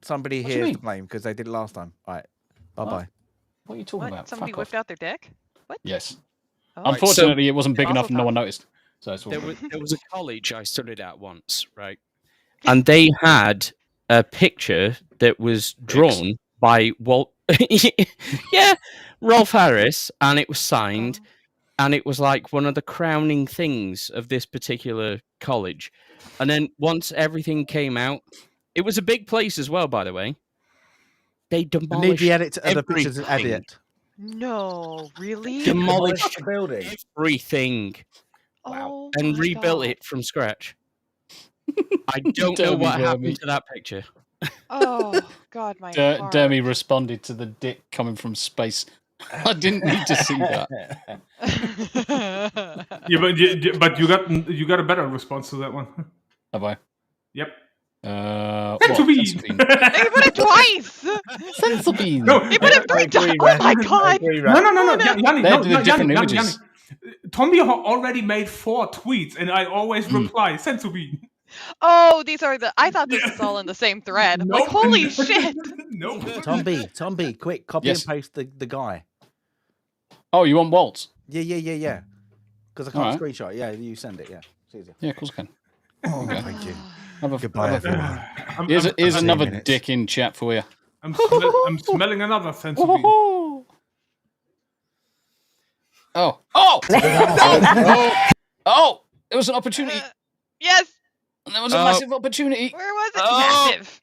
Somebody What do you here mean? to blame because they did it last time. All right. Bye bye. What are you talking about? Somebody Fuck whipped off. out their dick? What? Yes. Oh. Unfortunately, it wasn't big Awful enough and no one time. noticed. So it's all good. There was a college I studied at once, right? And they had a picture that was drawn by Walt. Yeah, Rolf Harris, and it was signed, and it was like one of the crowning things of this particular college. And then once everything came out, it was a big place as well, by the way. They demolished. Need the edit of the pictures and everything. edit. No, really? Demolished the building. everything Oh, and my rebuilt God. it from scratch. I don't know what happened to that picture. Oh, God, my heart. Dermy responded to the dick coming from space. I didn't need to see that. Yeah, but you got a better response to that one. Have I? Yep. Sensu bean. You put it twice! Sensu bean. No, You put it 3 times! Oh, my God! No, Yanni, They're no, the different images. Tommy already made 4 tweets, and I always reply sensu bean. Oh, these are the. I thought this was all in the same thread. I'm like, Nope. holy shit! No. Tom B, quick, copy Yes. and paste the guy. Oh, you want Waltz? Yeah. Because I can't Alright. screenshot. Yeah, you send it. Yeah, it's easier. Yeah, of course I can. Oh, Okay. thank you. have Goodbye, a- everyone. Here's I'm another 10 minutes. dick in chat for you. I'm smelling another sensu bean. Oh! Oh! There was an opportunity. Yes! There was a massive opportunity. Where was it? Massive!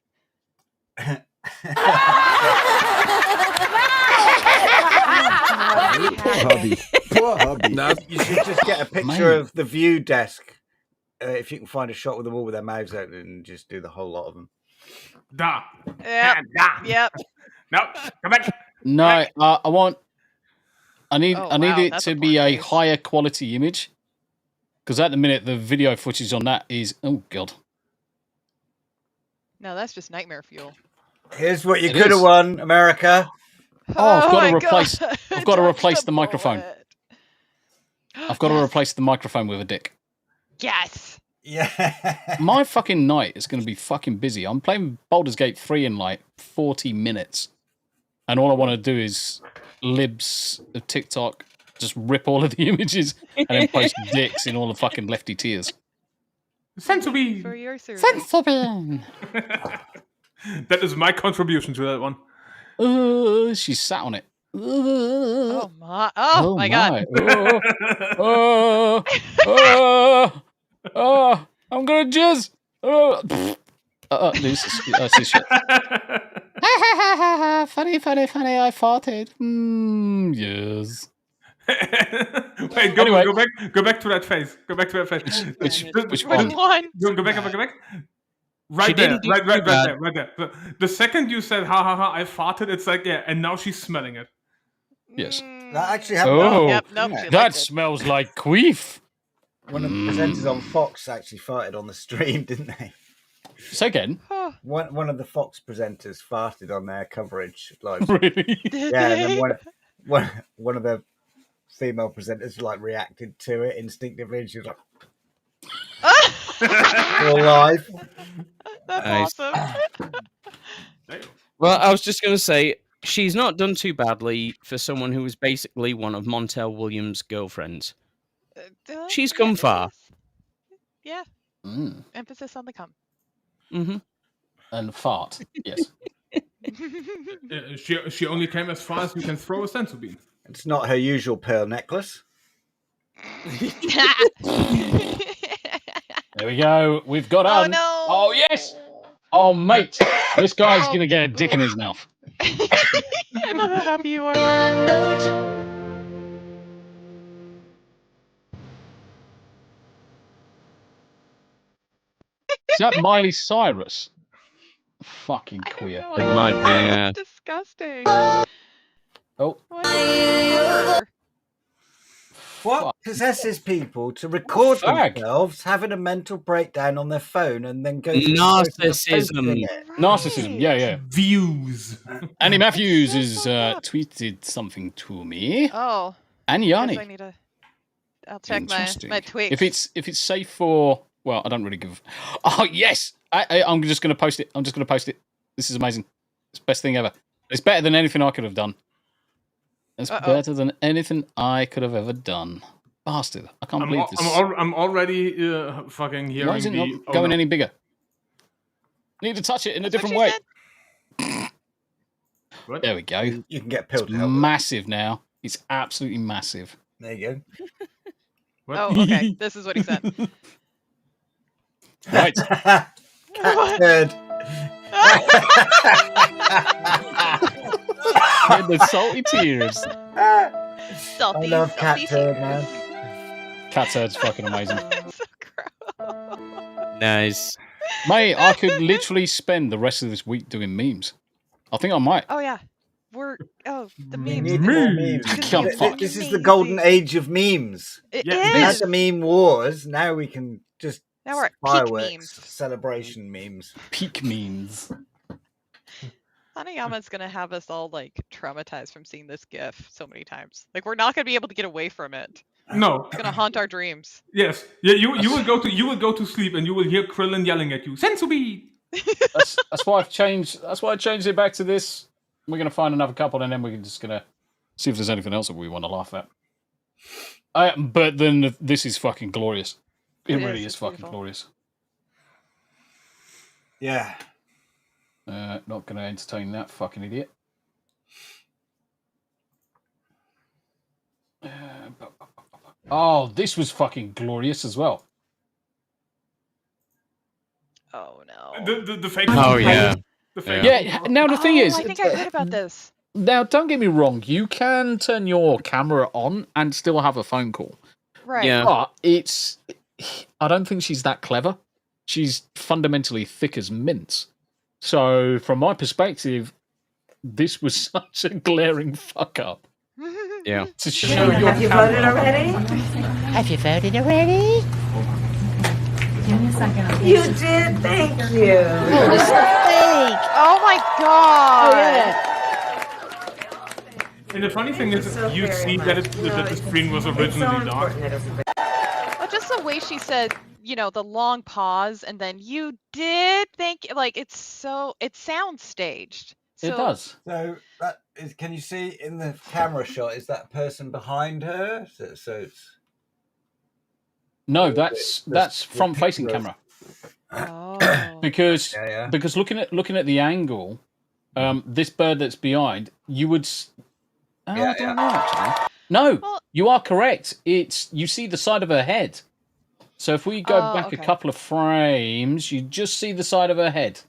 Poor hubby. No. You should just get a picture of the view desk. If you can find a shot with them all with their mouths open and just do the whole lot of them. Da. Yep. Yep. No, come back. No, I want. I need Oh, I need wow, it that's to a be poor a face. higher quality image. Because at the minute the video footage on that is god. No, that's just nightmare fuel. Here's what you It could have is. won, America. Oh, I've got my to replace. God. I've got to Dodged replace a the microphone. bullet. I've got to replace the microphone with a dick. Yes. Yeah. My fucking night is going to be fucking busy. I'm playing Baldur's Gate 3 in like 40 minutes. And all I want to do is libs of TikTok Just rip all of the images and then post dicks in all the fucking Lefty tears. Sensible. For your service. Sensible. That is my contribution to that one. She sat on it. Oh my god. I'm gonna jizz. This is shit. Funny, I farted. Yes. Wait, go back to that face. Go back to that face. Which one? Go back. Right there. The second you said ha ha ha, I farted, it's like, yeah, and now she's smelling it. Yes. That actually happened. Oh, yep, nope, that smells like queef. One of the presenters on Fox actually farted on the stream, didn't they? Say again. One of the Fox presenters farted on their coverage. Like, really? Yeah, and then one of the female presenters like reacted to it instinctively, and she was like, "You're live." That's awesome. Well, I was just going to say, she's not done too badly for someone who was basically one of Montel Williams' girlfriends. She's come far. Yeah. Emphasis on the come. Mm-hmm. And fart. Yes. She only came as far as you can throw a sensu bean. It's not her usual pearl necklace. There we go. We've got Oh on. no! Oh yes. Oh mate, this guy's gonna get a dick in his mouth. I love how happy you are. Is that Miley Cyrus? Fucking queer. It might be, yeah. Disgusting. Oh. What possesses people to record themselves having a mental breakdown on their phone and then go through narcissism? Narcissism. Yeah. Views. Annie Matthews has tweeted something to me. Oh. And Yanni. I need to. I'll check my tweets. If it's safe for, well, I don't really give. Oh yes, I'm just going to post it. This is amazing. It's the best thing ever. It's better than anything I could have done. It's better than anything I could have ever done. Bastard! I can't believe this. I'm already fucking hearing. Why is it not going any bigger? Need to touch it in a different way. There we go. You can get pilled. It's massive now. It's absolutely massive. There you go. Oh, okay. This is what he said. Right. Good. And the salty tears. Salty, I love cat turd, man. Cat turd's fucking amazing. Nice. Mate, I could literally spend the rest of this week doing memes. I think I might. Oh yeah. The memes. Need more memes. This is the golden age of memes. It We is. had the meme wars. Now we can just Now we're at peak fireworks, memes. celebration memes. Peak memes. Hanayama's gonna have us all like traumatized from seeing this GIF so many times. Like we're not gonna be able to get away from it. No. It's gonna haunt our dreams. Yes. Yeah. You will go to sleep and you will hear Krillin yelling at you. Sensubi. That's why I've changed. That's why I changed it back to this. We're gonna find another couple, and then we're just gonna see if there's anything else that we want to laugh at. But then this is fucking glorious. It really is fucking glorious. Yeah. Not gonna entertain that fucking idiot. Oh, this was fucking glorious as well. Oh no. The fake. Oh yeah. Yeah. Now the thing is, I think I heard about this. Now don't get me wrong. You can turn your camera on and still have a phone call. Right. Yeah. But I don't think she's that clever. She's fundamentally thick as mince. So from my perspective, this was such a glaring fuck up. Yeah. To show your Have you camera. voted already? Have you voted already? Give me a second. You did, thank you. Oh, this is fake. Oh my god. Oh, yeah. And the funny thing is, you see that the screen was originally dark. Well, just the way she said, the long pause, and then you did think, like, it sounds staged. It does. So that is. Can you see in the camera shot? Is that person behind her? So it's. No, that's front-facing camera. Oh. Because Yeah. because looking at the angle, this bird that's behind, you would. I don't know actually. No, you are correct. You see the side of her head. So if we go back a couple of frames, you just see the side of her head.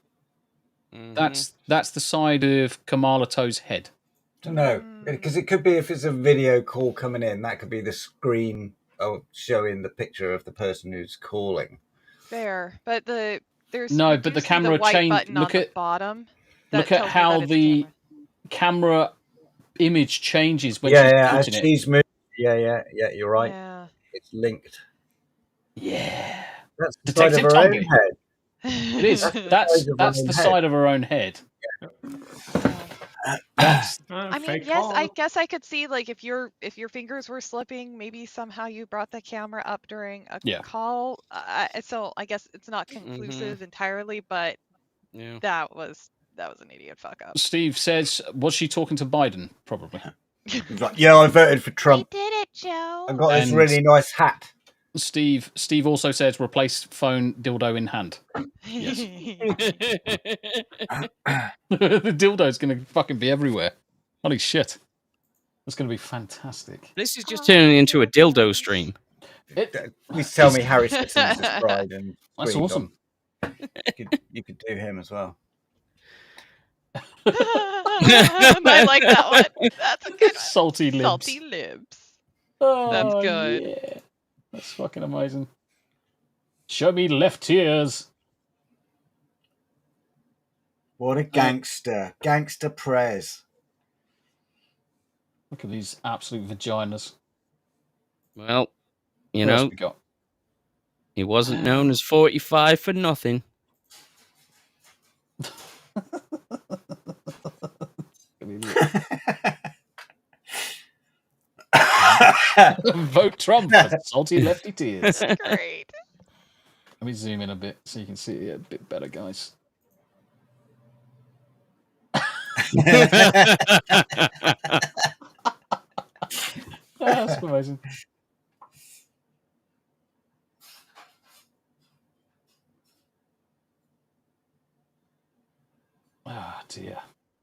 That's the side of Kamala Toe's head. No, because it could be if it's a video call coming in, that could be the screen showing the picture of the person who's calling. Fair, but there's No, you but do the see camera white changed. button Look on at the bottom. Look at how the camera image changes when she's touching it. She's moving. Yeah. You're right. Yeah. It's linked. Yeah. That's the Detective side of her own Tomby. head. It is. That's the side of her own head. I mean, yes, I guess I could see like if your fingers were slipping, maybe somehow you brought the camera up during a call. So I guess it's not conclusive entirely, but that was an idiot fuck up. Steve says, was she talking to Biden? Probably. Yeah, I voted for Trump. You did it, Joe. I got this really nice hat. Steve also says, replace phone, dildo in hand. Yes. The dildo's going to fucking be everywhere. Holy shit. That's going to be fantastic. This is just turning into a dildo stream. Please tell me Harry Simpson's his bride. And that's awesome. You could do him as well. I like that one. That's a good one. Salty libs. Salty libs. Oh, that's good. Yeah. That's fucking amazing. Show me left tears. What a gangster. Gangster Prez. Look at these absolute vaginas. Well, you know, he wasn't known as 45 for nothing. Vote Trump for salty lefty tears. Great. Let me zoom in a bit so you can see it a bit better, guys. That's amazing. Ah, dear.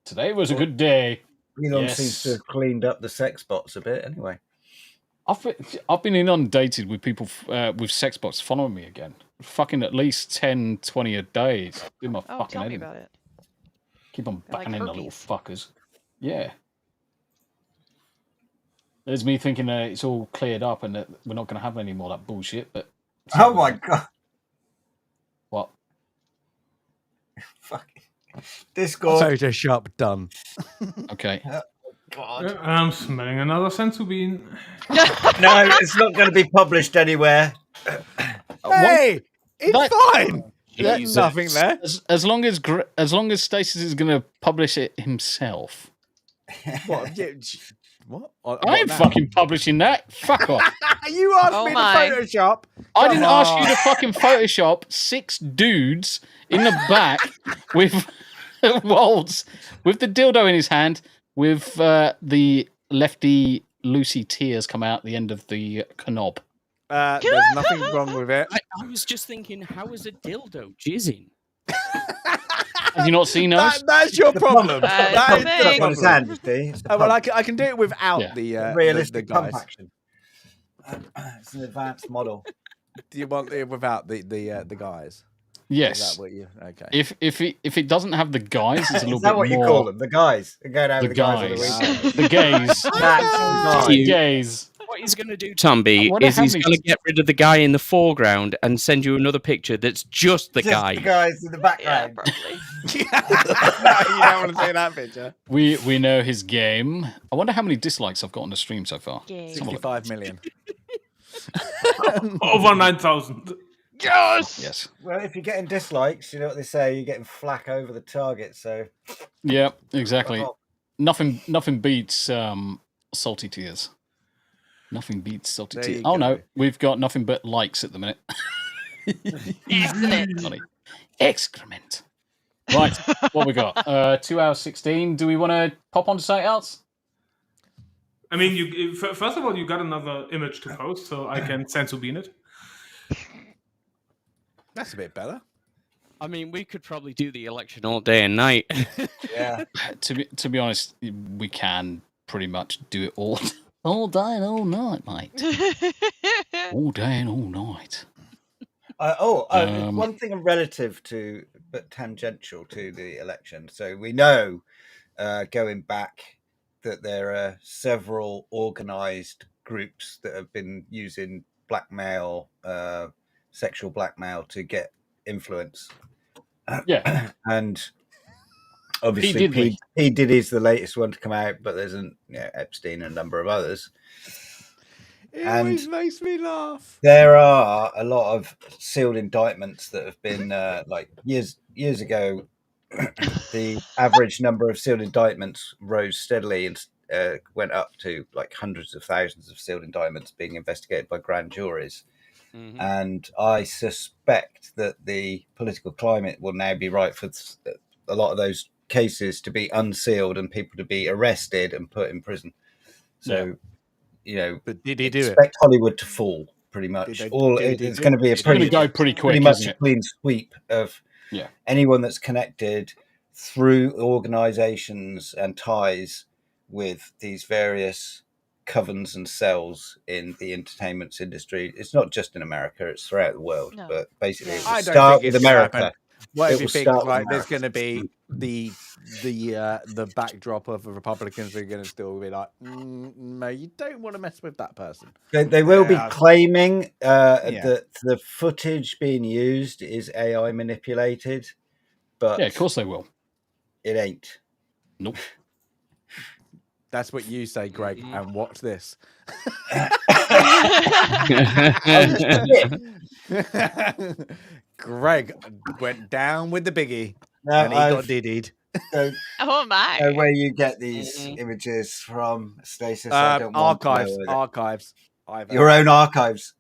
Today was a good day. Elon seems to have cleaned up the sex bots a bit anyway. I've been inundated with people with sex bots following me again. Fucking at least 10, 20 a day. It's in my fucking tell head me in. about it. Keep on They're like banning the little herpes. fuckers. Yeah. There's me thinking that it's all cleared up and that we're not going to have any more of that bullshit, but... Oh my god. What? Fuck. Discord. Photoshop done. Okay. God. I'm smelling another senzu bean. No, it's not going to be published anywhere. Hey, it's fine. There's Jesus. nothing there. As long as Stasis is going to publish it himself. What? Yeah, what? I ain't fucking publishing that. Fuck off. You asked me to Photoshop. I didn't ask you to fucking Photoshop 6 dudes in the back with Waltz with the dildo in his hand with the lefty Lucy tears come out the end of the knob. There's nothing wrong with it. I was just thinking, how is a dildo jizzing? Have you not seen those? That's your problem. That is the on his hand, you see. It's well, I can do it without the realistic the pump guys. action. It's an advanced model. Do you want it without the guys? Yes. Is that what you? Okay. If it doesn't have the guys, it's a little Is that bit what more. you call them? The guys. Go down The with the guys on the guys. weekend. The gays. That's The gays. What he's going to do, Tomby, I wonder is how he's many- going to get rid of the guy in the foreground and send you another picture that's just the guy. The guys in the background. Probably. You don't want to see that picture. We know his game. I wonder how many dislikes I've got on the stream so far. Game. Let's have a look. 65 million. Over 9,000. Yes. Yes. Well, if you're getting dislikes, you know what they say, you're getting flack over the target, so... Yeah, exactly. Nothing beats salty tears. Nothing beats salty There tears. you Oh go. no, we've got nothing but likes at the minute. Excellent. Funny. Excrement. Right, what we got? 2 hours 16. Do we want to pop on to something else? I mean, first of all, you got another image to post, so I can censor bean it. That's a bit better. I mean, we could probably do the election all day and night. Yeah. To be honest, we can pretty much do it all day and all night, mate. All day and all night. One thing relative to, but tangential to the election. So we know, going back, that there are several organised groups that have been using blackmail, sexual blackmail, to get influence. Yeah, and obviously P. Diddy's the latest one to come out, but there's Epstein and a number of others. It always makes me laugh. There are a lot of sealed indictments that have been like years ago. The average number of sealed indictments rose steadily and went up to like hundreds of thousands of sealed indictments being investigated by grand juries. Mm-hmm. And I suspect that the political climate will now be right for a lot of those cases to be unsealed and people to be arrested and put in prison. So, but did he do it? Expect Hollywood to fall, pretty much. It's going to be pretty quick, pretty much a clean sweep of anyone that's connected through organizations and ties with these various covens and cells in the entertainment industry. It's not just in America, it's throughout the world. No. But basically, it will start with America. What if you think like there's going to be the backdrop of the Republicans are going to still be like, no, you don't want to mess with that person. They will be claiming that the footage being used is AI manipulated, but of course they will. It ain't. Nope. That's what you say, Greg. And watch this. Greg went down with the biggie, and he got diddied. Oh my! Where you get these images from, Stasis? I don't want archives. Your own archives.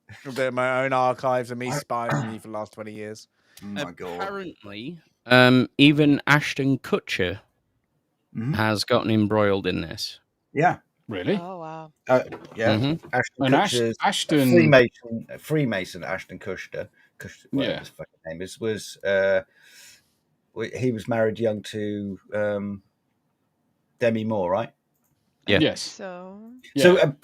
My own archives of me spying on you for the last 20 years. Oh my God. Apparently, even Ashton Kutcher has gotten embroiled in this. Yeah. Really? Oh wow. Yeah. Mm-hmm. Ashton Freemason Ashton Kutcher. Whatever his fucking name is, he was married young to Demi Moore, right? Yeah. Yes. So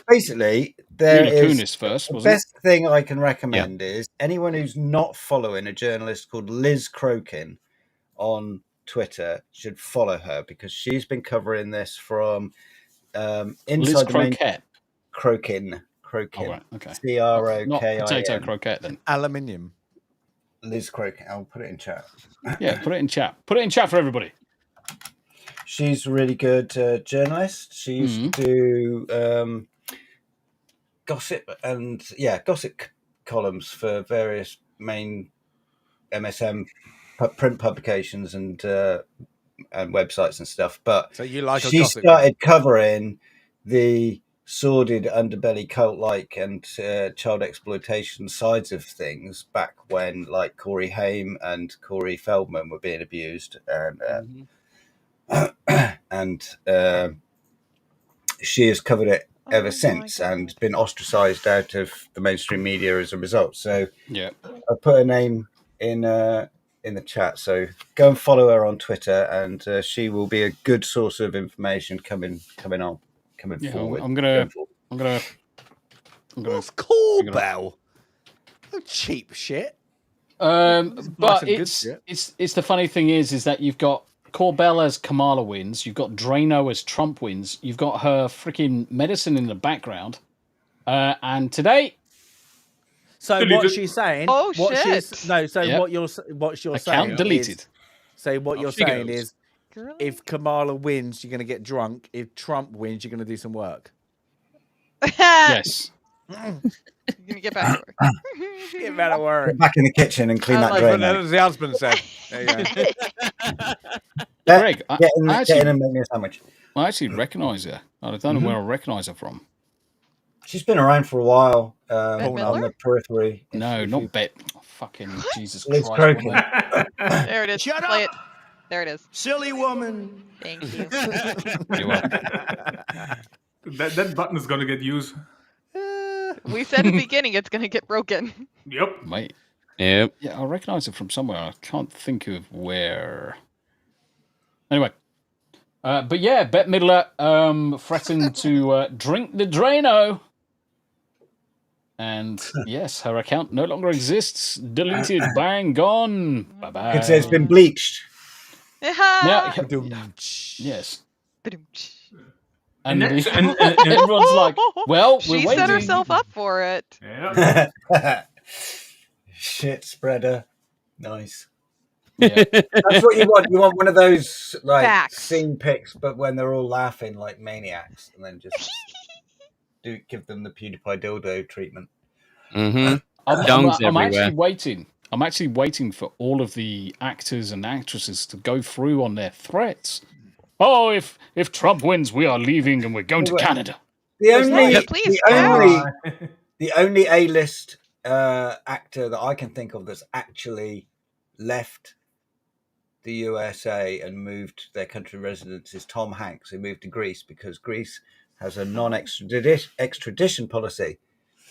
basically, the best thing I can recommend is anyone who's not following a journalist called Liz Crokin on Twitter should follow her, because she's been covering this from inside the main Crokin. Oh, right. Okay. CROKIN. Not potato croquette then. Aluminium. Liz Crokin. I'll put it in chat. Yeah, put it in chat. Put it in chat for everybody. She's a really good journalist. She used to do gossip columns for various main MSM print publications and websites and stuff. But so you like she started covering the sordid underbelly cult-like and child exploitation sides of things back when, like, Corey Haim and Corey Feldman were being abused, and she has covered it ever since and been ostracized out of the mainstream media as a result. So I put her name in the chat, so go and follow her on Twitter, and she will be a good source of information coming forward. I'm gonna. What's Corbell? Oh, cheap shit. But it's the funny thing is that you've got Corbell as Kamala wins, you've got Drano as Trump wins, you've got her freaking medicine in the background, and today. So what she's saying? Oh shit! What you're saying? Deleted. What you're saying is, if Kamala wins, you're going to get drunk. If Trump wins, you're going to do some work. Yes. You're gonna get back to work. Get back to work. Get back in the kitchen and clean that drain. As the husband said. There you go. Greg, get in and make me a sandwich. I actually recognise her. I don't know where I recognise her from. She's been around for a while on the periphery. No, not Bet. Oh, fucking Jesus Liz Christ. There it is. Shut Play up! it. There it is. Silly woman. Thank you. You're welcome. That button is gonna get used. We said at the beginning it's going to get broken. Yep. Mate. Yep. Yeah, I recognise it from somewhere. I can't think of where. Anyway. But yeah, Bette Midler threatened to drink the Drano. And yes, her account no longer exists. Deleted. Bang. Gone. Bye-bye. It says it's been bleached. Now, yes. And And everyone's like, well, She we're waiting. set herself up for it. Yeah. Shit spreader. Nice. Yeah. That's what you want. You want one of those like Facts. scene pics, but when they're all laughing like maniacs, and then just give them the PewDiePie dildo treatment. Mm-hmm. I'm actually waiting. I'm actually waiting for all of the actors and actresses to go through on their threats. Oh, if Trump wins, we are leaving and we're going to Canada. The only, please, the only A-list actor that I can think of that's actually left the USA and moved their country residence is Tom Hanks, who moved to Greece because Greece has a non-extradition policy.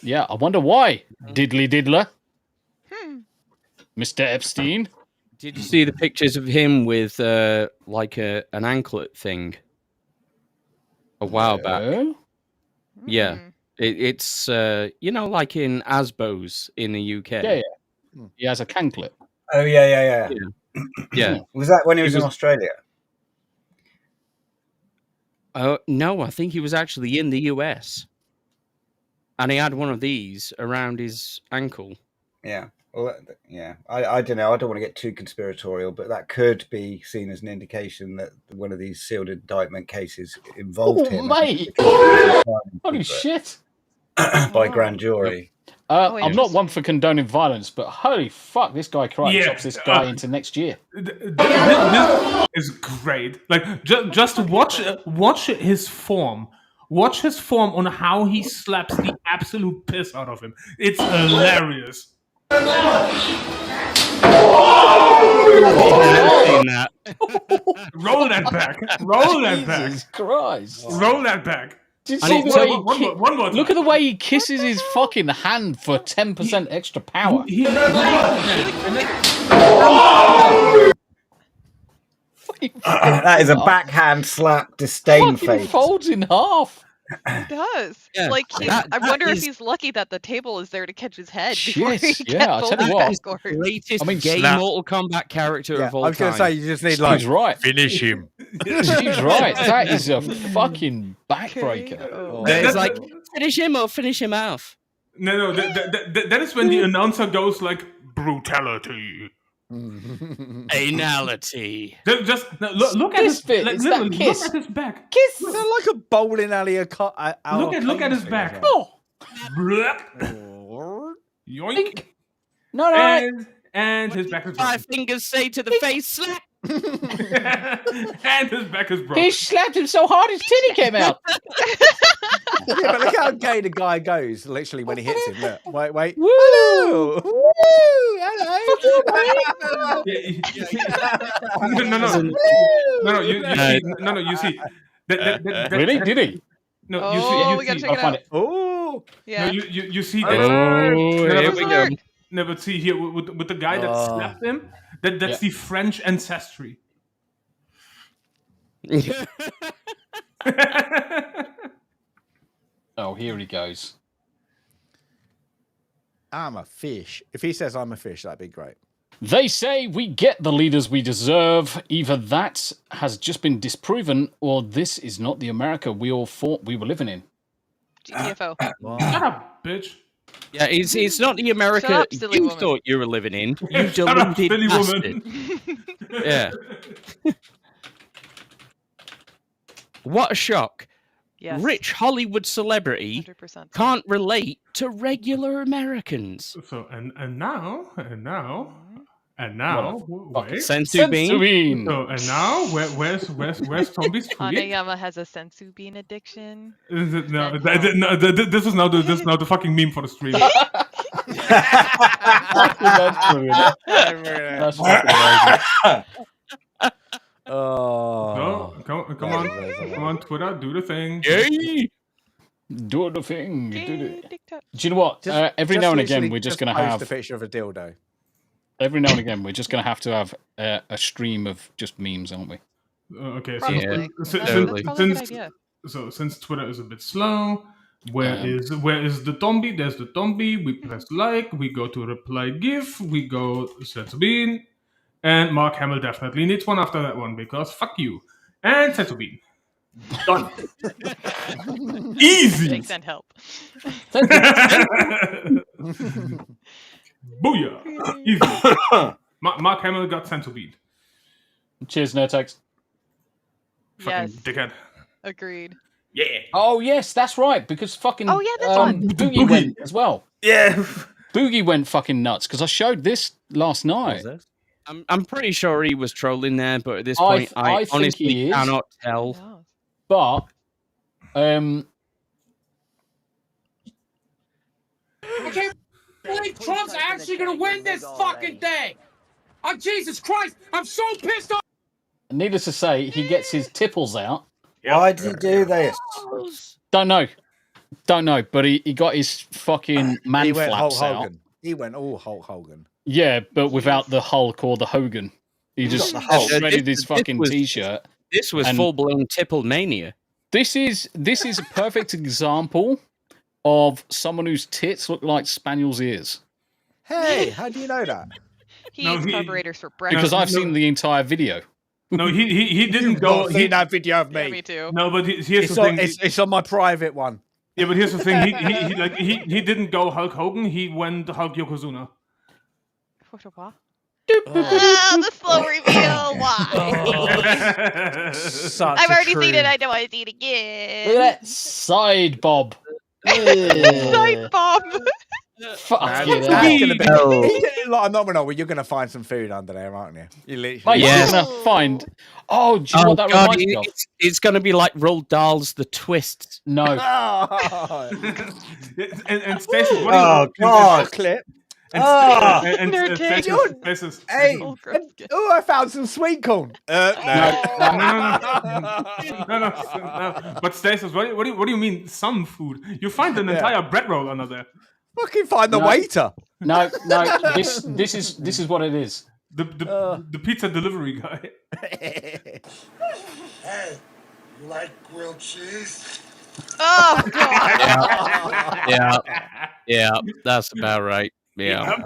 Yeah, I wonder why. Diddly diddler. Mr. Epstein. Did you see the pictures of him with like an anklet thing a while back? Yeah, it's like in Asbos in the UK. Yeah. He has a canklet. Oh yeah. Yeah. Was that when he was in Australia? No, I think he was actually in the US, and he had one of these around his ankle. Yeah. Well, yeah. I don't know. I don't want to get too conspiratorial, but that could be seen as an indication that one of these sealed indictment cases involved him. Mate! Holy shit! By grand jury. I'm not one for condoning violence, but holy fuck, this guy chops this guy into next year. This is great. Like, just watch his form. Watch his form on how he slaps the absolute piss out of him. It's hilarious. Roll that back. Roll that back. Jesus Christ. Roll that back. Did you see the way one more time. Look at the way he kisses his fucking hand for 10% extra power. That is a backhand slap disdain face. Folds in half. He does. Yeah, Like, I wonder if he's lucky that the table is there to catch his head before he gets I'll tell you what. backwards. Greatest gay Mortal Kombat character of all time. I was going to say, you just need like right. finish him. Steve's right. That is a fucking backbreaker. It's like, finish him or finish him off. No, that is when the announcer goes like, brutality. Anality. Just look at his bit. like, It's that look kiss. at his back. Kiss. They're like a bowling alley. Look at his back. Oh. Yoink. No. And his back is Five broken. fingers say to the face slap. And his back is broken. He slapped him so hard his titty came out. Yeah, but look how gay the guy goes. Literally when he hits him. Look, wait. Woo! Hello. Woo! Hello. No. You see. Really? Did he? No, you we see. gotta check I'll it find out. it. Oh. Yeah. No, you see that. Oh, here we go. No, but see here with the guy that slapped him. That's the French ancestry. Oh, here he goes. I'm a fish. If he says I'm a fish, that'd be great. They say we get the leaders we deserve. Either that has just been disproven, or this is not the America we all thought we were living in. GTFO. Shut up, bitch. Yeah, it's not the America Shut up, silly you woman. thought you were living in. You Shut up, deluded silly bastard. woman. Yeah. What a shock. Yes. Rich Hollywood celebrity 100%. can't relate to regular Americans. So and now. Wait. Sensu bean. So and now where's Tomby's tweet? Hanayama has a sensu bean addiction. No, this is now the fucking meme for the stream. That's brilliant. That's fucking amazing. Oh, No, come on, Twitter, do the thing. Yay! Do the thing. Do you know what? Just, Every just now and literally again, we're just going to post have a picture of a dildo. Every now and again, we're just going to have a stream of just memes, aren't we? Okay, Probably. so That's probably a good idea. So since Twitter is a bit slow, where is the zombie? There's the zombie. We press like. We go to reply GIF. We go set bean, and Mark Hamill definitely needs one after that one because fuck you. And set bean. Done. Easy. Thanks and help. Booyah. Easy. Mark Hamill got sent to beat. Cheers, Nurtex. Fucking Yes. dickhead. Agreed. Yeah. Oh, yes, that's right, because fucking Oh, yeah, that's one. Boogie went as well. Yeah. Boogie went fucking nuts, because I showed this last night. I'm pretty sure he was trolling there, but at this point, I think honestly he is. cannot tell. But, I can't believe Trump's actually going to win this fucking thing. Oh, Jesus Christ. I'm so pissed off. needless to say, he gets his tipples out. Why did he do this? Don't know, but he got his fucking man He went Hulk flaps out. Hogan. He went all Hulk Hogan. Yeah, but without the Hulk or the Hogan. He just shredded his fucking t-shirt. This was and full-blown tipple mania. This is a perfect example of someone whose tits look like spaniel's ears. Hey, how do you know that? He eats carburetors for breakfast. Because I've seen the entire video. No, he didn't go. Seen that video of me. Yeah, me too. No, but here's the thing. It's on my private one. Yeah, but here's the thing. He didn't go Hulk Hogan. He went Hulk Yokozuna. Oh, the slow reveal. Why? I've already seen it. I don't want to see it again. Look at that side bob. Side bob. Fuck Man, it. that's gonna be like a nominal where you're gonna find some food under there, aren't you? You literally. Mate, you're gonna find. Oh, do you know what that God, reminds me of? it's going to be like Roald Dahl's The Twist. No. and Stacey, what Oh, God. Clip. And Hey, oh, I found some sweet corn. No. But Stacey, what do you mean some food? You find an entire bread roll under there. Fucking find the waiter. No. This is what it is. The pizza delivery guy. Hey, you like grilled cheese? Oh God. Yeah, that's about right. Yeah.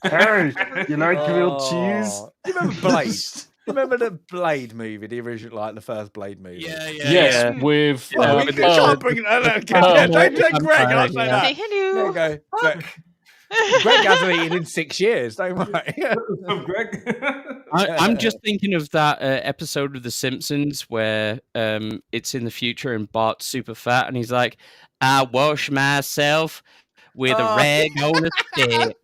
Hey, you like grilled cheese? You remember Blade? Remember the Blade movie, the original, like the first Blade movie? Yes, with. We can't bring it. Don't Greg, I'll say that. Say hello. There you go. Look, Greg hasn't eaten in 6 years. Don't worry. Greg. I'm just thinking of that episode of The Simpsons where it's in the future and Bart's super fat and he's like, I wash myself with a rag on a stick.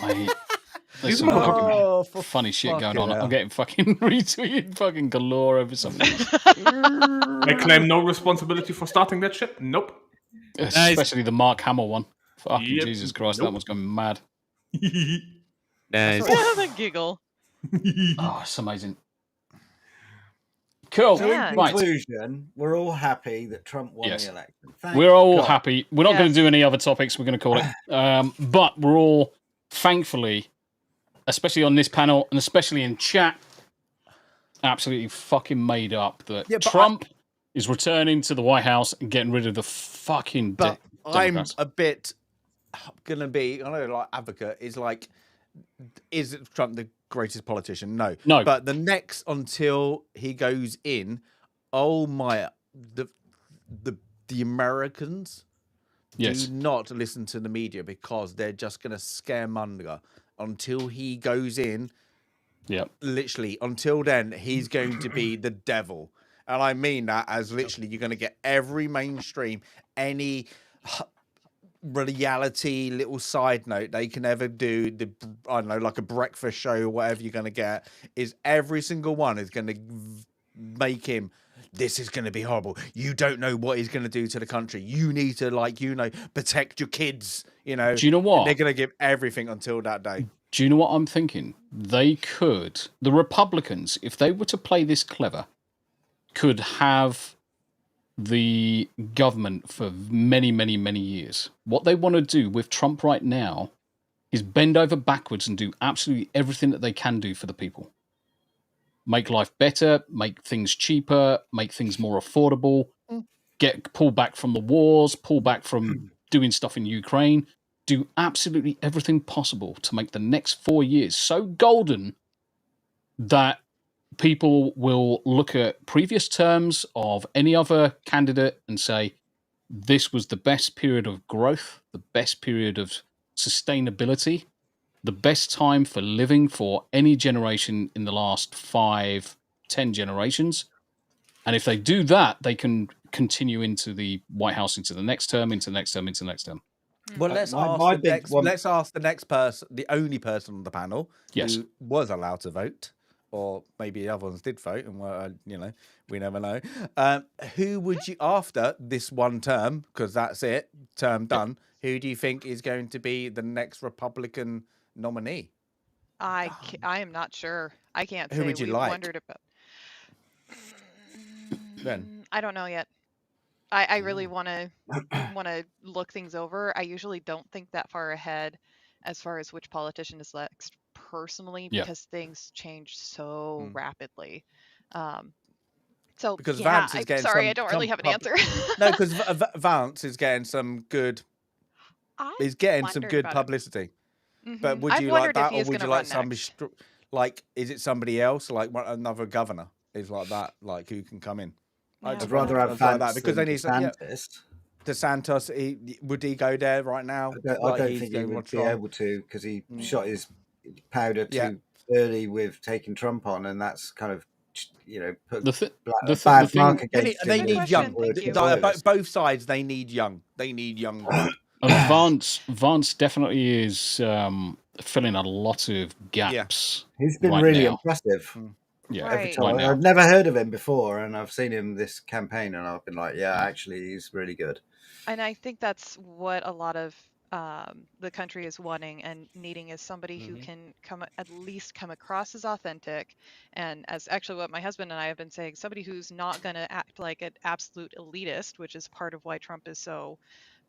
Mate, there's some fucking funny shit going on. I'm getting fucking retweeted fucking galore over something. I claim no responsibility for starting that shit. Nope. Especially the Mark Hamill one. Fucking Yep. Jesus Christ, that one's going mad. Nice. The giggle. Oh, it's amazing. Cool. So in Right. conclusion, we're all happy that Trump won Yes. the election. Thank We're all God. happy. We're not going to do any other topics, we're going to call it. But we're all, thankfully, especially on this panel and especially in chat, absolutely fucking made up that Trump is returning to the White House and getting rid of the fucking But I'm Democrats. a bit gonna be. I know, like advocate is like, is Trump the greatest politician? No, No. But the next until he goes in, oh my, the Americans Yes. do not listen to the media because they're just gonna scaremonger until he goes in. Yeah. Literally, until then, he's going to be the devil. And I mean that as literally, you're going to get every mainstream, any reality little side note they can ever do, I don't know, like a breakfast show or whatever you're going to get, is every single one is going to make him this is going to be horrible. You don't know what he's going to do to the country. You need to, like, protect your kids, Do you know what? And they're going to give everything until that day. Do you know what I'm thinking? The Republicans, if they were to play this clever, could have the government for many, many, many years. What they want to do with Trump right now is bend over backwards and do absolutely everything that they can do for the people. Make life better, make things cheaper, make things more affordable, pull back from the wars, pull back from doing stuff in Ukraine, do absolutely everything possible to make the next 4 years so golden that people will look at previous terms of any other candidate and say, this was the best period of growth, the best period of sustainability, the best time for living for any generation in the last 5-10 generations. And if they do that, they can continue into the White House, into the next term, into the next term, into the next term. Well, let's ask the next person, the only person on the panel who was allowed to vote, or maybe the other ones did vote, and we never know. Who would you, after this one term, because that's it, term done, who do you think is going to be the next Republican nominee? I am not sure. I can't say. Who would you We've like? wondered about. Ben? I don't know yet. I really want to look things over. I usually don't think that far ahead as far as which politician is next personally, because things change so rapidly. So because Vance is getting I don't really have an answer. No, because Vance is getting some good. He's getting some good publicity. But would you like that, or would you like somebody is it somebody else, like another governor is like that, like who can come in? I'd rather have Vance like because they need DeSantis. DeSantis, would he go there right now? I don't think he would be able to, because he shot his powder too early with taking Trump on, and that's kind of put a bad mark against him. They need young. Both sides, they need young. They need young. Vance definitely is filling a lot of gaps. He's been really impressive. Yeah, every time. I've never heard of him before, and I've seen him this campaign, and I've been like, actually, he's really good. And I think that's what a lot of the country is wanting and needing, is somebody who can at least come across as authentic, and as actually what my husband and I have been saying, somebody who's not going to act like an absolute elitist, which is part of why Trump is so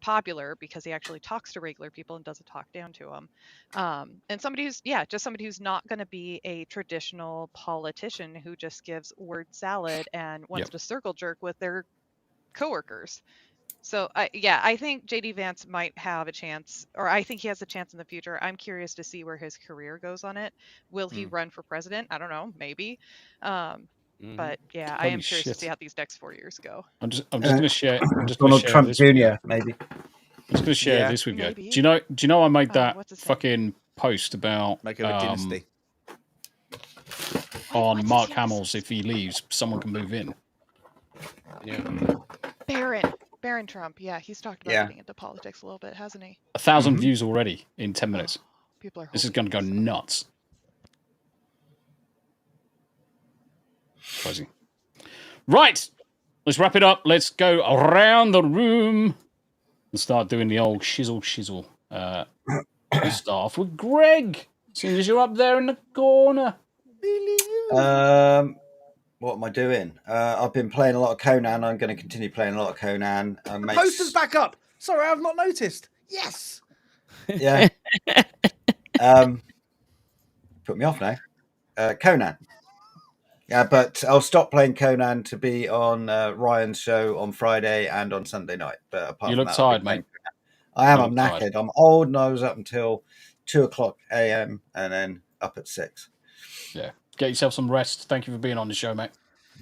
popular, because he actually talks to regular people and doesn't talk down to them. And somebody who's just somebody who's not going to be a traditional politician who just gives word salad and wants to circle jerk with their coworkers. So I think JD Vance might have a chance, or I think he has a chance in the future. I'm curious to see where his career goes on it. Will he run for president? I don't know, maybe. But I am curious to see how these next 4 years go. I'm just going to share. Donald Trump Jr. Maybe. I'm just going to share this with you. Do you know I made that fucking post about make a dynasty on Mark Hamill's, if he leaves, someone can move in. Barron Trump. Yeah, he's talked about getting into politics a little bit, hasn't he? 1,000 views already in 10 minutes. People are. This is going to go nuts. Crazy. Right, let's wrap it up. Let's go around the room and start doing the old shizzle. We'll start off with Greg, seeing as you're up there in the corner. What am I doing? I've been playing a lot of Conan. I'm going to continue playing a lot of Conan. The poster's back up. Sorry, I've not noticed. Yes. Yeah. Put me off now. Conan. Yeah, but I'll stop playing Conan to be on Ryan's show on Friday and on Sunday night. But apart you from look that, tired, mate. I am. I'm knackered. Tired. I'm old, and I was up until 2:00 a.m. and then up at 6. Yeah. Get yourself some rest. Thank you for being on the show, mate.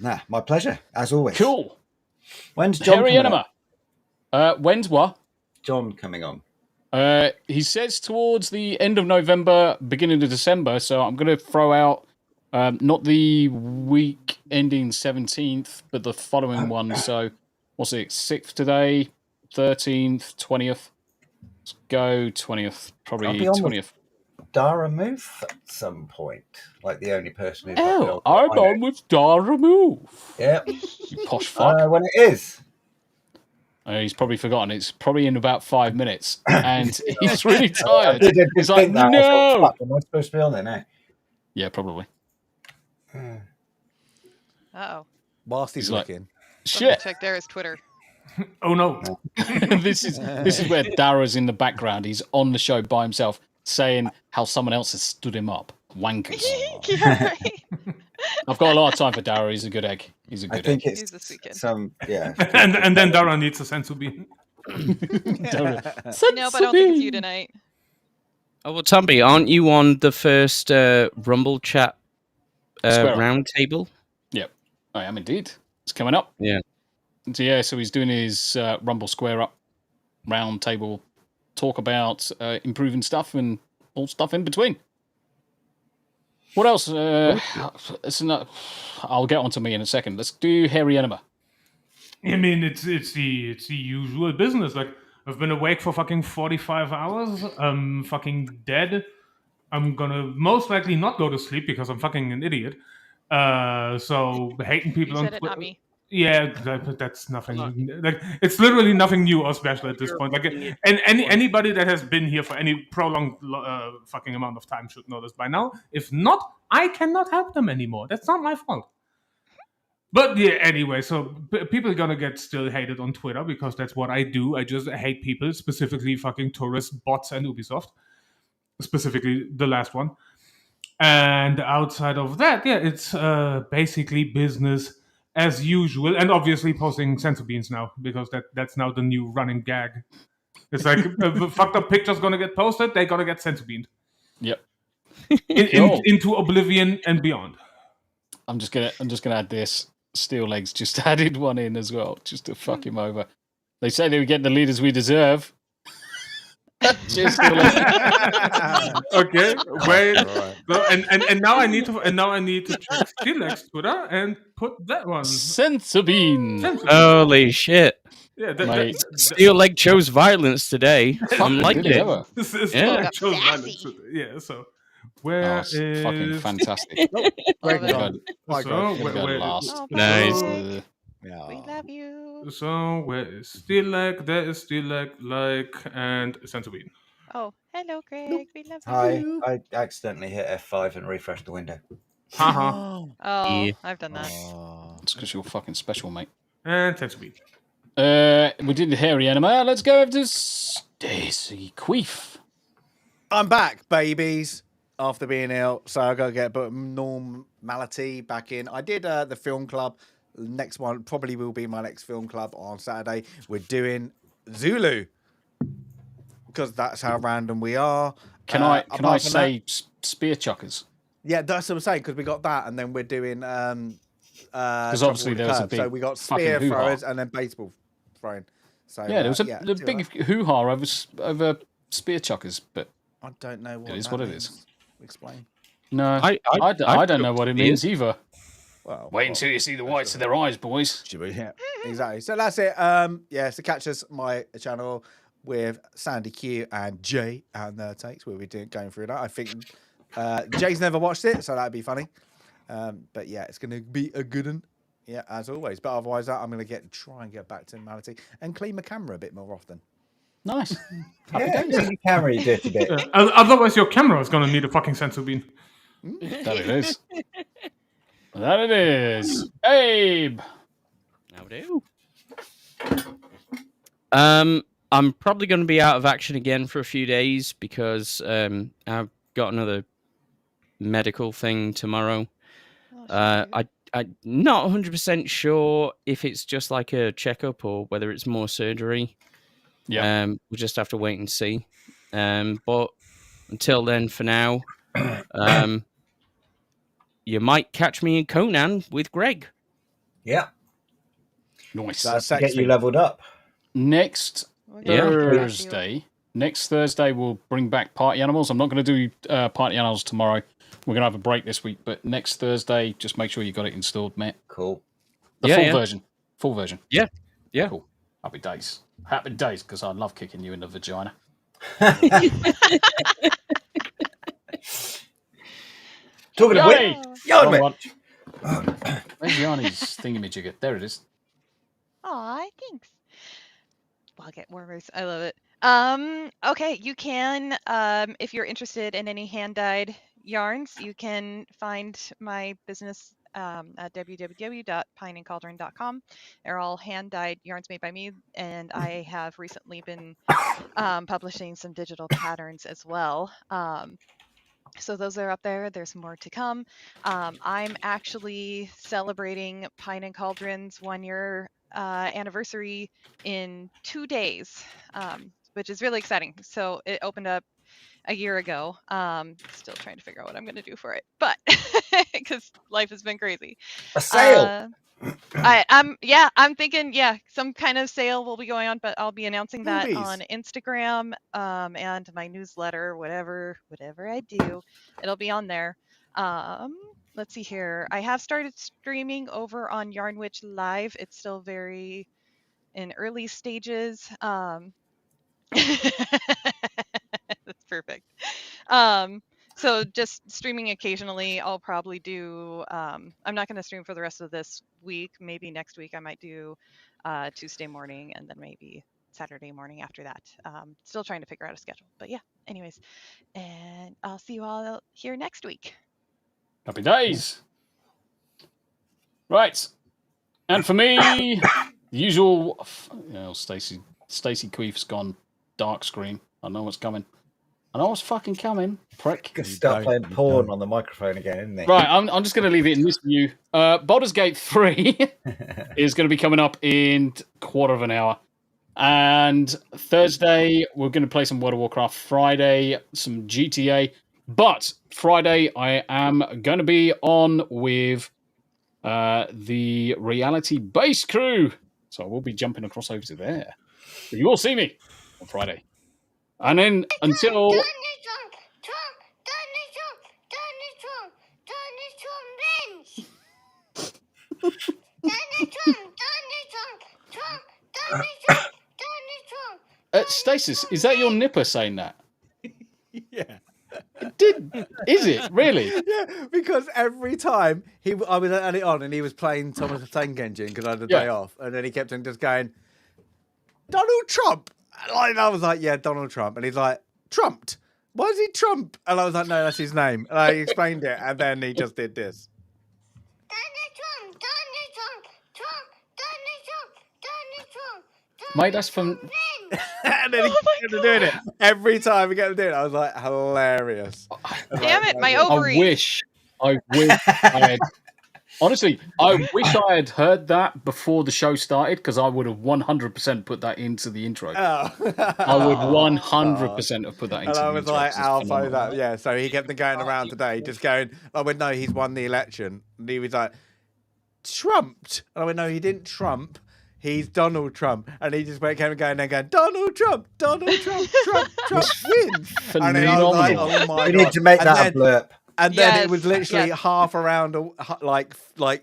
Nah, my pleasure, as always. Cool. When's John coming Enema. When's what? John coming on. He says towards the end of November, beginning of December. So I'm going to throw out not the week ending 17th, but the following one. So what's it? 6th today, 13th, 20th. Let's go 20th. Probably 20th. Dara Moof at some point, like the only person who's Oh, I'm on with Dara Moof. Yep. You posh fuck. When it is. He's probably forgotten. It's probably in about 5 minutes, and he's really tired. He's like, no. no. Am I supposed to be on there now? Yeah, probably. Uh-oh. Whilst he's like, looking. Shit. Check Dara's Twitter. Oh no. This is where Dara's in the background. He's on the show by himself, saying how someone else has stood him up. Wankers. Yeah, right. I've got a lot of time for Dara. He's a good egg. He's a good egg. He's a sweet kid. and then Dara needs a sense to be. No, but I don't think it's you tonight. Oh well, Tomby, aren't you on the first Rumble chat round table? Yep, I am indeed. It's coming up. Yeah. So he's doing his Rumble Square Up round table talk about improving stuff and all stuff in between. What else? I'll get on to me in a second. Let's do Hairy Enema. I mean, it's the usual business. Like, I've been awake for fucking 45 hours. I'm fucking dead. I'm gonna most likely not go to sleep because I'm fucking an idiot. So hating people on Twitter. Not me. Yeah, that's nothing. Like, it's literally nothing new or special at this point. Like, and anybody that has been here for any prolonged fucking amount of time should know this by now. If not, I cannot help them anymore. That's not my fault. But yeah, anyway, so people are gonna get still hated on Twitter because that's what I do. I just hate people, specifically fucking tourists, bots, and Ubisoft. Specifically, the last one. And outside of that, yeah, it's basically business as usual, and obviously posting sensu beans now because that's now the new running gag. It's like the fucked up picture's gonna get posted, they're gonna get sensu beaned. Yep. Into oblivion and beyond. I'm just gonna add this. Steel Legs just added one in as well, just to fuck him over. They say they would get the leaders we deserve. Just okay, wait. So, and now I need to check Steel Legs Twitter and put that one. Sensu-bean. Holy shit! Yeah, Steel Leg chose violence today. Unlike it. Yeah, chose violence today. Yeah, so where is fucking fantastic? Nice. Yeah. We love you. So where is Steel Leg? There is Steel Leg, and Sensu-bean. Oh, hello, Greg. We love Hi, you. I accidentally hit F5 and refreshed the window. Oh, Yeah. I've done that. It's because you're fucking special, mate. And Sensu-bean. We did the Hairy Enema. Let's go over to Stacey Queef. I'm back, babies. After being ill, so I gotta get normality back in. I did the film club. Next one probably will be my next film club on Saturday. We're doing Zulu because that's how random we are. Can I say spear chuckers? Yeah, that's what I'm saying because we got that, and then we're doing because obviously there was a big so we got spear throwers and then baseball throwing. So yeah, there was a big hoo-ha over spear chuckers, but I don't know what it is. that What means. it is. Explain. No, I don't know what it means either. Well, wait until you see the whites of their eyes, boys. Yeah, exactly. So that's it. So catch us my channel with Sandy Q and Jay and their takes. We'll be going through that. I think Jay's never watched it, so that'd be funny. But yeah, it's gonna be a good one. Yeah, as always. But otherwise, I'm gonna try and get back to normality and clean my camera a bit more often. Nice. Yeah, your camera you dirty bit. Otherwise, your camera is gonna need a fucking sensu-bean. That it is. That it is. Abe. How do? I'm probably going to be out of action again for a few days because I've got another medical thing tomorrow. I'm not 100% sure if it's just like a checkup or whether it's more surgery. Yeah. We'll just have to wait and see. But until then, for now, you might catch me in Conan with Greg. Yeah. Nice. That's to get you leveled up. Next Thursday. Next Thursday, we'll bring back Party Animals. I'm not going to do Party Animals tomorrow. We're going to have a break this week. But next Thursday, just make sure you got it installed, Matt. Cool. The full version. Full version. Yeah. Yeah. Cool. Happy days. Happy days, because I love kicking you in the vagina. Talking of Yanni! which, yarn Wrong which. one. Where's Yanni's thingamajigger? There it is. Aw, thanks. Pocket warmers. I love it. Okay, you can, if you're interested in any hand-dyed yarns, you can find my business at www.pineandcauldron.com. They're all hand-dyed yarns made by me, and I have recently been publishing some digital patterns as well. So those are up there. There's more to come. I'm actually celebrating Pine and Cauldron's 1-year anniversary in 2 days, which is really exciting. So it opened up a year ago. Still trying to figure out what I'm going to do for it, but because life has been crazy. A sale. I'm thinking, some kind of sale will be going on, but I'll be announcing that on Instagram, and my newsletter, whatever I do, it'll be on there. Let's see here. I have started streaming over on Yarnwitch Live. It's still very in early stages. That's perfect. So just streaming occasionally. I'll probably do, I'm not going to stream for the rest of this week. Maybe next week I might do Tuesday morning and then maybe Saturday morning after that. Still trying to figure out a schedule. But yeah, anyways. And I'll see you all here next week. Happy days. Right. And for me, the usual, Stacey Queef's gone dark screen. I know what's coming. I know what's fucking coming, prick. Gonna start playing porn on the microphone again, isn't he? Right, I'm just going to leave it in this view. Baldur's Gate 3 is going to be coming up in a quarter of an hour. And Thursday, we're going to play some World of Warcraft. Friday, some GTA. But Friday, I am going to be on with the Reality Base crew. So I will be jumping across over to there. But you will see me on Friday. And then until... Stasis, is that your nipper saying that? Yeah. It did. Is it? Really? Yeah, because every time I was at it on and he was playing Thomas the Tank Engine because I had a day off, and then he kept on just going, Donald Trump. And I was like, yeah, Donald Trump. And he's like, Trumped. Why is he Trump? And I was like, no, that's his name. And I explained it, and then he just did this. Mate, that's from... And then he kept doing it. Every time he kept doing it, I was like, hilarious. Damn it, my ovaries. I wish I had... Honestly, I wish I had heard that before the show started, because I would have 100% put that into the intro. Oh. I would 100% have put that into the intro. And I was like, Alpha, that, yeah. So he kept going around today, just going, I went, no, he's won the election. And he was like, trumped. And I went, no, he didn't trump. He's Donald Trump. And he just kept going and going, Donald Trump, Trump wins. And then I was like, oh my God. We need to make that a blurb. And then it was literally half around, like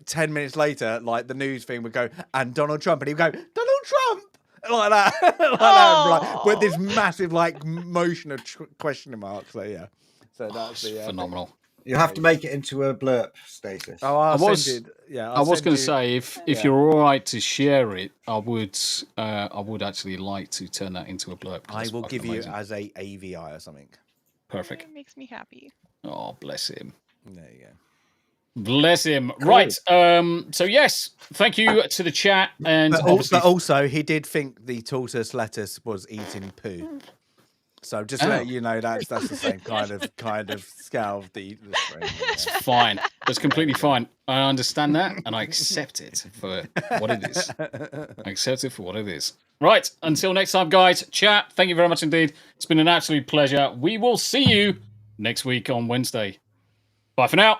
10 minutes later, like the news thing would go, and Donald Trump, and he'd go, Donald Trump, like that, with this massive motion of question mark. So yeah, so that's phenomenal. You have to make it into a blurb, Stasis. Oh, I was going to say if you're all right to share it, I would actually like to turn that into a blurb. I will give you as a AVI or something. Perfect. It makes me happy. Oh, bless him. There you go. Bless him. Cool. Right. So yes, thank you to the chat, and but also he did think the tortoise lettuce was eating poo. So just to let you know, that's the same kind of scale of the stream. It's fine. That's completely fine. I understand that, and I accept it for what it is. I accept it for what it is. Right. Until next time, guys. Chat. Thank you very much indeed. It's been an absolute pleasure. We will see you next week on Wednesday. Bye for now.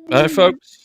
Bye, folks.